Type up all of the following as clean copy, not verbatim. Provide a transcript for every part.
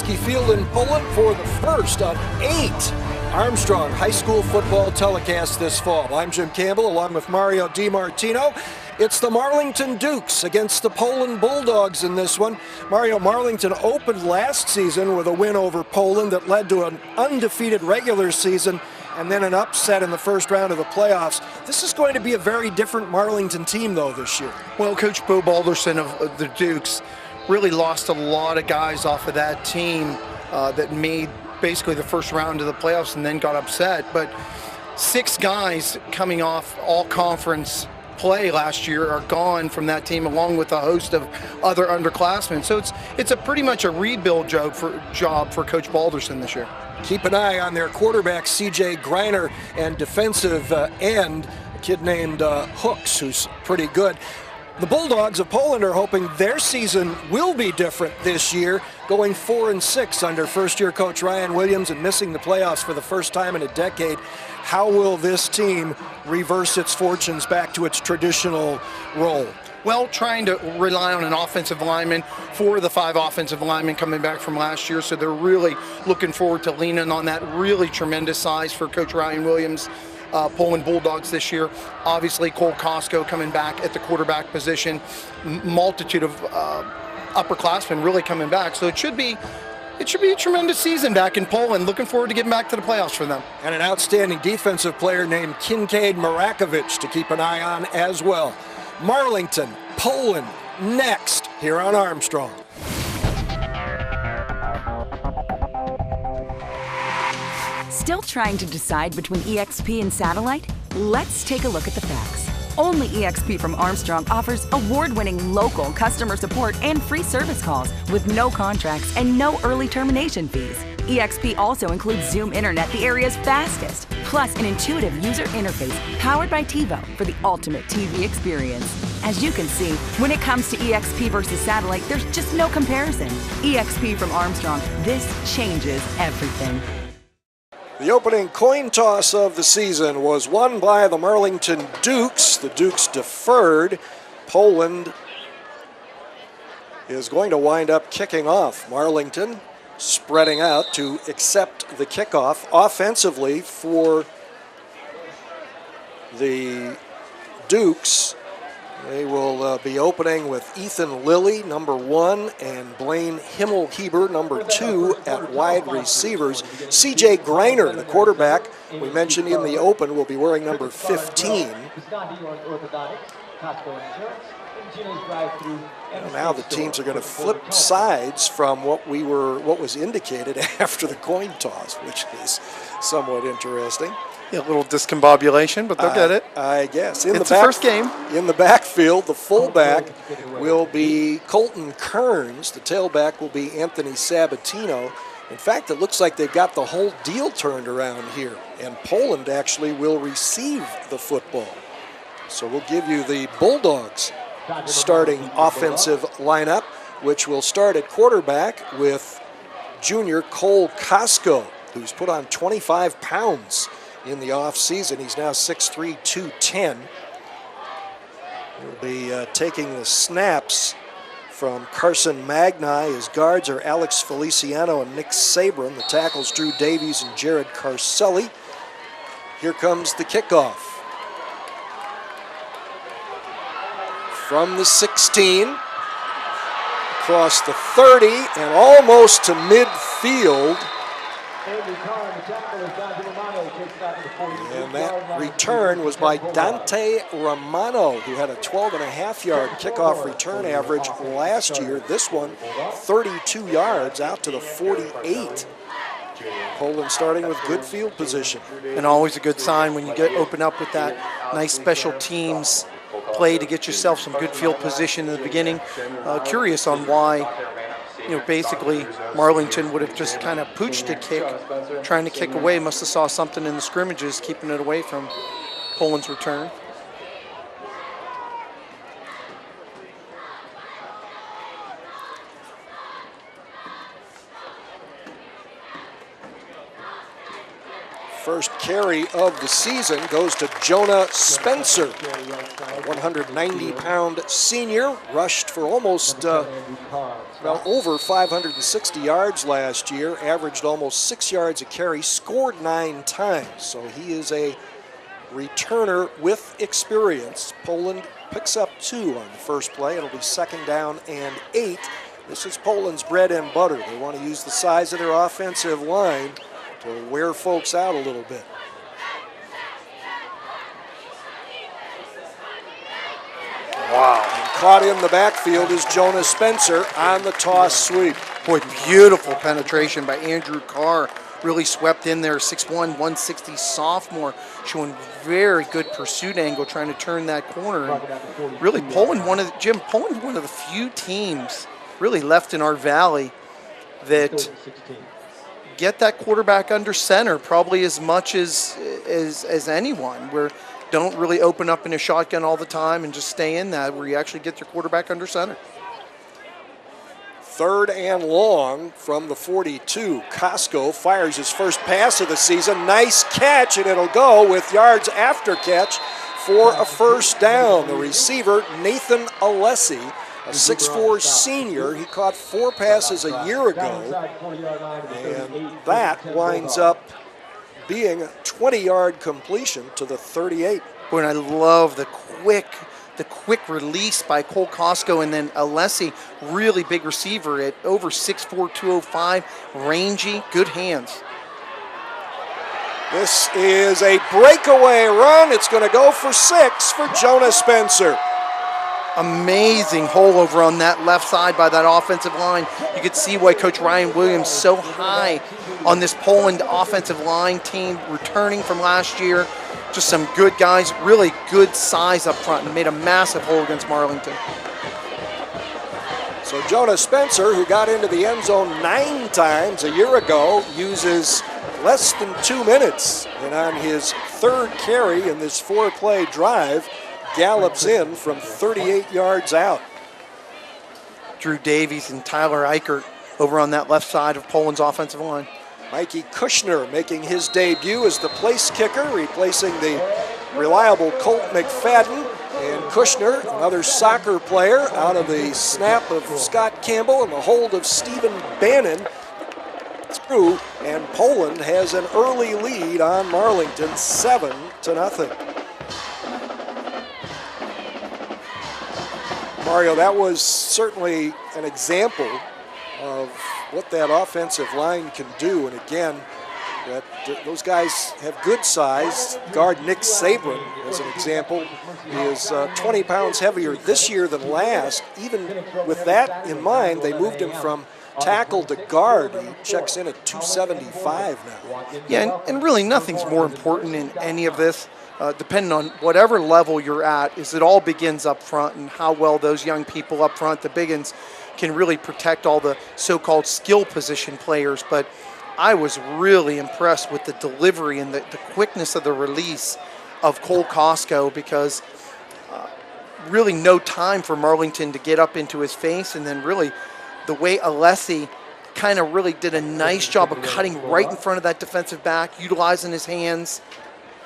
Hockey Field in Poland for the first of 8 Armstrong high school football telecasts this fall. I'm Jim Campbell along with Mario DiMartino. It's the Marlington Dukes against the Poland Bulldogs in this one. Mario, Marlington opened last season with a win over Poland that led to an undefeated regular season and then an upset in the first round of the playoffs. This is going to be a very different Marlington team, though, this year. Well, Coach Bo Balderson of the Dukes really lost a lot of guys off of that team that made basically the first round of the playoffs and then got upset. But 6 guys coming off all-conference play last year are gone from that team, along with a host of other underclassmen. So it's a pretty much a rebuild job for Coach Balderson this year. Keep an eye on their quarterback, C.J. Greiner, and defensive end, a kid named Hooks, who's pretty good. The Bulldogs of Poland are hoping their season will be different this year, going 4-6 under first-year coach Ryan Williams and missing the playoffs for the first time in a decade. How will this team reverse its fortunes back to its traditional role? Well, trying to rely on an offensive lineman, 4 of the 5 offensive linemen coming back from last year, so they're really looking forward to leaning on that really tremendous size for Coach Ryan Williams. Poland Bulldogs this year. Obviously, Cole Costco coming back at the quarterback position. Multitude of upperclassmen really coming back. So it should be a tremendous season back in Poland. Looking forward to getting back to the playoffs for them. And an outstanding defensive player named Kincaid Marakovic to keep an eye on as well. Marlington, Poland, next here on Armstrong. Still trying to decide between EXP and satellite? Let's take a look at the facts. Only EXP from Armstrong offers award-winning local customer support and free service calls with no contracts and no early termination fees. EXP also includes Zoom Internet, the area's fastest, plus an intuitive user interface powered by TiVo for the ultimate TV experience. As you can see, when it comes to EXP versus satellite, there's just no comparison. EXP from Armstrong, this changes everything. The opening coin toss of the season was won by the Marlington Dukes. The Dukes deferred. Poland is going to wind up kicking off. Marlington spreading out to accept the kickoff. Offensively for the Dukes, they will be opening with Ethan Lilly, number 1, and Blaine Himmelheber, number 2, at wide receivers. C.J. Greiner, the quarterback, we mentioned in the open, will be wearing number 15. And now the teams are going to flip sides from what was indicated after the coin toss, which is somewhat interesting. Yeah, a little discombobulation, but they'll get it. I guess. It's the first game. In the backfield, the fullback will be Colton Kearns. The tailback will be Anthony Sabatino. In fact, it looks like they've got the whole deal turned around here, and Poland actually will receive the football. So we'll give you the Bulldogs starting offensive lineup, which will start at quarterback with junior Cole Costco, who's put on 25 pounds in the offseason. He's now 6'3", 210. He'll be taking the snaps from Carson Magni. His guards are Alex Feliciano and Nick Sabrin. The tackles Drew Davies and Jared Carcelli. Here comes the kickoff. From the 16, across the 30, and almost to midfield. And that return was by Dante Romano, who had a 12.5-yard kickoff return average last year. This one, 32 yards out to the 48. Poland starting with good field position. And always a good sign when you open up with that nice special teams play to get yourself some good field position in the beginning. Curious on why, basically Marlington would have just kind of pooched a kick, trying to kick away. Must have saw something in the scrimmages, keeping it away from Poland's return. First carry of the season goes to Jonah Spencer, a 190-pound senior, rushed for almost, over 560 yards last year, averaged almost 6 yards a carry, scored 9 times. So he is a returner with experience. Poland picks up 2 on the first play. It'll be second down and 8. This is Poland's bread and butter. They want to use the size of their offensive line to wear folks out a little bit. Wow. And caught in the backfield is Jonah Spencer on the toss sweep. Boy, beautiful penetration by Andrew Carr. Really swept in there, 6'1", 160 sophomore, showing very good pursuit angle, trying to turn that corner. And really, Poland's one of the few teams really left in our valley that get that quarterback under center probably as much as anyone, where don't really open up in a shotgun all the time and just stay in that, where you actually get your quarterback under center. 3rd and long from the 42. Costco fires his first pass of the season. Nice catch, and it'll go with yards after catch for a first down. The receiver, Nathan Alessi, a 6'4" senior. He caught 4 passes a year ago, and that winds up being a 20-yard completion to the 38. Boy, and I love the quick release by Cole Costco, and then Alessi, really big receiver at over 6'4", 205, rangy, good hands. This is a breakaway run. It's going to go for 6 for Jonah Spencer. Amazing hole over on that left side by that offensive line. You could see why Coach Ryan Williams so high on this Poland offensive line team, returning from last year. Just some good guys, really good size up front, and made a massive hole against Marlington. So Jonah Spencer, who got into the end zone 9 times a year ago, uses less than 2 minutes. And on his 3rd carry in this 4-play drive, gallops in from 38 yards out. Drew Davies and Tyler Eichert over on that left side of Poland's offensive line. Mikey Kushner making his debut as the place kicker, replacing the reliable Colt McFadden. And Kushner, another soccer player, out of the snap of Scott Campbell and the hold of Stephen Bannon. Through, and Poland has an early lead on Marlington, 7-0. Mario, that was certainly an example of what that offensive line can do. And again, those guys have good size. Guard Nick Sabrin, as an example, is 20 pounds heavier this year than last. Even with that in mind, they moved him from tackle to guard. He checks in at 275 now. Yeah, and really nothing's more important in any of this, depending on whatever level you're at, is it all begins up front, and how well those young people up front, the big uns, can really protect all the so-called skill position players. But I was really impressed with the delivery and the quickness of the release of Cole Costco, because really no time for Marlington to get up into his face, and then really the way Alessi kind of really did a nice job of cutting right in front of that defensive back, utilizing his hands.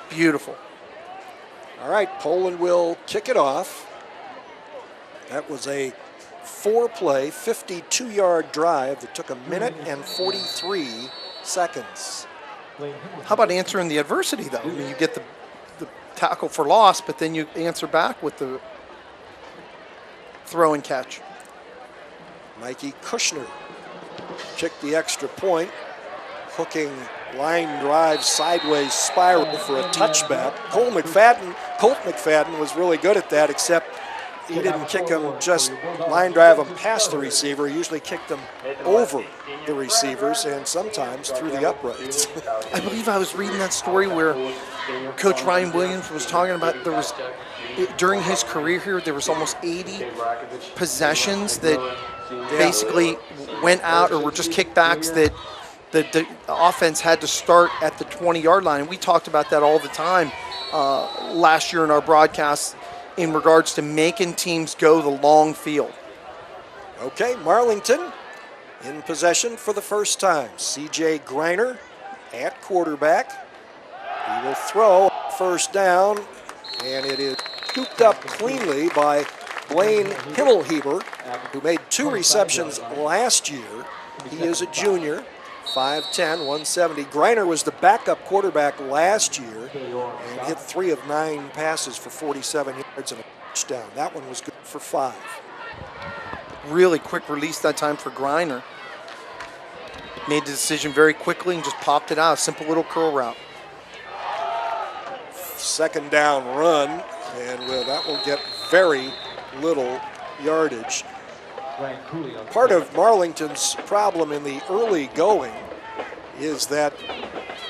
Beautiful. All right, Poland will kick it off. That was a 4-play, 52-yard drive that took 1 minute and 43 seconds. How about answering the adversity, though? I mean, you get the tackle for loss, but then you answer back with the throw and catch. Mikey Kushner kicked the extra point, hooking line drive sideways spiral for a touchback. Colt McFadden was really good at that, except he didn't kick him just line drive him past the receiver. He usually kicked them over the receivers and sometimes through the uprights. I believe I was reading that story where Coach Ryan Williams was talking about during his career here, there was almost 80 possessions that basically went out or were just kickbacks that the offense had to start at the 20-yard line. And we talked about that all the time last year in our broadcasts in regards to making teams go the long field. Okay, Marlington in possession for the first time. C.J. Greiner at quarterback. He will throw first down, and it is scooped up cleanly by Blaine Himmelheber, who made 2 receptions last year. He is a junior, 5'10", 170. Greiner was the backup quarterback last year and hit 3 of 9 passes for 47 yards and a touchdown. That one was good for 5. Really quick release that time for Greiner. Made the decision very quickly and just popped it out. Simple little curl route. Second down run, and that will get very little yardage. Part of Marlington's problem in the early going is that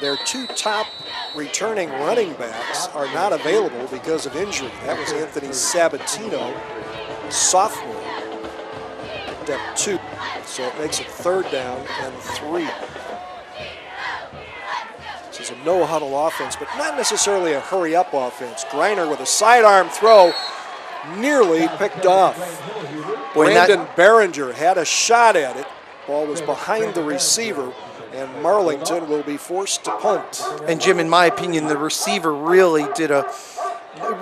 their 2 top returning running backs are not available because of injury. That was Anthony Sabatino, sophomore, picked up 2, so it makes it 3rd down and 3. This is a no-huddle offense, but not necessarily a hurry-up offense. Greiner with a sidearm throw, nearly picked off. Brandon Behringer had a shot at it. Ball was behind the receiver, and Marlington will be forced to punt. And Jim, in my opinion, the receiver really did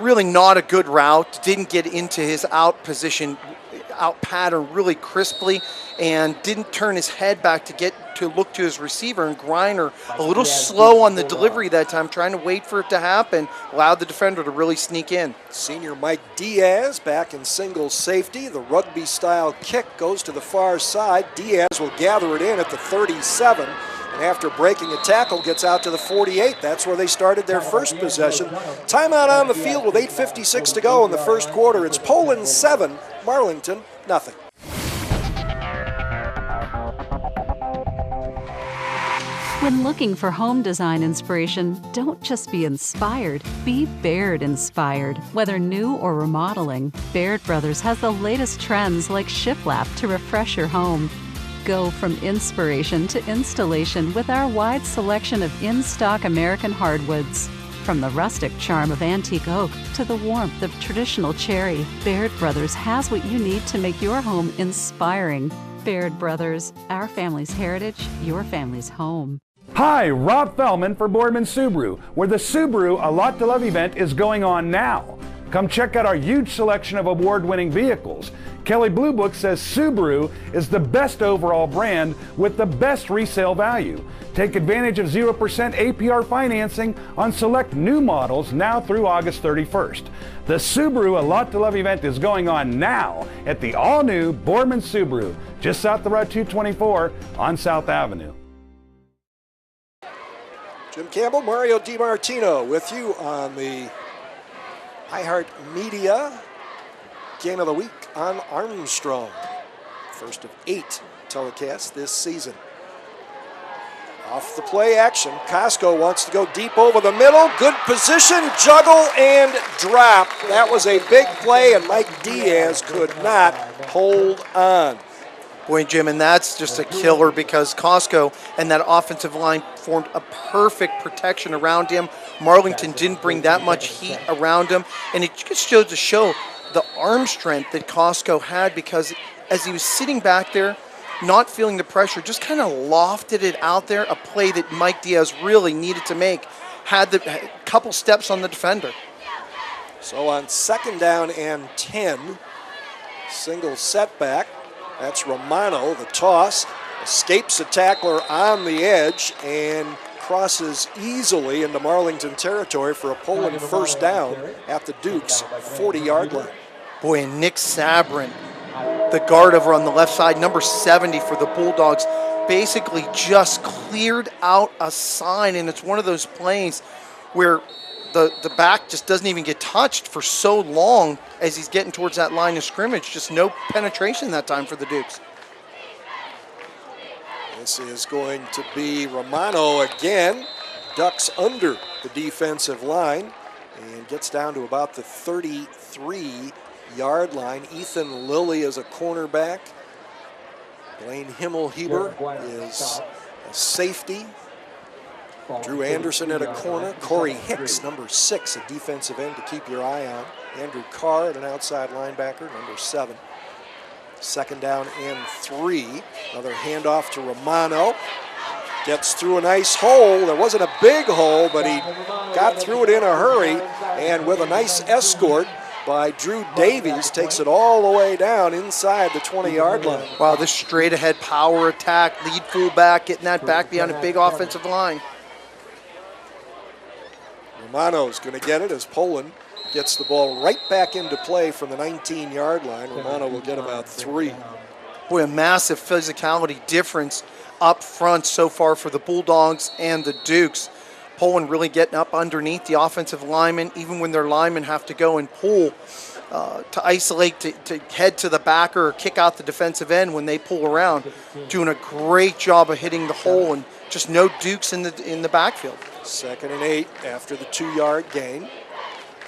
really not a good route. Didn't get into his out position, out pattern really crisply, and didn't turn his head back to look to his receiver. And Greiner, a little slow on the delivery that time, trying to wait for it to happen, allowed the defender to really sneak in. Senior Mike Diaz back in single safety. The rugby-style kick goes to the far side. Diaz will gather it in at the 37, and after breaking a tackle, gets out to the 48. That's where they started their first possession. Timeout on the field with 8:56 to go in the first quarter. It's Poland 7, Marlington nothing. When looking for home design inspiration, don't just be inspired, be Baird inspired. Whether new or remodeling, Baird Brothers has the latest trends like shiplap to refresh your home. Go from inspiration to installation with our wide selection of in-stock American hardwoods. From the rustic charm of antique oak to the warmth of traditional cherry, Baird Brothers has what you need to make your home inspiring. Baird Brothers, our family's heritage, your family's home. Hi, Rob Fellman for Boardman Subaru, where the Subaru A Lot to Love event is going on now. Come check out our huge selection of award-winning vehicles. Kelley Blue Book says Subaru is the best overall brand with the best resale value. Take advantage of 0% APR financing on select new models now through August 31st. The Subaru A Lot to Love event is going on now at the all-new Boardman Subaru, just south of Route 224 on South Avenue. Jim Campbell, Mario DiMartino with you on the iHeart Media Game of the Week on Armstrong. First of 8 telecasts this season. Off the play action, Costco wants to go deep over the middle. Good position, juggle and drop. That was a big play, and Mike Diaz could not hold on. Boy, Jim, and that's just a killer because Costco and that offensive line formed a perfect protection around him. Marlington didn't bring that much heat around him, and it just showed to show the arm strength that Costco had because as he was sitting back there, not feeling the pressure, just kind of lofted it out there, a play that Mike Diaz really needed to make, had the couple steps on the defender. So on 2nd down and 10, single setback. That's Romano, the toss, escapes a tackler on the edge and crosses easily into Marlington territory for a Poland first down at the Duke's 40-yard line. Boy, and Nick Sabrin, the guard over on the left side, number 70 for the Bulldogs, basically just cleared out a sign, and it's one of those plays where the back just doesn't even get touched for so long as he's getting towards that line of scrimmage. Just no penetration that time for the Dukes. This is going to be Romano again. Ducks under the defensive line and gets down to about the 33-yard line. Ethan Lilly is a cornerback. Blaine Himmelheber is a safety. Drew Anderson at a corner. Corey Hicks, number 6, a defensive end to keep your eye on. Andrew Carr at an outside linebacker, number 7. 2nd down and 3. Another handoff to Romano. Gets through a nice hole. There wasn't a big hole, but he got through it in a hurry, and with a nice escort by Drew Davies, takes it all the way down inside the 20-yard line. Wow, this straight-ahead power attack, lead fullback, getting that back behind a big offensive line. Romano's going to get it as Poland gets the ball right back into play from the 19-yard line. Romano will get about 3. Boy, a massive physicality difference up front so far for the Bulldogs and the Dukes. Poland really getting up underneath the offensive linemen, even when their linemen have to go and pull to isolate, to head to the backer or kick out the defensive end when they pull around. Doing a great job of hitting the hole, and just no Dukes in the backfield. 2nd and 8 after the 2-yard gain.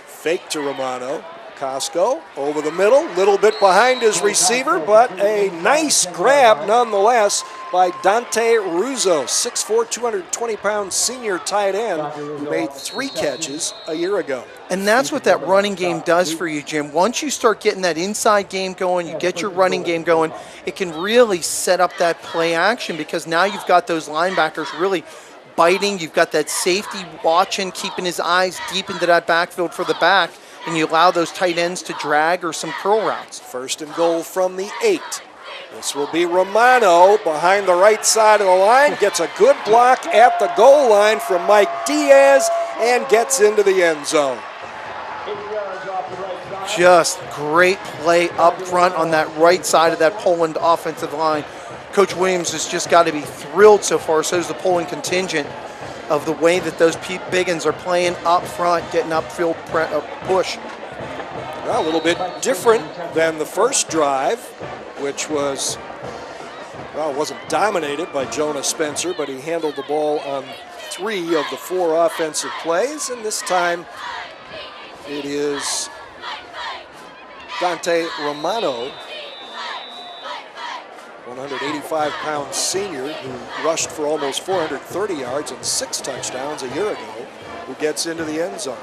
Fake to Romano. Costco over the middle, little bit behind his receiver, but a nice grab nonetheless by Dante Ruzzo, 6'4", 220-pound senior tight end who made 3 catches a year ago. And that's what that running game does for you, Jim. Once you start getting that inside game going, you get your running game going, it can really set up that play action, because now you've got those linebackers really biting. You've got that safety watching, keeping his eyes deep into that backfield for the back, and you allow those tight ends to drag or some curl routes. 1st and goal from the 8. This will be Romano behind the right side of the line. Gets a good block at the goal line from Mike Diaz and gets into the end zone. Just great play up front on that right side of that Poland offensive line. Coach Williams has just got to be thrilled so far, so is the Poland contingent, of the way that those biggins are playing up front, getting upfield push. Well, a little bit different than the first drive, which was, well, wasn't dominated by Jonah Spencer, but he handled the ball on 3 of the 4 offensive plays, and this time it is Dante Romano, 185-pound senior who rushed for almost 430 yards and 6 touchdowns a year ago, who gets into the end zone.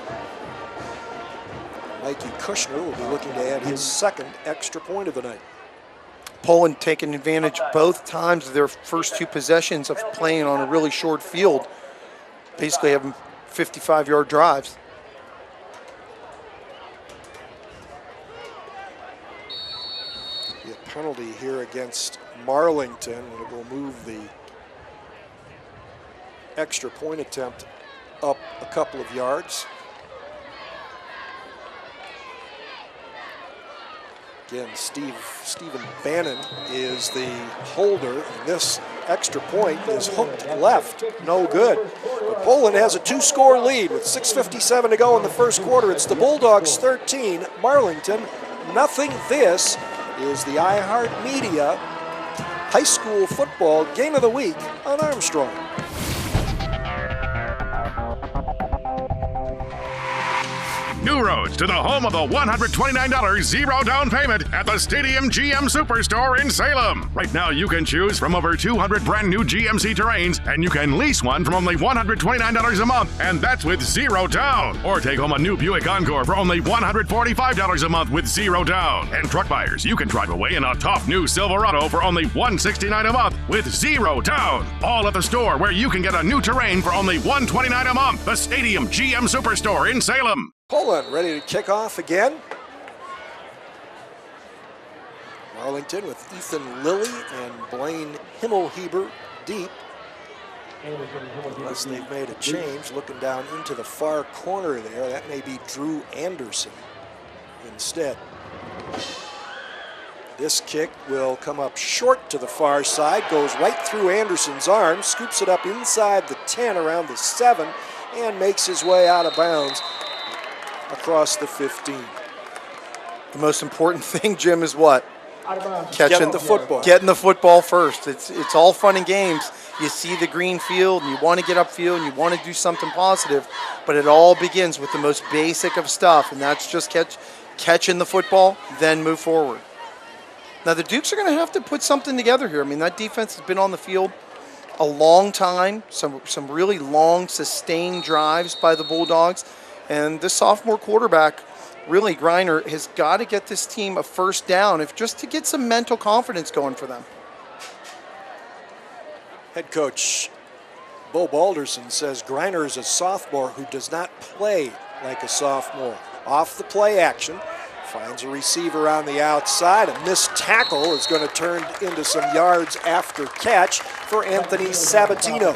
Mikey Kushner will be looking to add his 2nd extra point of the night. Poland taking advantage both times of their first 2 possessions of playing on a really short field, basically having 55-yard drives. The penalty here against Marlington, and it will move the extra point attempt up a couple of yards. Again, Stephen Bannon is the holder, and this extra point is hooked left. No good. But Poland has a 2-score lead with 6:57 to go in the first quarter. It's the Bulldogs 13, Marlington nothing. This is the iHeartMedia High School Football Game of the Week on Armstrong. New roads to the home of the $129 zero down payment at the Stadium GM Superstore in Salem. Right now, you can choose from over 200 brand new GMC Terrains, and you can lease one from only $129 a month, and that's with zero down. Or take home a new Buick Encore for only $145 a month with zero down. And truck buyers, you can drive away in a tough new Silverado for only $169 a month with zero down. All at the store, where you can get a new Terrain for only $129 a month. The Stadium GM Superstore in Salem. Poland ready to kick off again. Marlington with Ethan Lilly and Blaine Himmelheber deep. Unless they've made a change, looking down into the far corner there, that may be Drew Anderson instead. This kick will come up short to the far side, goes right through Anderson's arm, scoops it up inside the 10, around the 7, and makes his way out of bounds across the 15. The most important thing, Jim, is what? Getting the football. Getting the football first. It's all fun and games. You see the green field, and you want to get upfield, and you want to do something positive, but it all begins with the most basic of stuff, and that's just catching the football, then move forward. Now, the Dukes are going to have to put something together here. I mean, that defense has been on the field a long time, some really long, sustained drives by the Bulldogs. And this sophomore quarterback, really, Griner, has got to get this team a first down, if just to get some mental confidence going for them. Head coach Bo Balderson says Greiner is a sophomore who does not play like a sophomore. Off the play action, finds a receiver on the outside. A missed tackle is going to turn into some yards after catch for Anthony Sabatino.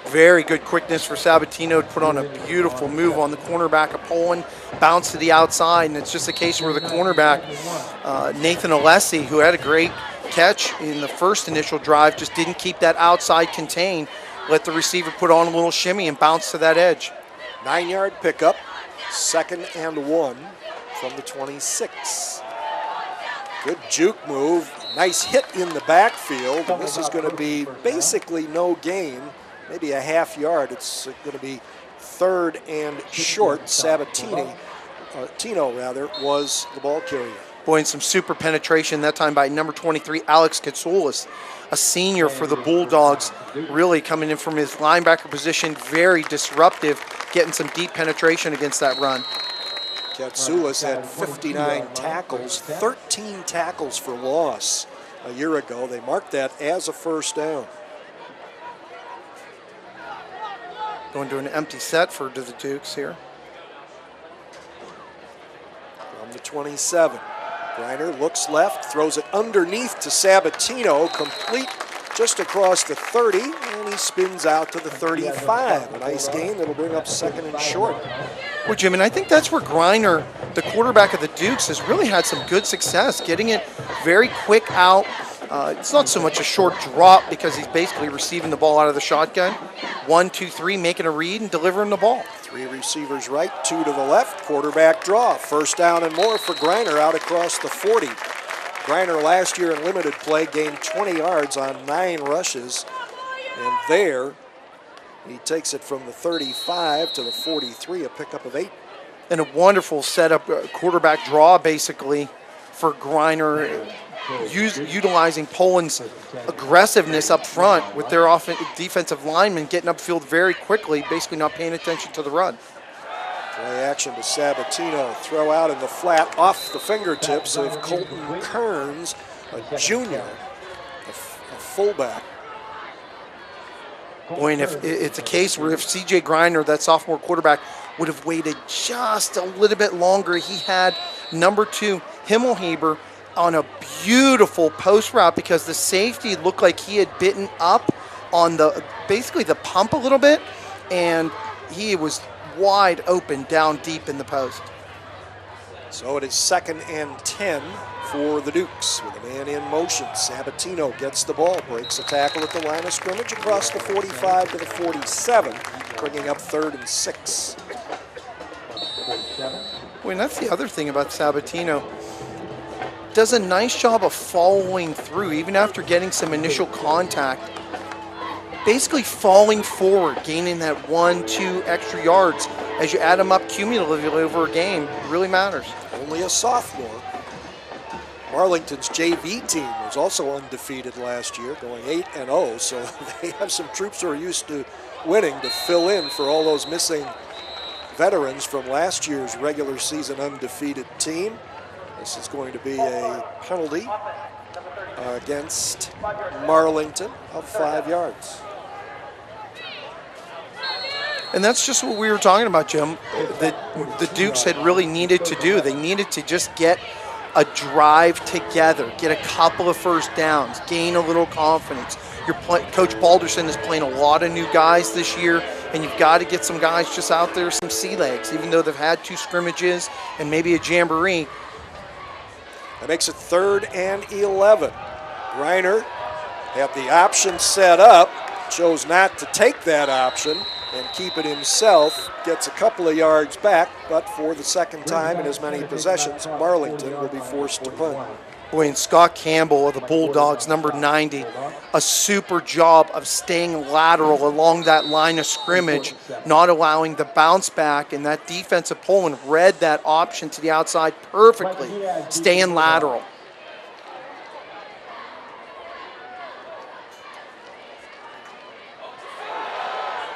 Very good quickness for Sabatino to put on a beautiful move on the cornerback of Poland, bounce to the outside, and it's just a case where the cornerback, Nathan Alessi, who had a great catch in the first initial drive, just didn't keep that outside contained, let the receiver put on a little shimmy and bounce to that edge. 9-yard pickup, 2nd and 1 from the 26. Good juke move, nice hit in the backfield, and this is going to be basically no gain. Maybe a half yard. It's going to be 3rd and short. Tino was the ball carrier. Boy, and some super penetration that time by number 23, Alex Katsoulis, a senior for the Bulldogs, really coming in from his linebacker position, very disruptive, getting some deep penetration against that run. Katsoulis had 59 tackles, 13 tackles for loss a year ago. They marked that as a first down. Going to an empty set for the Dukes here. From the 27, Greiner looks left, throws it underneath to Sabatino, complete just across the 30, and he spins out to the 35. A nice gain that'll bring up 2nd and short. Well, Jim, and I think that's where Greiner, the quarterback of the Dukes, has really had some good success, getting it very quick out. It's not so much a short drop because he's basically receiving the ball out of the shotgun. 1, 2, 3, making a read and delivering the ball. 3 receivers right, 2 to the left, quarterback draw. 1st down and more for Greiner out across the 40. Greiner last year in limited play gained 20 yards on 9 rushes. And there, he takes it from the 35 to the 43, a pickup of 8. And a wonderful setup, quarterback draw basically for Greiner, utilizing Poland's aggressiveness up front with their defensive linemen getting upfield very quickly, basically not paying attention to the run. Play action to Sabatino, throw out in the flat off the fingertips of Colton Kearns, a junior, a fullback. Boy, and if it's a case where if C.J. Greiner, that sophomore quarterback, would have waited just a little bit longer, he had number 2, Himmelheber, on a beautiful post route because the safety looked like he had bitten up on basically the pump a little bit, and he was wide open down deep in the post. So it is 2nd and 10 for the Dukes with a man in motion. Sabatino gets the ball, breaks a tackle at the line of scrimmage across the 45 to the 47, bringing up 3rd and 6. Well, and that's the other thing about Sabatino. Does a nice job of following through, even after getting some initial contact. Basically falling forward, gaining that 1, 2 extra yards. As you add them up cumulatively over a game, it really matters. Only a sophomore. Marlington's JV team was also undefeated last year, going 8-0, so they have some troops who are used to winning to fill in for all those missing veterans from last year's regular season undefeated team. This is going to be a penalty against Marlington of 5 yards. And that's just what we were talking about, Jim, that the Dukes had really needed to do. They needed to just get a drive together, get a couple of first downs, gain a little confidence. Coach Balderson is playing a lot of new guys this year, and you've got to get some guys just out there, some sea legs, even though they've had 2 scrimmages and maybe a jamboree. That makes it 3rd and 11. Greiner had the option set up, chose not to take that option and keep it himself. Gets a couple of yards back, but for the second time in as many possessions, Marlington will be forced to punt. Boy, and Scott Campbell of the Bulldogs, number 90, a super job of staying lateral along that line of scrimmage, not allowing the bounce back, and that defensive Poland read that option to the outside perfectly, staying lateral.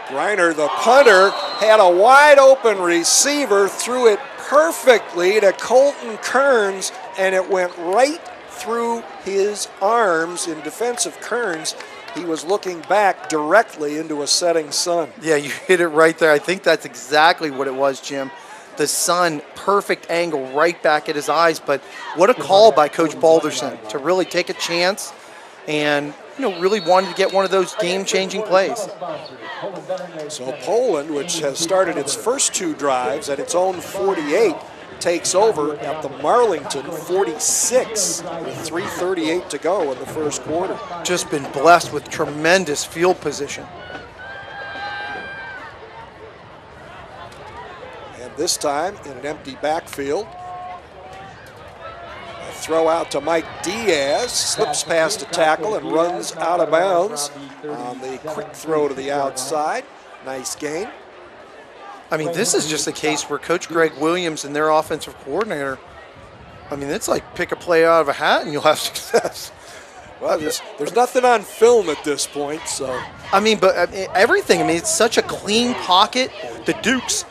Greiner, the punter, had a wide open receiver, threw it perfectly to Colton Kearns, and it went right through his arms. In defense of Kearns, he was looking back directly into a setting sun. Yeah, you hit it right there. I think that's exactly what it was, Jim. The sun, perfect angle right back at his eyes. But what a call by Coach Balderson to really take a chance and, really wanted to get one of those game-changing plays. So Poland, which has started its first 2 drives at its own 48, takes over at the Marlington 46 with 3:38 to go in the first quarter. Just been blessed with tremendous field position. And this time in an empty backfield. A throw out to Mike Diaz, slips past a tackle and runs out of bounds on the quick throw to the outside. Nice gain. I mean, this is just a case where Coach Greg Williams and their offensive coordinator, it's like pick a play out of a hat and you'll have success. Well, there's nothing on film at this point, so. Everything. It's such a clean pocket. The Dukes,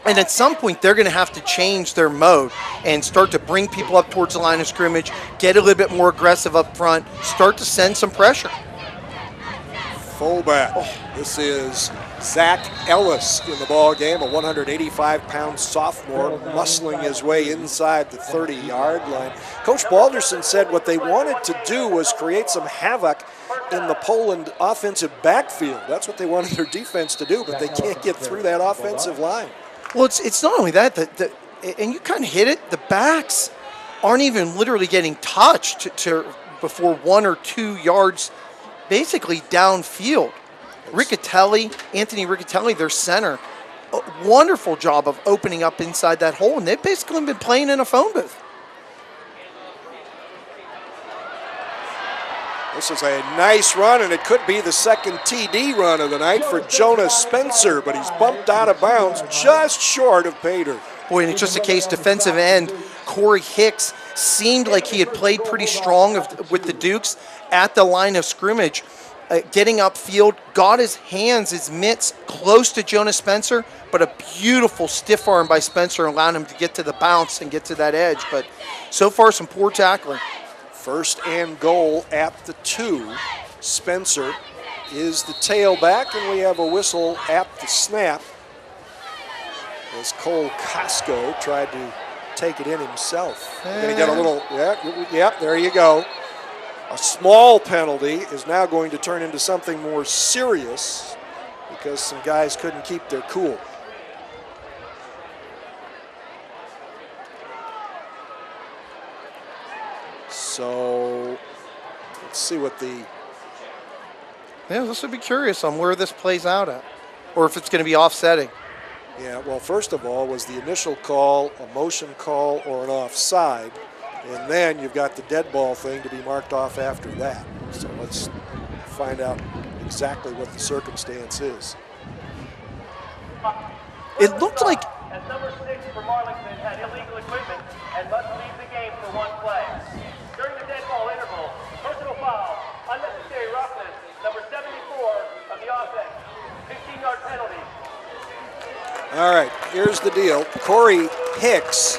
and at some point they're going to have to change their mode and start to bring people up towards the line of scrimmage, get a little bit more aggressive up front, start to send some pressure. Fullback. This is Zach Ellis in the ball game, a 185-pound sophomore, muscling his way inside the 30-yard line. Coach Balderson said what they wanted to do was create some havoc in the Poland offensive backfield. That's what they wanted their defense to do, but they can't get through that offensive line. Well, it's not only that, and you kind of hit it, the backs aren't even literally getting touched to before 1 or 2 yards basically downfield. Anthony Riccatelli, their center, a wonderful job of opening up inside that hole, and they've basically been playing in a phone booth. This is a nice run, and it could be the second TD run of the night for Jonas Spencer, but he's bumped out of bounds just short of pay dirt. Boy, and it's just a case, defensive end, Corey Hicks seemed like he had played pretty strong with the Dukes at the line of scrimmage, getting upfield, got his mitts close to Jonas Spencer, but a beautiful stiff arm by Spencer allowed him to get to the bounce and get to that edge. But so far, some poor tackling. First and goal at the 2. Spencer is the tailback, and we have a whistle at the snap as Cole Costco tried to take it in himself. Going to get a little, there you go. A small penalty is now going to turn into something more serious because some guys couldn't keep their cool. So let's see what the... Yeah, this would be curious on where this plays out at, or if it's going to be offsetting. Yeah, well, first of all, was the initial call a motion call or an offside? And then you've got the dead ball thing to be marked off after that. So let's find out exactly what the circumstance is. It looked like... As number 6 for Marlington had illegal equipment and must leave the game for 1 play. During the dead ball interval, personal foul, unnecessary roughness, number 74 of the offense, 15-yard penalty. All right, here's the deal. Corey Hicks,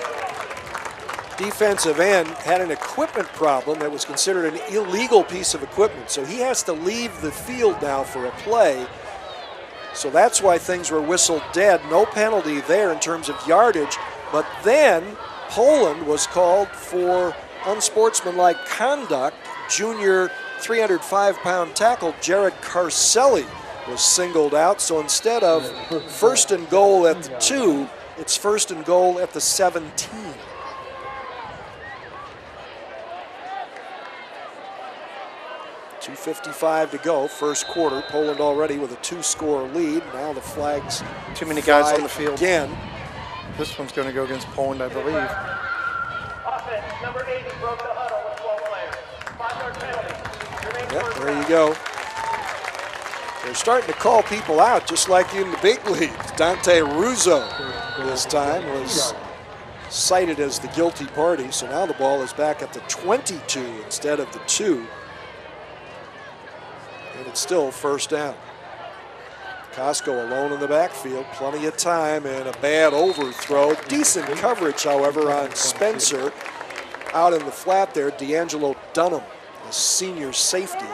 defensive end, had an equipment problem that was considered an illegal piece of equipment. So he has to leave the field now for a play. So that's why things were whistled dead. No penalty there in terms of yardage. But then Poland was called for unsportsmanlike conduct. Junior 305-pound tackle Jared Carcelli was singled out. So instead of first and goal at the 2, it's first and goal at the 17. .255 to go, first quarter. Poland already with a 2-score lead. Now the flags. Too many guys on the field. Again. This one's going to go against Poland, I believe. Offense, number 80 broke the huddle with 12 players. 5-yard penalty. Yep, there you go. They're starting to call people out just like in the big leagues. Dante Russo this time was cited as the guilty party. So now the ball is back at the 22 instead of the 2. And it's still first down. Costco alone in the backfield, plenty of time, and a bad overthrow. Decent coverage, however, on Spencer. Out in the flat there, D'Angelo Dunham, a senior safety,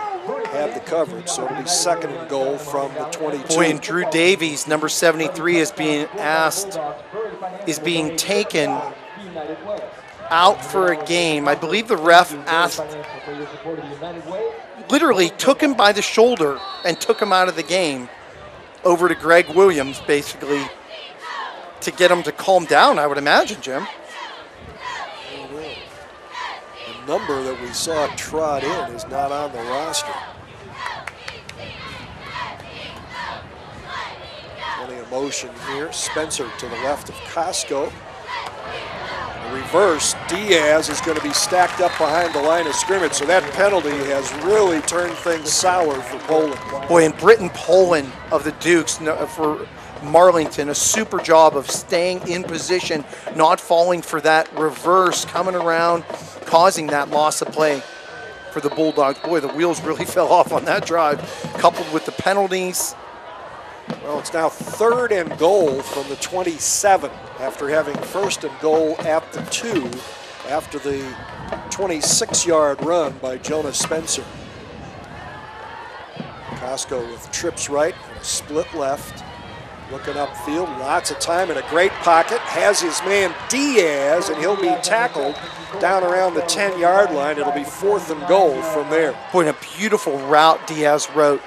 had the coverage, so it'll be 2nd and goal from the 22. Boy, and Drew Davies, number 73, is being taken out for a game. I believe the ref literally took him by the shoulder and took him out of the game over to Greg Williams, basically, to get him to calm down, I would imagine, Jim. The number that we saw trot in is not on the roster. Plenty of motion here. Spencer to the left of Costco. The reverse, Diaz is going to be stacked up behind the line of scrimmage, so that penalty has really turned things sour for Poland. Boy, and Britton Poland of the Dukes for Marlington, a super job of staying in position, not falling for that reverse, coming around, causing that loss of play for the Bulldogs. Boy, the wheels really fell off on that drive, coupled with the penalties. Well, it's now 3rd and goal from the 27 after having 1st and goal at the 2 after the 26-yard run by Jonas Spencer. Costco with trips right, split left, looking upfield, lots of time in a great pocket, has his man Diaz, and he'll be tackled down around the 10-yard line. It'll be 4th and goal from there. Boy, and a beautiful route Diaz wrote,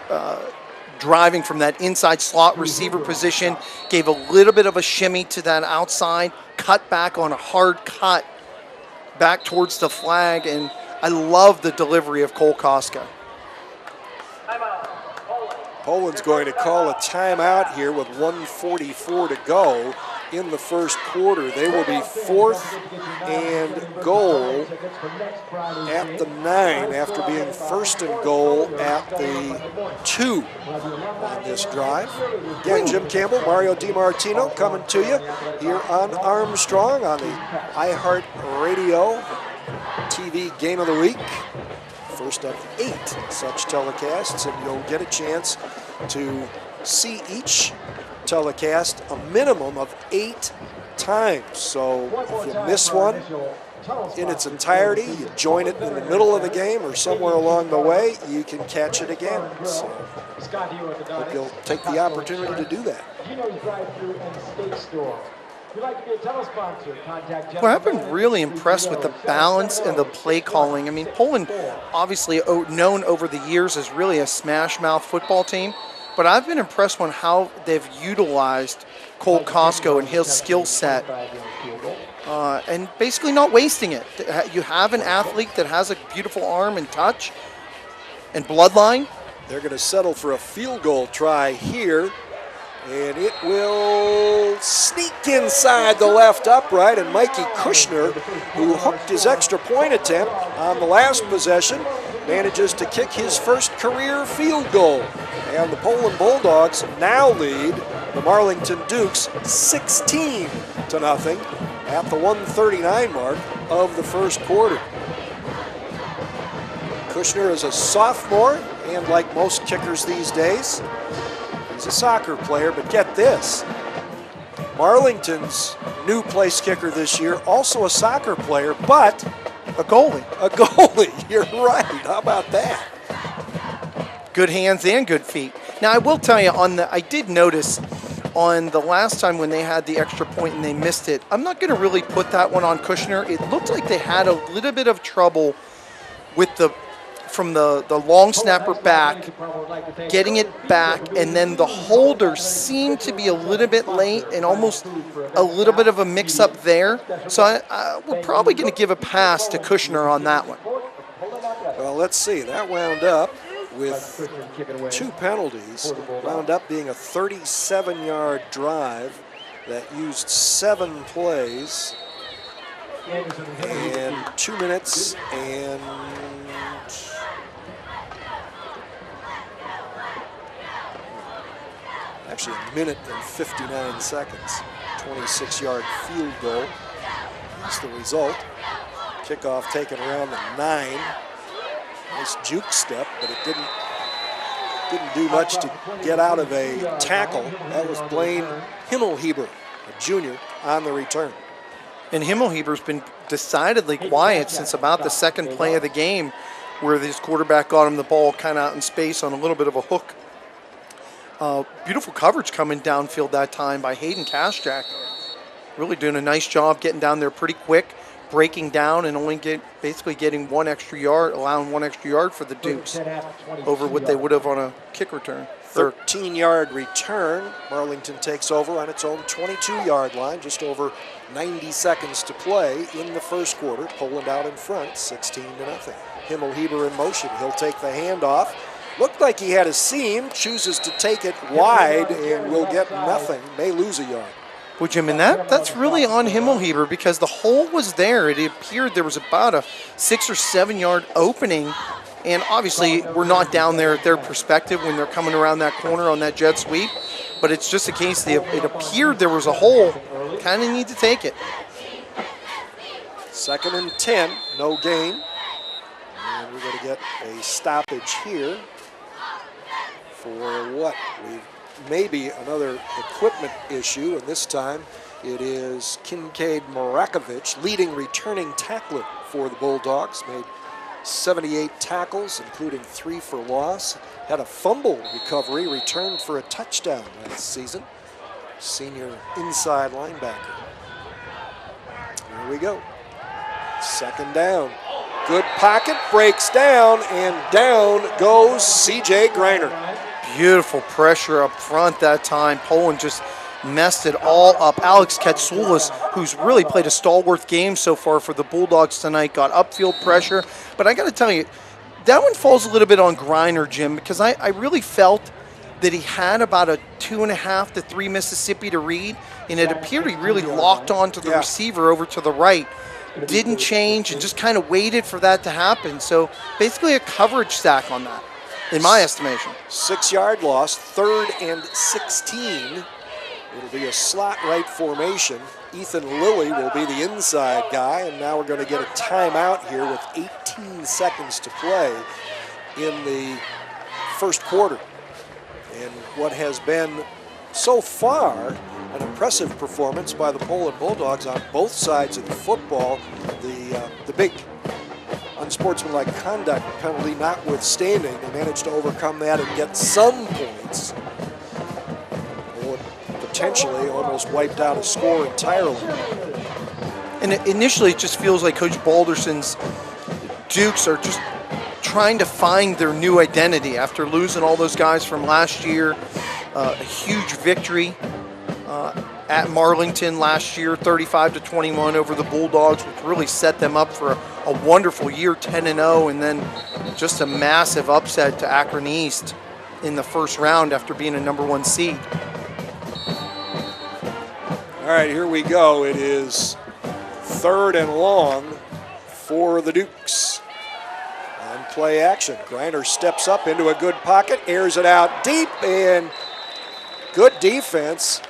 driving from that inside slot receiver position, gave a little bit of a shimmy to that outside, cut back on a hard cut back towards the flag, and I love the delivery of Cole Koska. Poland's going to call a timeout here with 1:44 to go in the first quarter. They will be 4th and goal at the 9 after being 1st and goal at the 2 on this drive. Again, Jim Campbell, Mario DiMartino coming to you here on Armstrong on the iHeart Radio TV Game of the Week. First of 8 such telecasts, and you'll get a chance to see each telecast a minimum of 8 times. So if you miss one in its entirety, you join it in the middle of the game or somewhere along the way, you can catch it again. So hope you'll take the opportunity to do that. Well, I've been really impressed with the balance and the play calling. I mean, Poland obviously known over the years as really a smash mouth football team, but I've been impressed on how they've utilized Cole Kosko and his skill set and basically not wasting it. You have an athlete that has a beautiful arm and touch and bloodline. They're going to settle for a field goal try here. And it will sneak inside the left upright, and Mikey Kushner, who hooked his extra point attempt on the last possession, manages to kick his first career field goal. And the Poland Bulldogs now lead the Marlington Dukes 16-0 at the 1:39 mark of the first quarter. Kushner is a sophomore, and like most kickers these days, he's a soccer player, but get this. Marlington's new place kicker this year, also a soccer player, but a goalie. A goalie, you're right. How about that? Good hands and good feet. Now, I will tell you, I did notice on the last time when they had the extra point and they missed it, I'm not going to really put that one on Kushner. It looked like they had a little bit of trouble with from the long snapper back, getting it back, and then the holder seemed to be a little bit late and almost a little bit of a mix-up there. So we're probably going to give a pass to Kushner on that one. Well, let's see. That wound up with 2 penalties, wound up being a 37-yard drive that used 7 plays and 2 minutes and actually a minute and 59 seconds. 26-yard field goal is the result. Kickoff taken around the 9. Nice juke step, but it didn't do much to get out of a tackle. That was Blaine Himmelheber, a junior, on the return. And Himmelheber's been decidedly quiet since about the second play of the game. where this quarterback got him the ball kind of out in space on a little bit of a hook. Beautiful coverage coming downfield that time by Hayden Kasjak. Really doing a nice job getting down there pretty quick, breaking down, and only basically getting 1 extra yard, allowing 1 extra yard for the Dukes over what they would have on a kick return. 13-yard return. Marlington takes over on its own 22-yard line. Just over 90 seconds to play in the first quarter. Poland out in front, 16-0. Himmelheber in motion. He'll take the handoff. Looked like he had a seam. Chooses to take it wide and will get nothing. May lose a yard. Well, Jim, and that's really on Himmelheber because the hole was there. It appeared there was about a 6 or 7 yard opening. And obviously, we're not down there at their perspective when they're coming around that corner on that jet sweep. But it's just a case that it appeared there was a hole. Kind of need to take it. 2nd and 10, no gain. And we're going to get a stoppage here for what? Maybe another equipment issue, and this time it is Kincaid Marakovich, leading returning tackler for the Bulldogs. Made 78 tackles, including 3 for loss. Had a fumble recovery, returned for a touchdown last season. Senior inside linebacker. Here we go. 2nd down. Good pocket, breaks down, and down goes C.J. Greiner. Beautiful pressure up front that time. Poland just messed it all up. Alex Katsoulis, who's really played a stalwart game so far for the Bulldogs tonight, got upfield pressure. But I got to tell you, that one falls a little bit on Greiner, Jim, because I really felt that he had about a 2.5 to 3 Mississippi to read, and it appeared he really locked onto the receiver over to the right. Didn't change and just kind of waited for that to happen. So basically a coverage sack on that, in my estimation. 6-yard loss, 3rd and 16. It'll be a slot right formation. Ethan Lilly will be the inside guy, and now we're going to get a timeout here with 18 seconds to play in the first quarter. And what has been so far an impressive performance by the Poland Bulldogs on both sides of the football. The big unsportsmanlike conduct penalty notwithstanding, they managed to overcome that and get some points. Potentially almost wiped out a score entirely. And initially it just feels like Coach Balderson's Dukes are just trying to find their new identity after losing all those guys from last year. A huge victory at Marlington last year, 35-21 over the Bulldogs, which really set them up for a wonderful year, 10-0, and then just a massive upset to Akron East in the first round after being a #1 seed. All right, here we go. It is 3rd and long for the Dukes. On play action, Greiner steps up into a good pocket, airs it out deep, and good defense,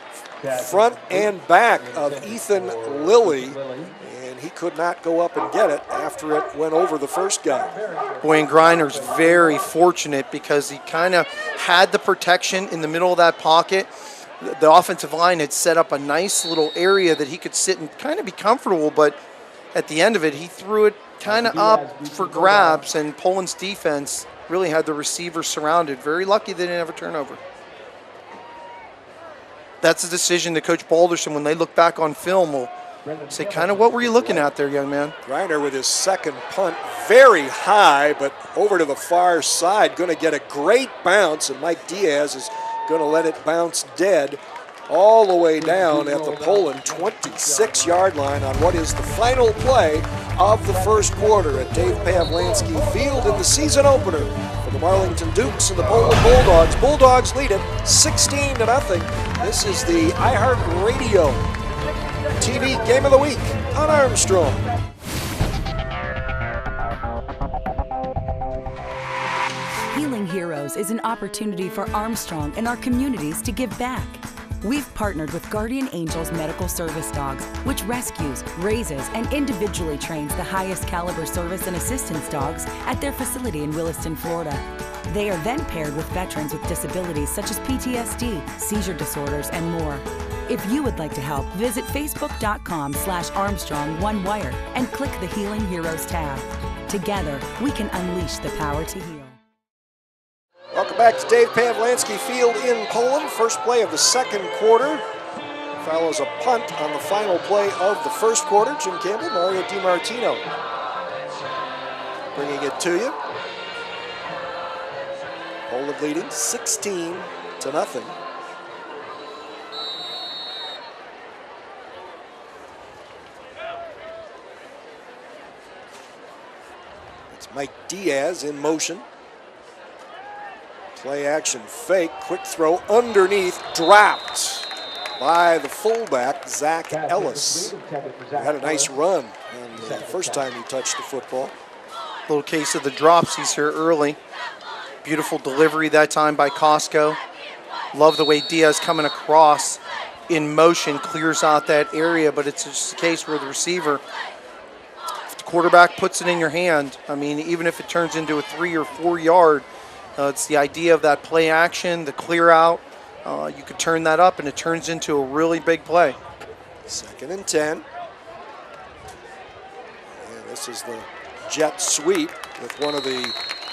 front and back of Ethan Lilly, and he could not go up and get it after it went over the first guy. Boy, and Greiner's very fortunate because he kind of had the protection in the middle of that pocket. The offensive line had set up a nice little area that he could sit and kind of be comfortable, but at the end of it, he threw it kind of up for grabs, and Poland's defense really had the receiver surrounded. Very lucky they didn't have a turnover. That's a decision that Coach Balderson, when they look back on film, will say, kind of what were you looking at there, young man? Greiner with his second punt, very high, but over to the far side, going to get a great bounce, and Mike Diaz is going to let it bounce dead all the way down at the Poland 26-yard line on what is the final play of the first quarter at Dave Pavlansky Field in the season opener for the Marlington Dukes and the Poland Bulldogs. Bulldogs lead it 16-0. This is the iHeartRadio TV Game of the Week on Armstrong. Healing Heroes is an opportunity for Armstrong and our communities to give back. We've partnered with Guardian Angels Medical Service Dogs, which rescues, raises, and individually trains the highest caliber service and assistance dogs at their facility in Williston, Florida. They are then paired with veterans with disabilities such as PTSD, seizure disorders, and more. If you would like to help, visit facebook.com/Armstrong One Wire and click the Healing Heroes tab. Together, we can unleash the power to heal. Welcome back to Dave Pavlansky Field in Poland. First play of the second quarter. Follows a punt on the final play of the first quarter. Jim Campbell, Mario DiMartino bringing it to you. Poland leading 16-0. It's Mike Diaz in motion. Play action fake, quick throw underneath, dropped by the fullback, Zach Ellis. He had a nice run the first time he touched the football. Little case of the dropsies here early. Beautiful delivery that time by Costco. Love the way Diaz coming across in motion, clears out that area, but it's just a case where the receiver, if the quarterback puts it in your hand, I mean, even if it turns into a 3 or 4 yard, it's the idea of that play action, the clear out. You could turn that up and it turns into a really big play. 2nd and 10. And this is the jet sweep with one of the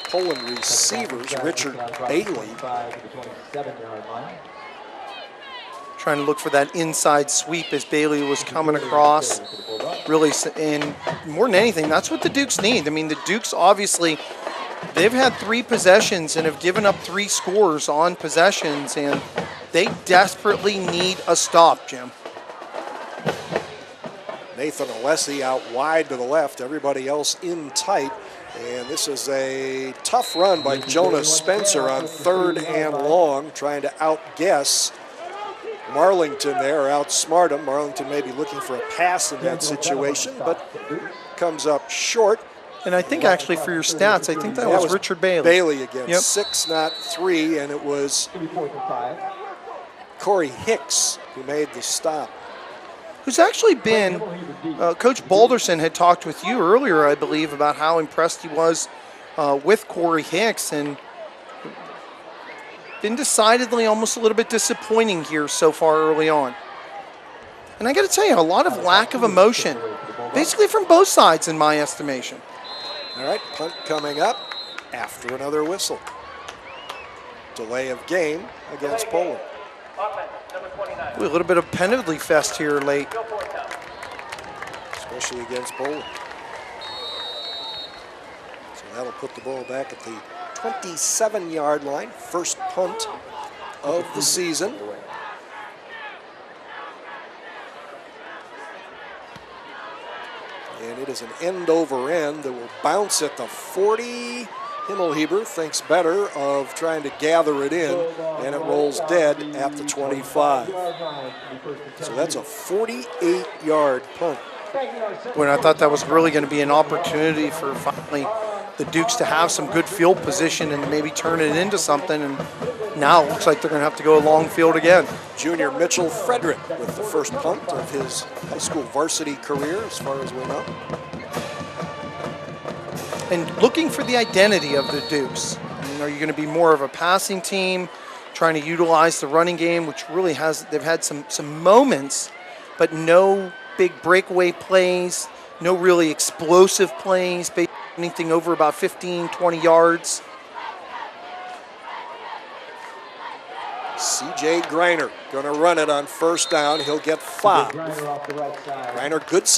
Poland receivers, Richard Bailey. Trying to look for that inside sweep as Bailey was coming across. Really, and more than anything, that's what the Dukes need. I mean, the Dukes obviously, they've had 3 possessions and have given up 3 scores on possessions, and they desperately need a stop, Jim. Nathan Alessi out wide to the left, everybody else in tight. And this is a tough run by Jonas Spencer on 3rd and long, trying to outguess Marlington there, outsmart him. Marlington may be looking for a pass in that situation, but comes up short. And I think actually for your stats, I think that was Richard Bailey. Bailey again, 6, not 3, and it was Corey Hicks who made the stop. Who's actually been, Coach Balderson had talked with you earlier, I believe, about how impressed he was with Corey Hicks, and been decidedly almost a little bit disappointing here so far early on. And I got to tell you, a lot of lack of emotion, basically from both sides in my estimation. All right, punt coming up after another whistle. Delay of game against Poland. A little bit of penalty fest here late. Especially against Poland. So that'll put the ball back at the 27-yard line. First punt of the season. And it is an end over end that will bounce at the 40. Himmelheber thinks better of trying to gather it in, and it rolls dead at the 25. So that's a 48-yard punt. When I thought that was really going to be an opportunity for finally the Dukes to have some good field position and maybe turn it into something, and now it looks like they're going to have to go a long field again. Junior Mitchell Frederick with the first punt of his high school varsity career, as far as we know. And looking for the identity of the Dukes. I mean, are you going to be more of a passing team, trying to utilize the running game, which really they've had some moments, but no big breakaway plays, no really explosive plays, anything over about 15, 20 yards. C.J. Greiner going to run it on first down. He'll get 5. Greiner, good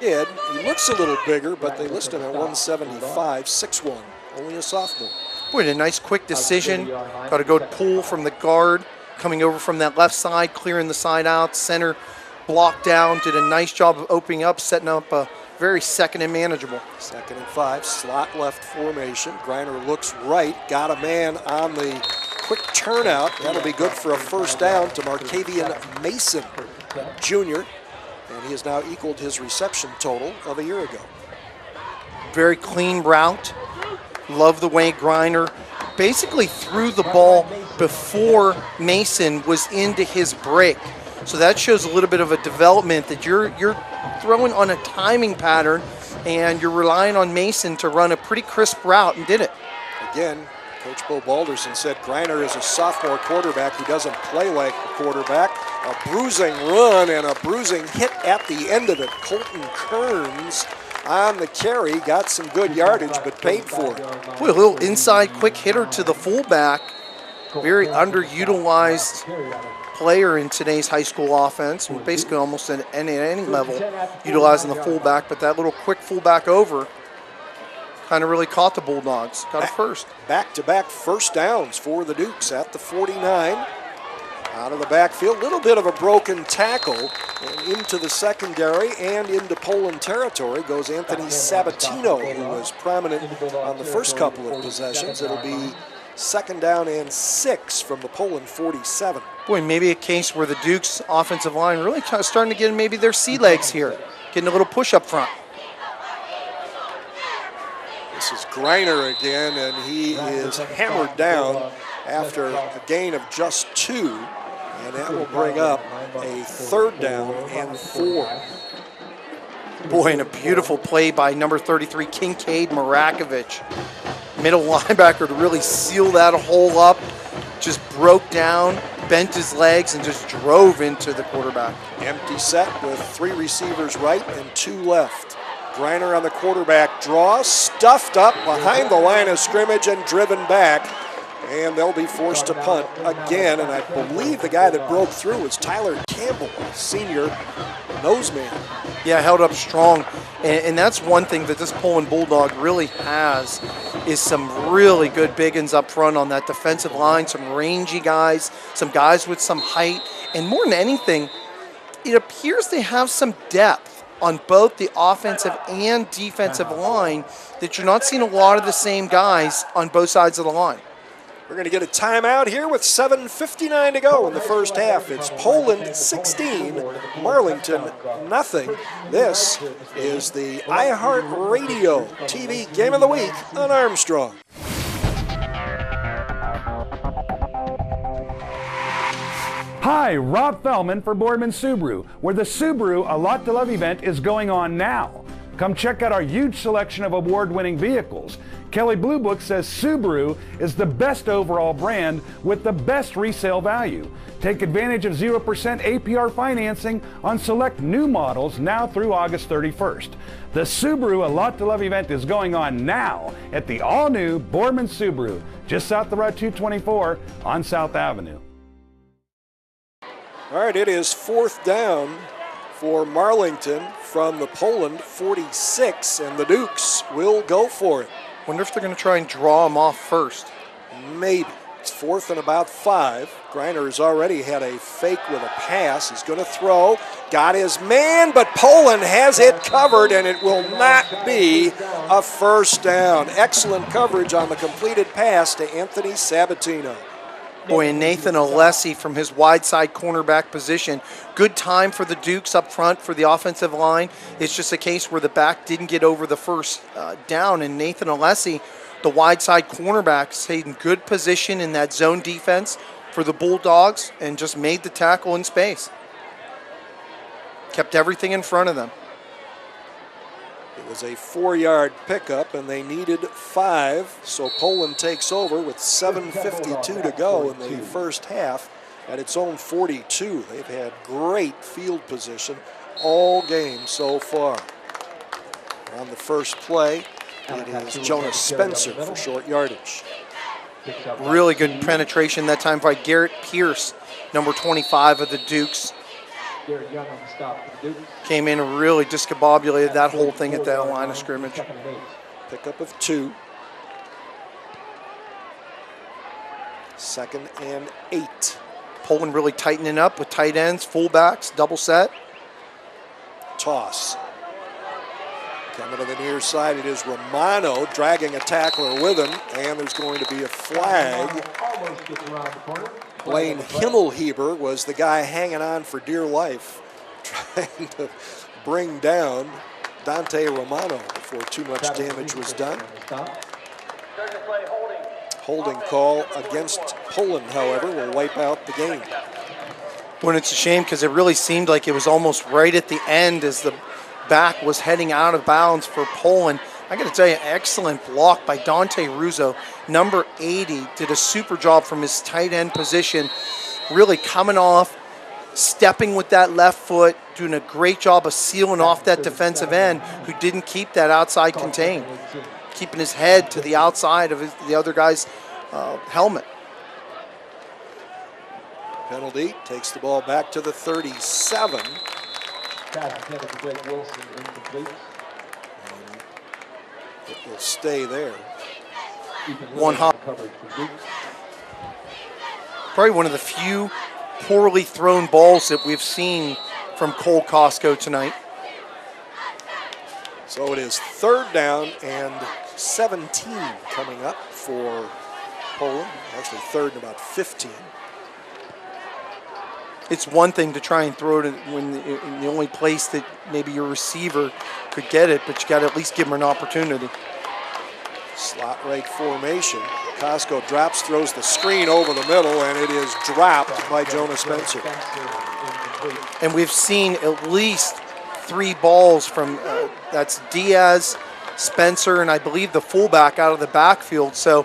kid. He looks a little bigger, but they list him at 175, 6'1", only a sophomore. Boy, a nice quick decision. Got to go to pull from the guard, coming over from that left side, clearing the side out. Center blocked down, did a nice job of opening up, setting up a very second and manageable. 2nd and 5, slot left formation. Greiner looks right, got a man on the quick turnout. That'll be good for a first down to Markavian Mason, junior. And he has now equaled his reception total of a year ago. Very clean route. Love the way Greiner basically threw the ball before Mason was into his break. So that shows a little bit of a development that you're throwing on a timing pattern, and you're relying on Mason to run a pretty crisp route, and did it. Again, Coach Bo Balderson said Greiner is a sophomore quarterback who doesn't play like a quarterback. A bruising run and a bruising hit at the end of it. Colton Kearns on the carry, got some good yardage, but paid for it. Boy, a little inside quick hitter to the fullback. Very underutilized player in today's high school offense. We're basically almost at any level utilizing the fullback, but that little quick fullback over kind of really caught the Bulldogs. Got it first. Back-to-back first downs for the Dukes at the 49. Out of the backfield, little bit of a broken tackle, and into the secondary and into Poland territory goes Anthony Sabatino, who was prominent on the first couple of possessions. It'll be 2nd down and 6 from the Poland 47. Boy, maybe a case where the Dukes offensive line really kind of starting to get maybe their sea legs here, getting a little push up front. This is Greiner again, and he is hammered down after a gain of just 2. And that will bring up a 3rd down and 4. Boy, and a beautiful play by number 33, Kincaid Marakovich. Middle linebacker to really seal that hole up. Just broke down, bent his legs, and just drove into the quarterback. Empty set with 3 receivers right and 2 left. Greiner on the quarterback draw, stuffed up behind the line of scrimmage and driven back. And they'll be forced to punt again. And I believe the guy that broke through was Tyler Campbell, senior noseman. Yeah, held up strong. And that's one thing that this Poland Bulldog really has is some really good big uns up front on that defensive line, some rangy guys, some guys with some height. And more than anything, it appears they have some depth on both the offensive and defensive line that you're not seeing a lot of the same guys on both sides of the line. We're going to get a timeout here with 7:59 to go in the first half. It's Poland 16, Marlington nothing. This is the iHeartRadio TV Game of the Week on Armstrong. Hi, Rob Fellman for Boardman Subaru, where the Subaru A Lot to Love event is going on now. Come check out our huge selection of award-winning vehicles. Kelley Blue Book says Subaru is the best overall brand with the best resale value. Take advantage of 0% APR financing on select new models now through August 31st. The Subaru A Lot to Love event is going on now at the all-new Boardman Subaru, just south of Route 224 on South Avenue. All right, it is 4th down for Marlington from the Poland 46, and the Dukes will go for it. Wonder if they're going to try and draw them off first. Maybe. It's 4th and about 5. Greiner has already had a fake with a pass. He's going to throw. Got his man, but Poland has it covered, and it will not be a first down. Excellent coverage on the completed pass to Anthony Sabatino. Boy, and Nathan Alessi from his wide side cornerback position. Good time for the Dukes up front for the offensive line. It's just a case where the back didn't get over the first down, and Nathan Alessi, the wide side cornerback, stayed in good position in that zone defense for the Bulldogs and just made the tackle in space. Kept everything in front of them. It was a 4-yard pickup, and they needed 5, so Poland takes over with 7:52 to go in the first half at its own 42. They've had great field position all game so far. On the first play, it is Jonas Spencer for short yardage. Really good penetration that time by Garrett Pierce, number 25 of the Dukes. Came in and really discombobulated that whole thing at that line of scrimmage. Pickup of 2. 2nd and 8. Poland really tightening up with tight ends, fullbacks, double set. Toss. Coming to the near side, it is Romano dragging a tackler with him, and there's going to be a flag. Blaine Himmelheber was the guy hanging on for dear life, trying to bring down Dante Romano before too much damage was done. Holding call against Poland, however, will wipe out the game. When it's a shame because it really seemed like it was almost right at the end as the back was heading out of bounds for Poland. I got to tell you, excellent block by Dante Russo. Number 80 did a super job from his tight end position, really coming off stepping with that left foot, doing a great job of sealing off that defensive end who didn't keep that outside contained, keeping his head to the outside of the other guy's helmet. Penalty takes the ball back to the 37. It will stay there. One hop. Probably one of the few poorly thrown balls that we've seen from Cole Costco tonight. So it is 3rd down and 17 coming up for Poland. Actually 3rd and about 15. It's one thing to try and throw it in the only place that maybe your receiver could get it, but you got to at least give him an opportunity. Slot right formation. Costco drops, throws the screen over the middle, and it is dropped by Jonah Spencer. And we've seen at least 3 balls from, that's Diaz, Spencer, and I believe the fullback out of the backfield. So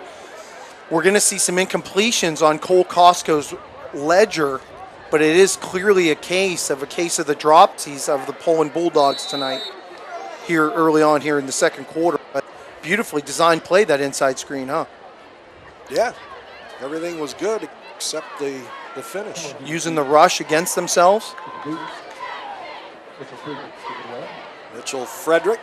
we're going to see some incompletions on Cole Costco's ledger, but it is clearly a case of the dropsies of the Poland Bulldogs tonight here early on here in the second quarter. But beautifully designed play, that inside screen, huh? Yeah, everything was good except the finish. Using the rush against themselves. Mitchell Frederick.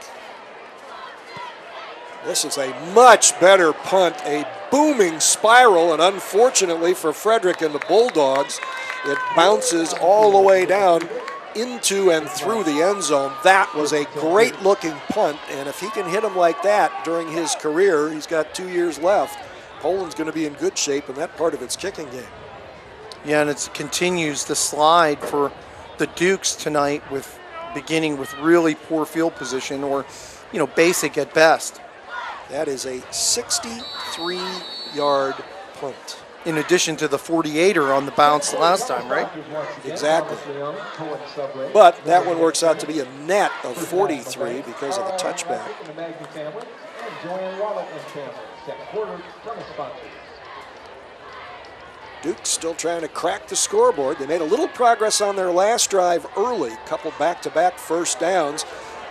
This is a much better punt, a booming spiral, and unfortunately for Frederick and the Bulldogs, it bounces all the way down into and through the end zone. That was a great looking punt, and if he can hit them like that during his career, he's got 2 years left, Poland's going to be in good shape in that part of its kicking game. Yeah, and it continues the slide for the Dukes tonight, with beginning with really poor field position, or basic at best. That is a 63-yard punt. In addition to the 48er on the bounce last time, right? Exactly. But that one works out to be a net of 43 because of the touchback. Duke's still trying to crack the scoreboard. They made a little progress on their last drive early, couple back-to-back first downs.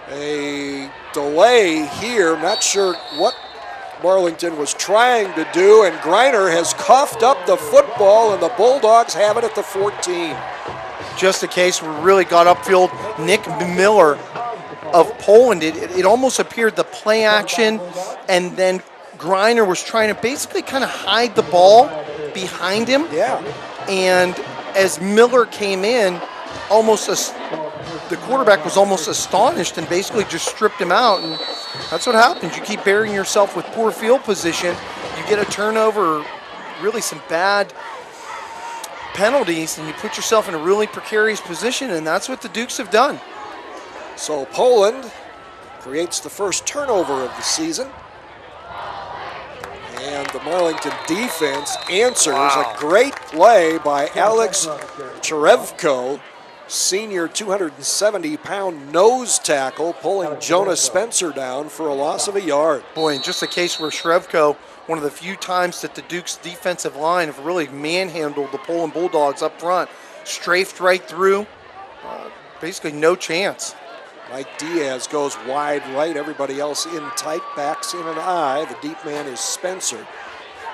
A delay here, not sure what Marlington was trying to do, and Greiner has coughed up the football, and the Bulldogs have it at the 14. Just a case where we really got upfield. Nick Miller of Poland, it almost appeared the play action, and then Greiner was trying to basically kind of hide the ball behind him. Yeah. And as Miller came in, the quarterback was almost astonished and basically just stripped him out. And that's what happens. You keep burying yourself with poor field position. You get a turnover, really some bad penalties, and you put yourself in a really precarious position, and that's what the Dukes have done. So Poland creates the first turnover of the season. And the Marlington defense answers. A great play by Alex Cherevko, senior 270-pound nose tackle, pulling Jonah Spencer down for a loss of a yard. Boy, and just a case where Cherevko, one of the few times that the Dukes defensive line have really manhandled the Poland Bulldogs up front, strafed right through, basically no chance. Mike Diaz goes wide right, everybody else in tight, backs in an eye. The deep man is Spencer.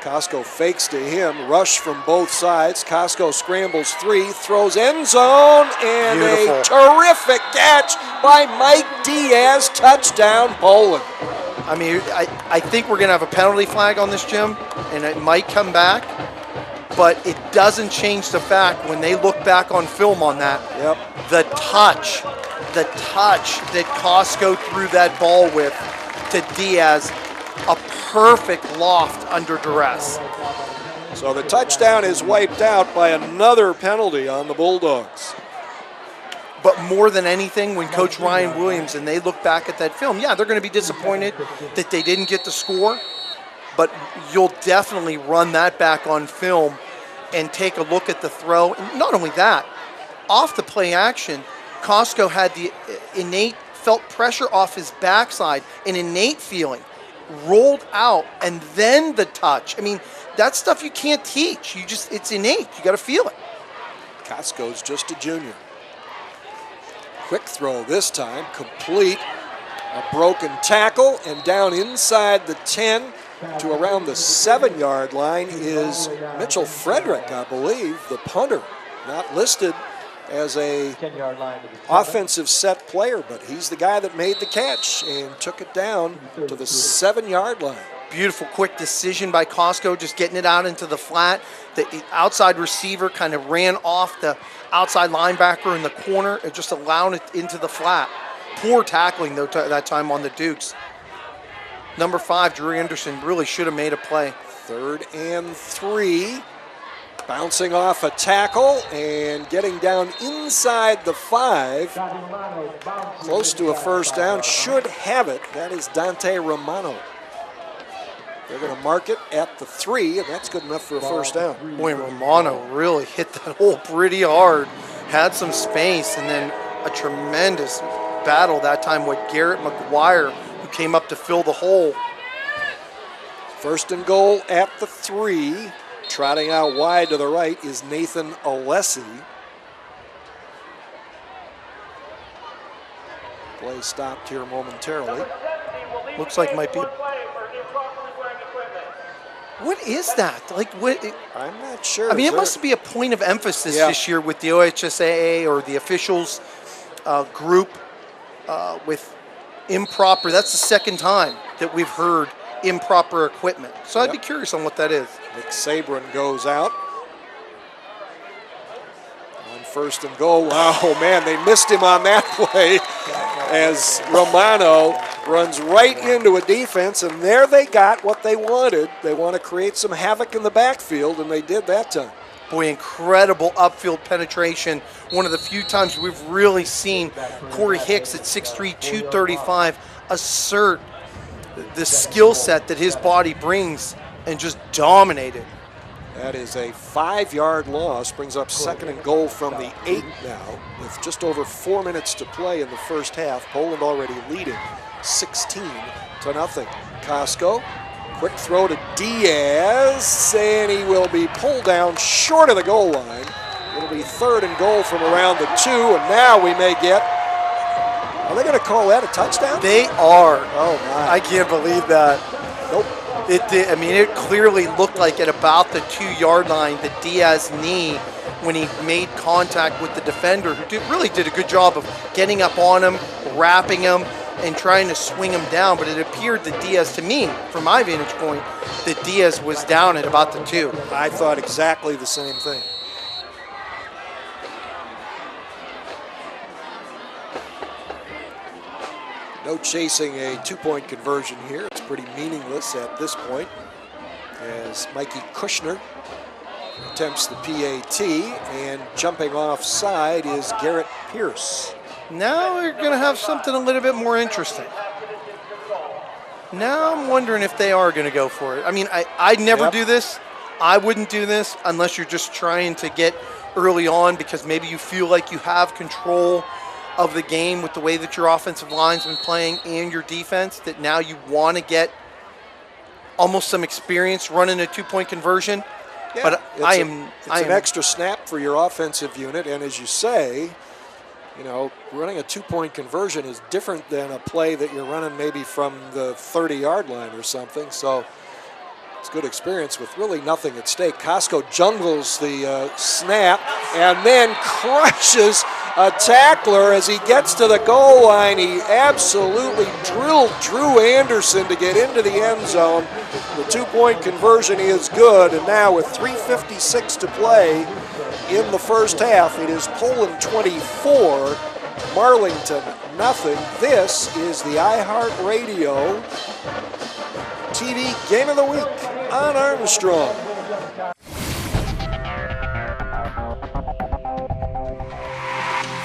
Costco fakes to him, rush from both sides. Costco scrambles 3, throws end zone, and Beautiful. A terrific catch by Mike Diaz. Touchdown, Poland. I mean, I think we're going to have a penalty flag on this, Jim, and it might come back, but it doesn't change the fact when they look back on film on that, the touch that Costco threw that ball with to Diaz, a perfect loft under duress. So the touchdown is wiped out by another penalty on the Bulldogs. But more than anything, when Coach Ryan Williams and they look back at that film, yeah, they're going to be disappointed that they didn't get the score, but you'll definitely run that back on film and take a look at the throw. And not only that, off the play action, Costco had the felt pressure off his backside, an innate feeling, rolled out, and then the touch. I mean, that's stuff you can't teach. It's innate. You got to feel it. Costco's just a junior. Quick throw this time, complete. A broken tackle, and down inside the 10 to around the 7-yard line is Mitchell Frederick, I believe, the punter. Not listed as a offensive set player, but he's the guy that made the catch and took it down to the 7-yard line. Beautiful quick decision by Costco, just getting it out into the flat. The outside receiver kind of ran off the outside linebacker in the corner and just allowed it into the flat. Poor tackling, though, that time on the Dukes. Number 5, Drew Anderson, really should have made a play. 3rd and 3. Bouncing off a tackle and getting down inside the 5. Close to a first down. Should have it. That is Dante Romano. They're going to mark it at the 3, and that's good enough for a first down. Boy, Romano really hit that hole pretty hard. Had some space, and then a tremendous battle that time with Garrett McGuire, who came up to fill the hole. 1st and goal at the 3. Trotting out wide to the right is Nathan Alessi. Play stopped here momentarily. Looks like might be. What is that? Like what? I'm not sure. I mean, it must be a point of emphasis this year with the OHSAA or the officials group with improper. That's the 2nd time that we've heard improper equipment. So I'd be curious on what that is. Nick Sabrin goes out. On 1st and goal. Wow, man, they missed him on that play as Romano runs right into a defense, and there they got what they wanted. They want to create some havoc in the backfield, and they did that time. Boy, incredible upfield penetration. One of the few times we've really seen Corey Hicks at 6'3", 235 assert the skill set that his body brings and just dominate it. That is a 5-yard loss, brings up 2nd and goal from the 8 now, with just over 4 minutes to play in the first half. Poland already leading 16-0. Costco, quick throw to Diaz, and he will be pulled down short of the goal line. It'll be 3rd and goal from around the 2, and now we may get, are they going to call that a touchdown? They are. Oh, my. I can't believe that. Nope. It did. I mean, it clearly looked like at about the 2-yard line that Diaz knee, when he made contact with the defender, who really did a good job of getting up on him, wrapping him, and trying to swing him down. But it appeared that Diaz, to me, from my vantage point, that Diaz was down at about the 2. I thought exactly the same thing. No chasing a 2-point conversion here. It's pretty meaningless at this point as Mikey Kushner attempts the PAT, and jumping offside is Garrett Pierce. Now we're going to have something a little bit more interesting. Now I'm wondering if they are going to go for it. I mean, I'd never do this. I wouldn't do this unless you're just trying to get early on because maybe you feel like you have control of the game with the way that your offensive line's been playing and your defense, that now you want to get almost some experience running a 2-point conversion. Yeah, but it's an extra snap for your offensive unit, and as you say, you know, running a 2-point conversion is different than a play that you're running maybe from the 30-yard line or something. So it's good experience with really nothing at stake. Costco jungles the snap and then crushes a tackler as he gets to the goal line. He absolutely drilled Drew Anderson to get into the end zone. The 2-point conversion is good, and now with 3:56 to play in the first half, it is Poland 24, Marlington nothing. This is the iHeartRadio TV Game of the Week on Armstrong.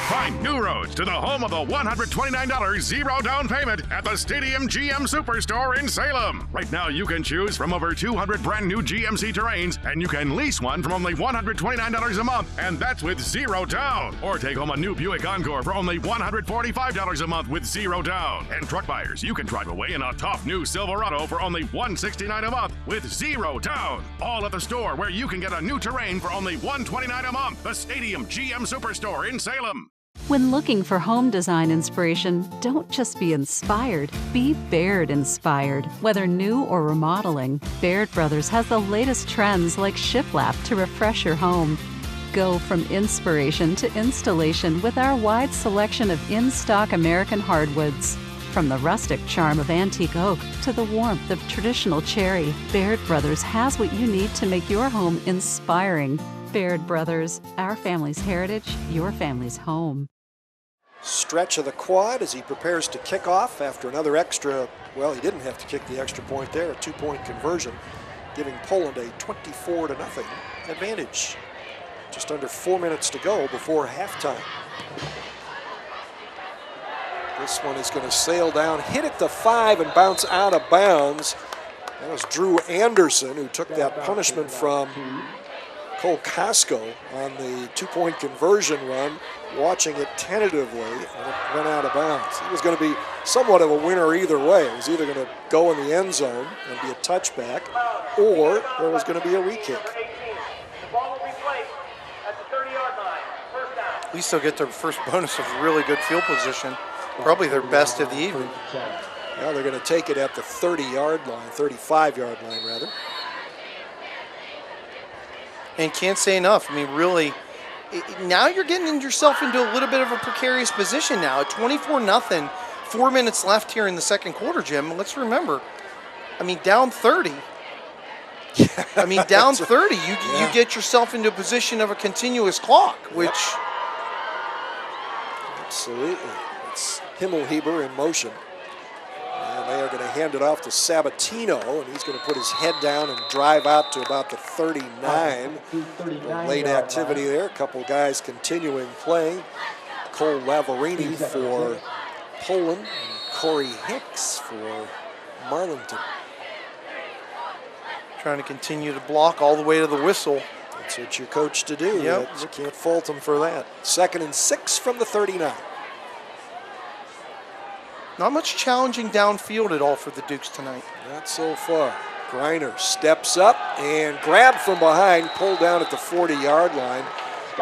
Find new roads to the home of the $129 zero down payment at the Stadium GM Superstore in Salem. Right now, you can choose from over 200 brand new GMC Terrains, and you can lease one from only $129 a month, and that's with zero down. Or take home a new Buick Encore for only $145 a month with zero down. And truck buyers, you can drive away in a tough new Silverado for only $169 a month with zero down. All at the store where you can get a new Terrain for only $129 a month. The Stadium GM Superstore in Salem. When looking for home design inspiration, don't just be inspired, be Baird inspired. Whether new or remodeling, Baird Brothers has the latest trends like shiplap to refresh your home. Go from inspiration to installation with our wide selection of in-stock American hardwoods. From the rustic charm of antique oak to the warmth of traditional cherry, Baird Brothers has what you need to make your home inspiring. Baird Brothers, our family's heritage, your family's home. Stretch of the quad as he prepares to kick off after another extra, well, he didn't have to kick the extra point there, a 2-point conversion, giving Poland a 24-0 advantage. Just under 4 minutes to go before halftime. This one is going to sail down, hit at the 5 and bounce out of bounds. That was Drew Anderson who took that punishment from Cole Casco on the 2-point conversion run, watching it tentatively, and it went out of bounds. He was going to be somewhat of a winner either way. It was either going to go in the end zone and be a touchback, or there was going to be a re-kick. The ball will be placed at the 30-yard line. First down. At least they'll get their first bonus of really good field position. Probably their best of the evening. Now they're going to take it at the 30-yard line, 35-yard line rather. And can't say enough. I mean, really, now you're getting yourself into a little bit of a precarious position now. At 24-0, 4 minutes left here in the second quarter, Jim. Let's remember, I mean, down 30. I mean, down 30, you get yourself into a position of a continuous clock, which... Absolutely. It's Himmelheber in motion. And they are going to hand it off to Sabatino, and he's going to put his head down and drive out to about the 39. Late activity there. A couple guys continuing playing. Cole Lavarini for Poland and Corey Hicks for Marlington. Trying to continue to block all the way to the whistle. That's what you're coached to do. Yep. You can't fault them for that. 2nd and 6 from the 39. Not much challenging downfield at all for the Dukes tonight. Not so far. Greiner steps up and grabbed from behind, pulled down at the 40-yard line.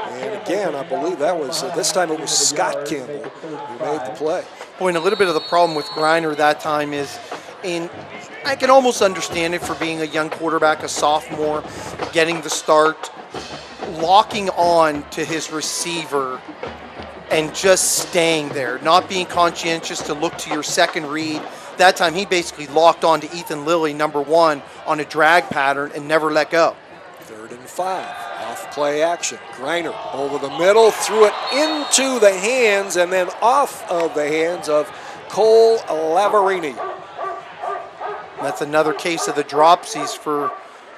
And again, I believe that was, this time it was Scott Campbell who made the play. Boy, and a little bit of the problem with Greiner that time is, and I can almost understand it for being a young quarterback, a sophomore, getting the start, locking on to his receiver and just staying there, not being conscientious to look to your second read. That time he basically locked on to Ethan Lilly, number 1, on a drag pattern and never let go. 3rd and 5, off play action. Greiner over the middle, threw it into the hands and then off of the hands of Cole Lavarini. That's another case of the dropsies for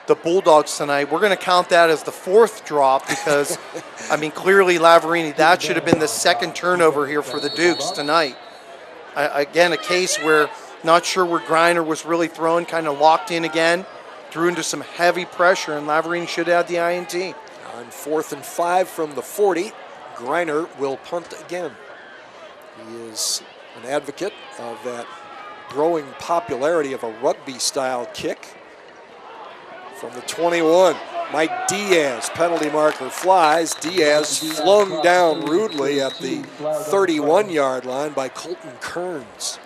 the Bulldogs tonight. We're going to count that as the 4th drop because, I mean, clearly Lavarini, that should have been the 2nd turnover here for the Dukes tonight. Again, a case where not sure where Greiner was really throwing, kind of locked in again, threw into some heavy pressure, and Lavarini should have had the INT. On 4th and 5 from the 40, Greiner will punt again. He is an advocate of that growing popularity of a rugby-style kick. From the 21, Mike Diaz, penalty marker flies. Diaz flung down rudely at the 31-yard line by Colton Kearns.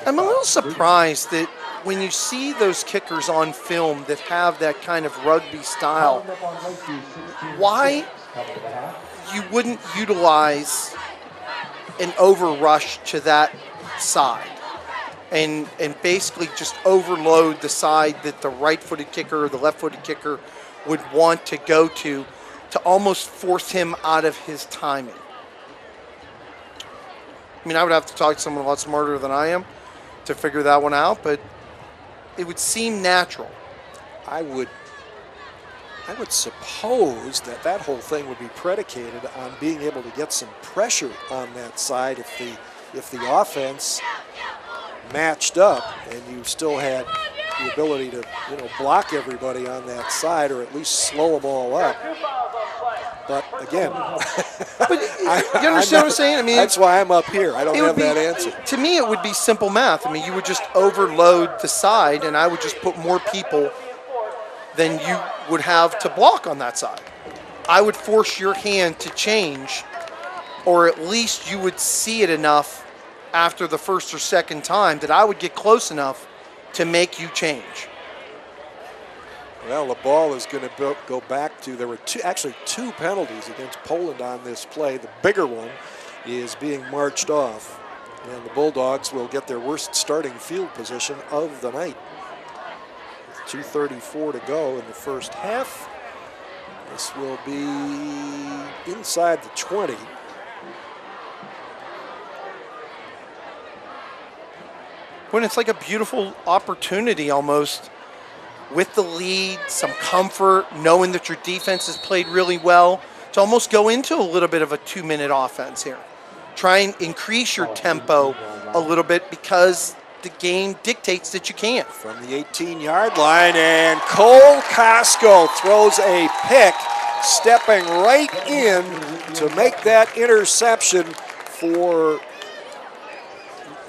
I'm a little surprised that when you see those kickers on film that have that kind of rugby style, why you wouldn't utilize an over rush to that side. And basically just overload the side that the right-footed kicker or the left-footed kicker would want to go to almost force him out of his timing. I mean, I would have to talk to someone a lot smarter than I am to figure that one out, but it would seem natural. I would I would suppose that whole thing would be predicated on being able to get some pressure on that side if the offense matched up and you still had the ability to block everybody on that side or at least slow them all up. But again, but you understand what I'm saying? I mean, that's why I'm up here. I don't have that answer. To me, it would be simple math. I mean, you would just overload the side, and I would just put more people than you would have to block on that side. I would force your hand to change, or at least you would see it enough after the first or second time that I would get close enough to make you change. Well, the ball is going to go back to, there were two penalties against Poland on this play. The bigger one is being marched off, and the Bulldogs will get their worst starting field position of the night. With 2:34 to go in the first half. This will be inside the 20. When it's like a beautiful opportunity almost, with the lead, some comfort, knowing that your defense has played really well, to almost go into a little bit of a 2-minute offense here. Try and increase your tempo a little bit because the game dictates that you can. From the 18-yard line, and Cole Costco throws a pick, stepping right in to make that interception for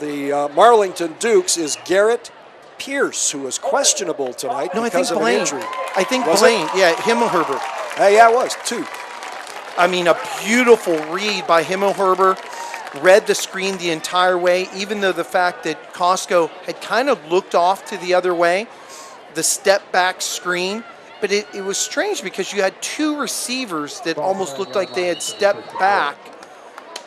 the Marlington Dukes is Garrett Pierce, who was questionable tonight because of an injury. I think Blaine, yeah, Himmelherber. Yeah, it was, too. I mean, a beautiful read by Himmelherber. Read the screen the entire way, even though the fact that Costco had kind of looked off to the other way, the step back screen. But it was strange because you had two receivers that almost looked like they had stepped back,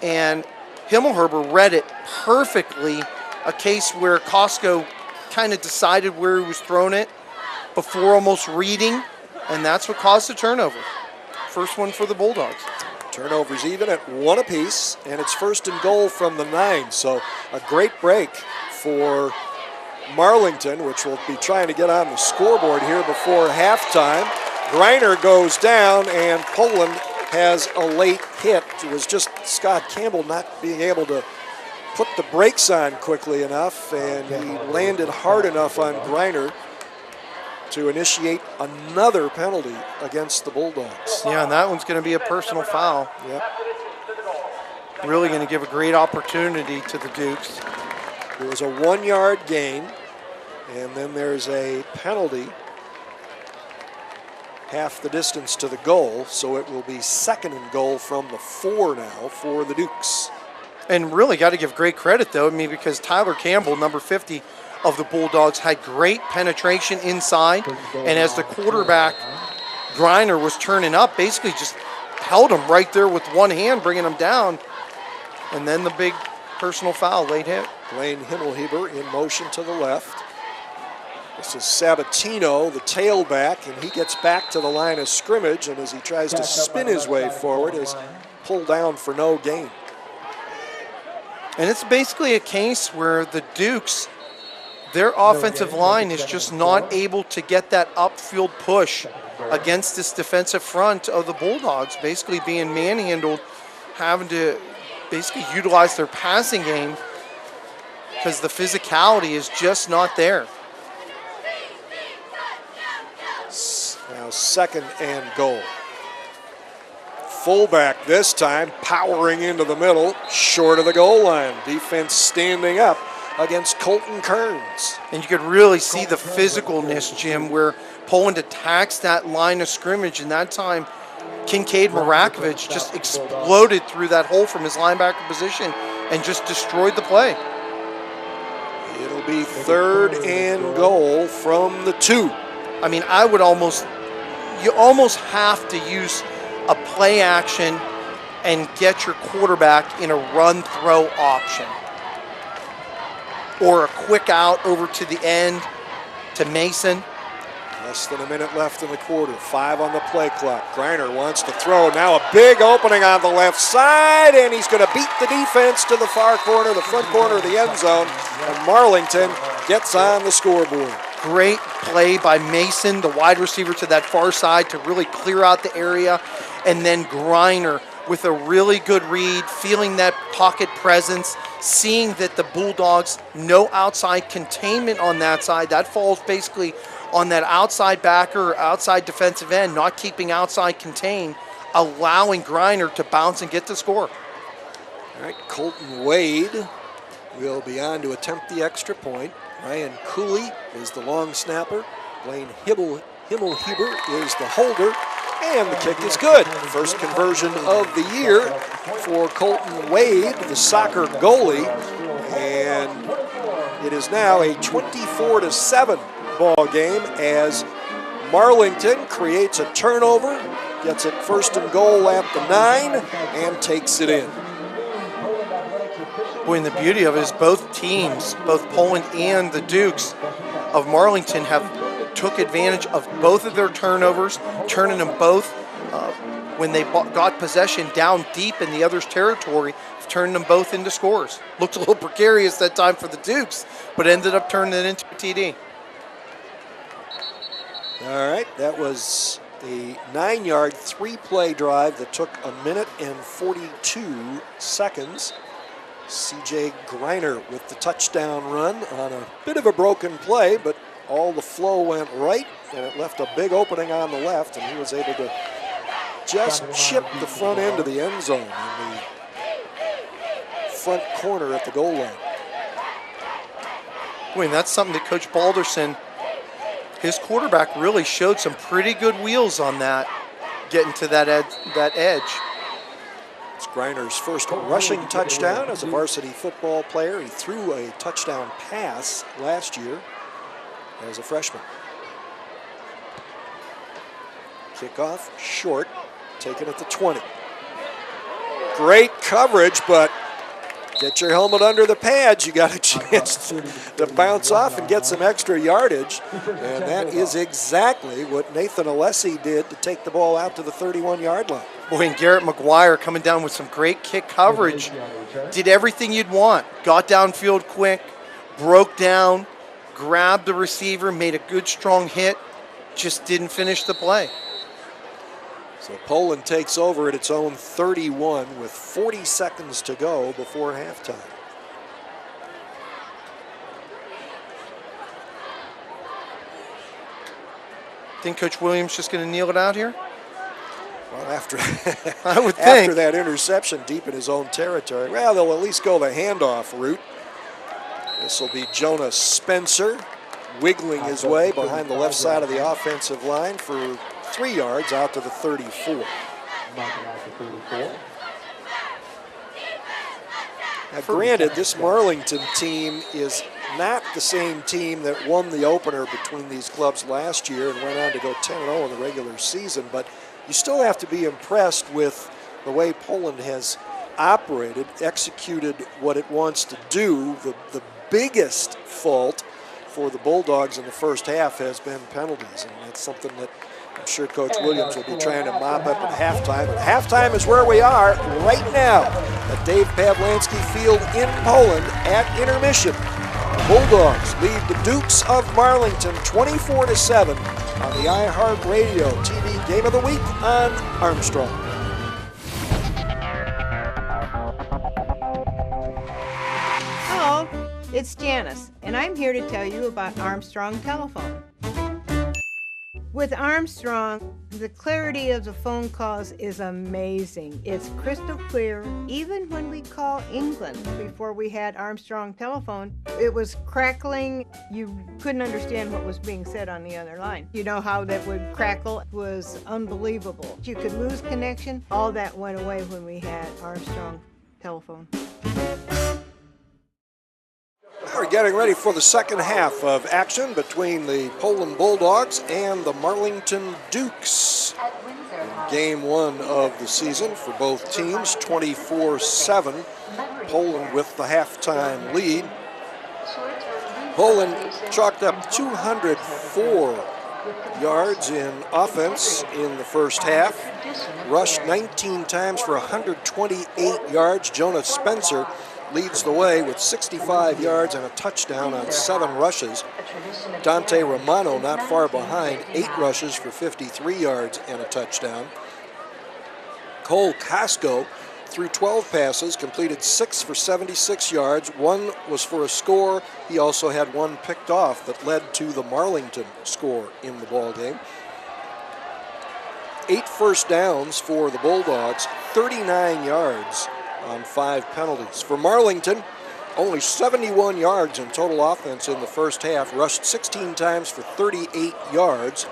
and Himmelherber read it perfectly, a case where Costco kind of decided where he was throwing it before almost reading, and that's what caused the turnover. First one for the Bulldogs. Turnovers even at 1 apiece, and it's 1st and goal from the 9. So a great break for Marlington, which will be trying to get on the scoreboard here before halftime. Griner goes down, and Poland has a late hit. It was just Scott Campbell not being able to put the brakes on quickly enough, and he landed hard enough on Griner to initiate another penalty against the Bulldogs. Yeah, and that one's going to be a personal foul. Yep. Really going to give a great opportunity to the Dukes. It was a 1-yard gain, and then there's a penalty half the distance to the goal, so it will be 2nd and goal from the 4 now for the Dukes. And really got to give great credit, though, I mean, because Tyler Campbell, number 50 of the Bulldogs, had great penetration inside, and as the quarterback, Griner, was turning up, basically just held him right there with one hand, bringing him down, and then the big personal foul, late hit. Blaine Himmelherber in motion to the left. This is Sabatino, the tailback, and he gets back to the line of scrimmage, and as he tries to spin his way forward, is pulled down for no gain. And it's basically a case where the Dukes, their offensive line is just not able to get that upfield push against this defensive front of the Bulldogs, basically being manhandled, having to basically utilize their passing game because the physicality is just not there. Now 2nd and goal. Fullback this time, powering into the middle, short of the goal line. Defense standing up against Colton Kearns. And you could really see the physicalness, Jim, where Poland attacks that line of scrimmage, and that time Kincaid Marakovic just exploded through that hole from his linebacker position and just destroyed the play. It'll be 3rd and goal from the 2. I mean, you almost have to use a play action and get your quarterback in a run-throw option. Or a quick out over to the end to Mason. Less than a minute left in the quarter. 5 on the play clock. Griner wants to throw. Now a big opening on the left side, and he's going to beat the defense to the far corner, the front corner of the end zone. And Marlington gets on the scoreboard. Great play by Mason, the wide receiver to that far side, to really clear out the area. And then Griner with a really good read, feeling that pocket presence, seeing that the Bulldogs, no outside containment on that side. That falls basically on that outside backer or outside defensive end, not keeping outside contained, allowing Griner to bounce and get the score. All right, Colton Wade will be on to attempt the extra point. Ryan Cooley is the long snapper. Blaine Himmelhuber is the holder. And the kick is good. First conversion of the year for Colton Wade, the soccer goalie. And it is now a 24-7 ball game as Marlington creates a turnover, gets it first and goal at the 9, and takes it in. Boy, and the beauty of it is both teams, both Poland and the Dukes of Marlington, have took advantage of both of their turnovers, turning them both when they got possession down deep in the other's territory, turning them both into scores. Looked a little precarious that time for the Dukes, but ended up turning it into a TD. All right, that was a 9-yard, 3-play drive that took 1 minute and 42 seconds. CJ Griner with the touchdown run on a bit of a broken play, but all the flow went right, and it left a big opening on the left, and he was able to just chip the front end of the end zone in the front corner at the goal line. Boy, and that's something that Coach Balderson, his quarterback, really showed some pretty good wheels on that, getting to that edge. It's Griner's first rushing touchdown as a varsity football player. He threw a touchdown pass last year as a freshman. Kickoff short, taken at the 20. Great coverage, but get your helmet under the pads. You got a chance to bounce off and get some extra yardage. And that is exactly what Nathan Alessi did to take the ball out to the 31-yard line. Boy, and Garrett McGuire coming down with some great kick coverage. Did everything you'd want. Got downfield quick, broke down, grabbed the receiver, made a good strong hit, just didn't finish the play. So Poland takes over at its own 31 with 40 seconds to go before halftime. Think Coach Williams just going to kneel it out here? Well, after I would think. After that interception deep in his own territory, well, they'll at least go the handoff route. This will be Jonah Spencer wiggling his way behind the left side of the offensive line for 3 yards out to the 34. Now, granted, this Marlington team is not the same team that won the opener between these clubs last year and went on to go 10-0 in the regular season, but you still have to be impressed with the way Poland has operated, executed what it wants to do. The biggest fault for the Bulldogs in the first half has been penalties, and that's something that I'm sure Coach Williams will be trying to mop up at halftime. And halftime is where we are right now at Dave Pawlanski Field in Poland at intermission. The Bulldogs lead the Dukes of Marlington 24-7 on the iHeartRadio TV Game of the Week on Armstrong. Hello, it's Janice, and I'm here to tell you about Armstrong Telephone. With Armstrong, the clarity of the phone calls is amazing. It's crystal clear. Even when we call England before we had Armstrong Telephone, it was crackling. You couldn't understand what was being said on the other line. You know how that would crackle? It was unbelievable. You could lose connection. All that went away when we had Armstrong Telephone. We're getting ready for the second half of action between the Poland Bulldogs and the Marlington Dukes. In game one of the season for both teams, 24-7. Poland with the halftime lead. Poland chalked up 204 yards in offense in the first half. Rushed 19 times for 128 yards. Jonah Spencer leads the way with 65 yards and a touchdown on 7 rushes. Dante Romano not far behind, 8 rushes for 53 yards and a touchdown. Cole Casco threw 12 passes, completed 6 for 76 yards. 1 was for a score. He also had 1 picked off that led to the Marlington score in the ballgame. 8 first downs for the Bulldogs, 39 yards on 5 penalties. For Marlington, only 71 yards in total offense in the first half, rushed 16 times for 38 yards.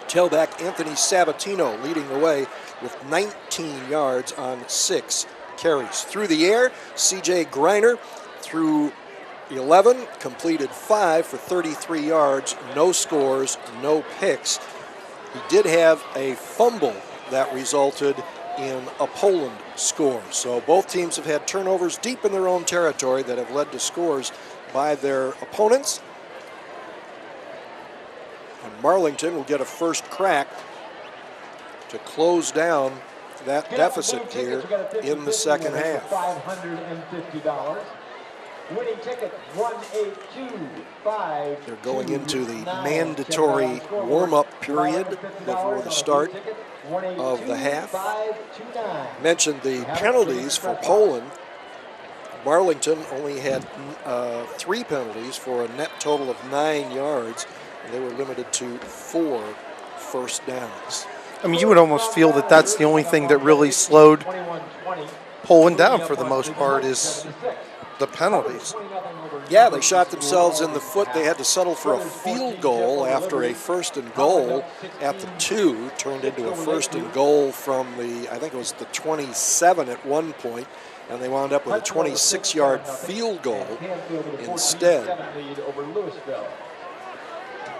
Tailback Anthony Sabatino leading the way with 19 yards on 6 carries. Through the air, CJ Greiner threw 11, completed 5 for 33 yards, no scores, no picks. He did have a fumble that resulted in a Poland score. So both teams have had turnovers deep in their own territory that have led to scores by their opponents. And Marlington will get a first crack to close down that deficit here in the second half. $550. Winning ticket 1825. They're going into the mandatory warm-up period before the start of the half. Mentioned the penalties for Poland. Marlington only had 3 penalties for a net total of 9 yards. They were limited to 4 first downs. I mean, you would almost feel that that's the only thing that really slowed Poland down for the most part is the penalties. Yeah, they shot themselves in the foot. They had to settle for a field goal after a first and goal at the 2, turned into a first and goal from the, I think it was the 27 at one point, and they wound up with a 26-yard field goal instead.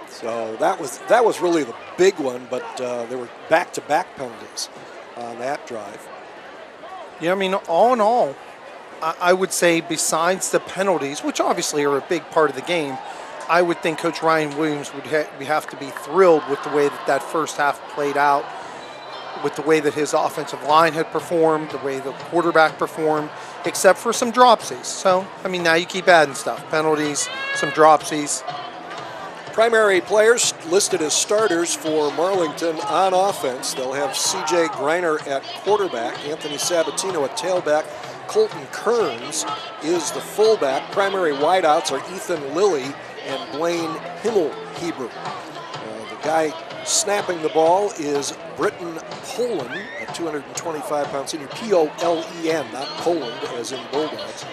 So that was really the big one, but there were back-to-back penalties on that drive. Yeah, I mean, all in all, I would say besides the penalties, which obviously are a big part of the game, I would think Coach Ryan Williams would have to be thrilled with the way that first half played out, with the way that his offensive line had performed, the way the quarterback performed, except for some dropsies. So, I mean, now you keep adding stuff, penalties, some dropsies. Primary players listed as starters for Marlington on offense. They'll have C.J. Greiner at quarterback, Anthony Sabatino at tailback, Colton Kearns is the fullback. Primary wideouts are Ethan Lilly and Blaine Himmelheber. The guy snapping the ball is Britton Poland, a 225-pound senior, P-O-L-E-N, not Poland as in Bulldogs.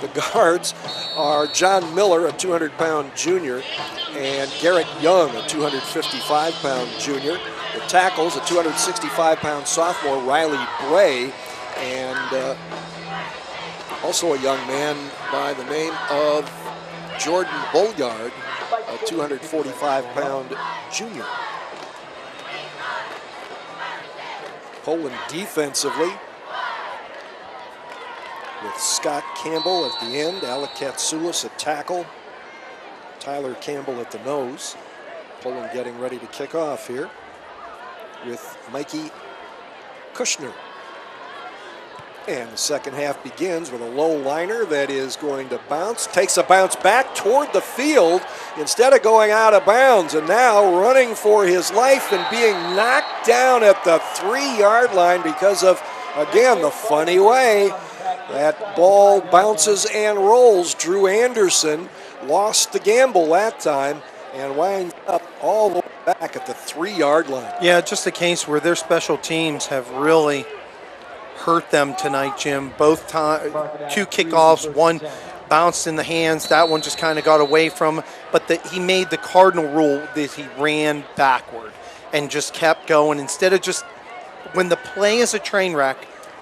The guards are John Miller, a 200-pound junior, and Garrett Young, a 255-pound junior. The tackles, a 265-pound sophomore, Riley Bray, and also a young man by the name of Jordan Bolliard, a 245-pound junior. Poland defensively with Scott Campbell at the end, Alec Katsoulis at tackle, Tyler Campbell at the nose. Poland getting ready to kick off here with Mikey Kushner. And the second half begins with a low liner that is going to bounce, takes a bounce back toward the field instead of going out of bounds, and now running for his life and being knocked down at the 3-yard line because of, again, the funny way that ball bounces and rolls. Drew Anderson lost the gamble that time and winds up all the way back at the 3-yard line. Yeah, just a case where their special teams have really hurt them tonight, Jim. Both two kickoffs, one bounced in the hands, that one just kind of got away from, but he made the cardinal rule that he ran backward and just kept going. Instead of just, when the play is a train wreck,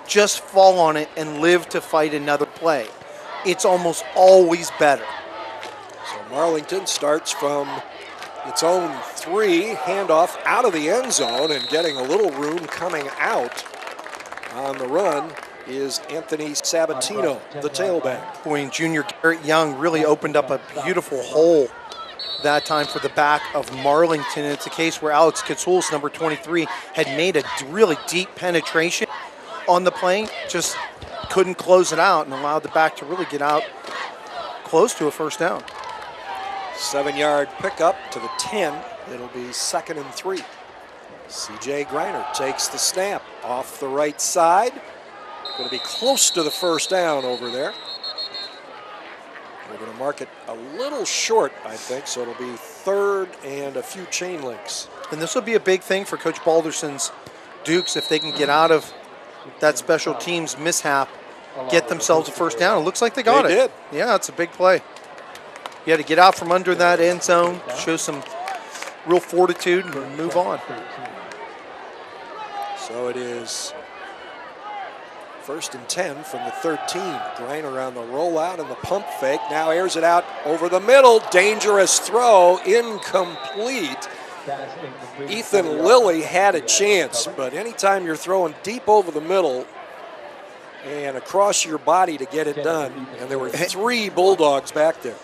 just fall on it and live to fight another play. It's almost always better. So Marlington starts from its own 3, handoff out of the end zone, and getting a little room coming out on the run is Anthony Sabatino, the tailback. Boy, and junior Garrett Young really opened up a beautiful hole that time for the back of Marlington. And it's a case where Alex Katsoulis, number 23, had made a really deep penetration on the play, just couldn't close it out and allowed the back to really get out close to a first down. 7-yard pickup to the 10. It'll be 2nd and 3. C.J. Greiner takes the snap off the right side. Going to be close to the first down over there. We're going to mark it a little short, I think, so it'll be 3rd and a few chain links. And this will be a big thing for Coach Balderson's Dukes if they can get out of that special teams mishap, get themselves a first down. It looks like they got it. They did. Yeah, it's a big play. You had to get out from under that end zone, show some real fortitude, and move on. So it is 1st and 10 from the 13. Greiner on the rollout and the pump fake. Now airs it out over the middle. Dangerous throw, incomplete. Ethan Lilly had a chance, but anytime you're throwing deep over the middle and across your body to get it done, and there were 3 Bulldogs back there.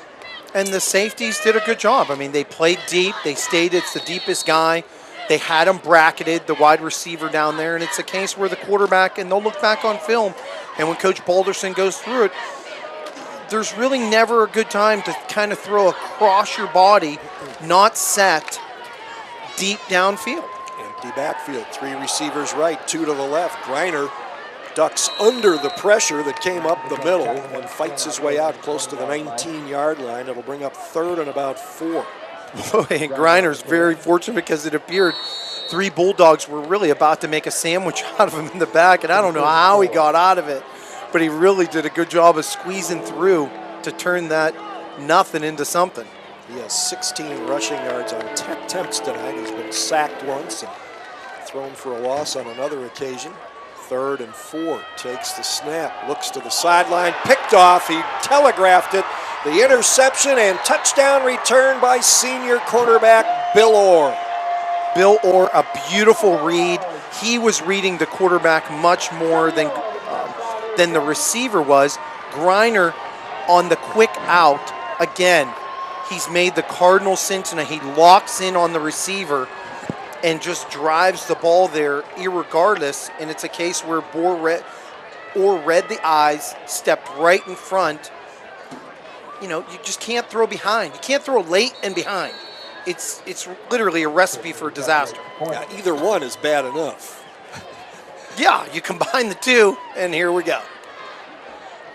And the safeties did a good job. I mean, they played deep. They stayed, it's the deepest guy. They had him bracketed, the wide receiver down there, and it's a case where the quarterback, and they'll look back on film, and when Coach Balderson goes through it, there's really never a good time to kind of throw across your body, not set, deep downfield. Empty backfield, 3 receivers right, 2 to the left. Greiner ducks under the pressure that came up the middle and fights his way out close to the 19-yard line. It'll bring up 3rd and about 4. And Greiner's very fortunate because it appeared 3 Bulldogs were really about to make a sandwich out of him in the back, and I don't know how he got out of it, but he really did a good job of squeezing through to turn that nothing into something. He has 16 rushing yards on 10 attempts tonight. He's been sacked once and thrown for a loss on another occasion. 3rd and 4, takes the snap, looks to the sideline, picked off, he telegraphed it. The interception and touchdown return by senior cornerback Bill Orr. Bill Orr, a beautiful read. He was reading the quarterback much more than the receiver was. Greiner on the quick out, again, he's made the cardinal sin tonight. He locks in on the receiver and just drives the ball there irregardless, and it's a case where Orr read the eyes, stepped right in front. You know, you just can't throw behind. You can't throw late and behind. It's literally a recipe for disaster. Yeah, either one is bad enough. Yeah, you combine the two, and here we go.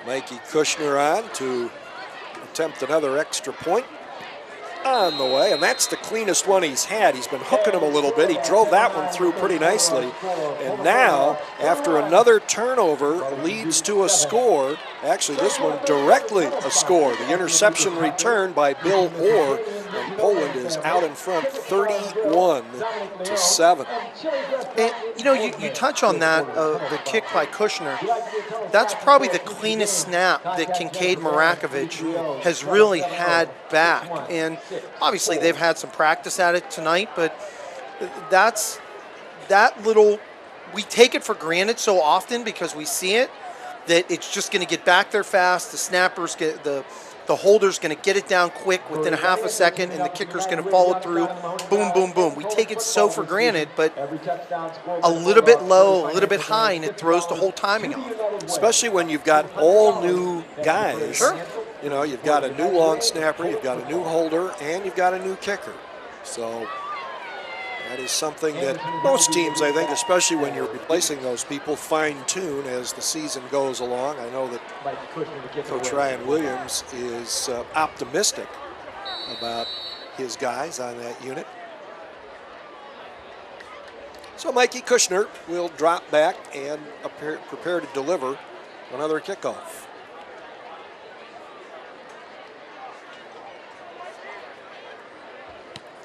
Mikey Kushner on to attempt another extra point on the way, and that's the cleanest one he's had. He's been hooking him a little bit. He drove that one through pretty nicely. And now, after another turnover, leads to a score. Actually, this one directly a score. The interception return by Bill Orr, and Poland is out in front 31-7. And, you know, you touch on that, the kick by Kushner. That's probably the cleanest snap that Kincaid Marakovich has really had back. And obviously they've had some practice at it tonight, but that little, we take it for granted so often because we see it, that it's just going to get back there fast. The snappers get the holder's going to get it down quick within a half a second, and the kicker's going to follow through. Boom, boom, boom. We take it so for granted, but a little bit low, a little bit high, and it throws the whole timing off. Especially when you've got all new guys. Sure. You know, you've got a new long snapper, you've got a new holder, and you've got a new kicker. So that is something that most teams, I think, especially when you're replacing those people, fine-tune as the season goes along. I know that Coach Ryan Williams is optimistic about his guys on that unit. So Mikey Kushner will drop back and prepare to deliver another kickoff.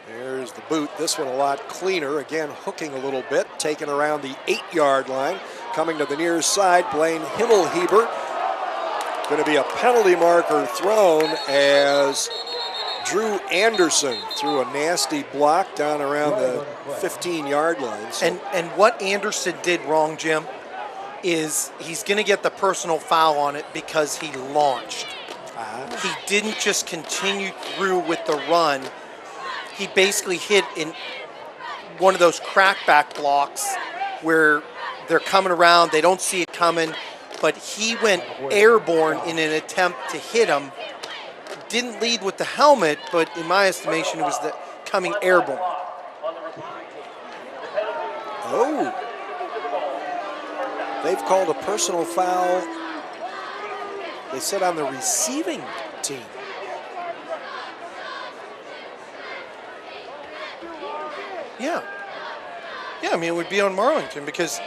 There's the boot. This one a lot cleaner. Again, hooking a little bit, taken around the 8-yard line. Coming to the near side, Blaine Himmelheber. Going to be a penalty marker thrown as Drew Anderson threw a nasty block down around the 15-yard line. So. And what Anderson did wrong, Jim, is he's going to get the personal foul on it because he launched. He didn't just continue through with the run. He basically hit in one of those crackback blocks where they're coming around, they don't see it coming, but he went airborne in an attempt to hit him. Didn't lead with the helmet, but in my estimation, it was coming airborne. Oh. They've called a personal foul, they said, on the receiving team. Yeah. Yeah, I mean, it would be on Marlington because...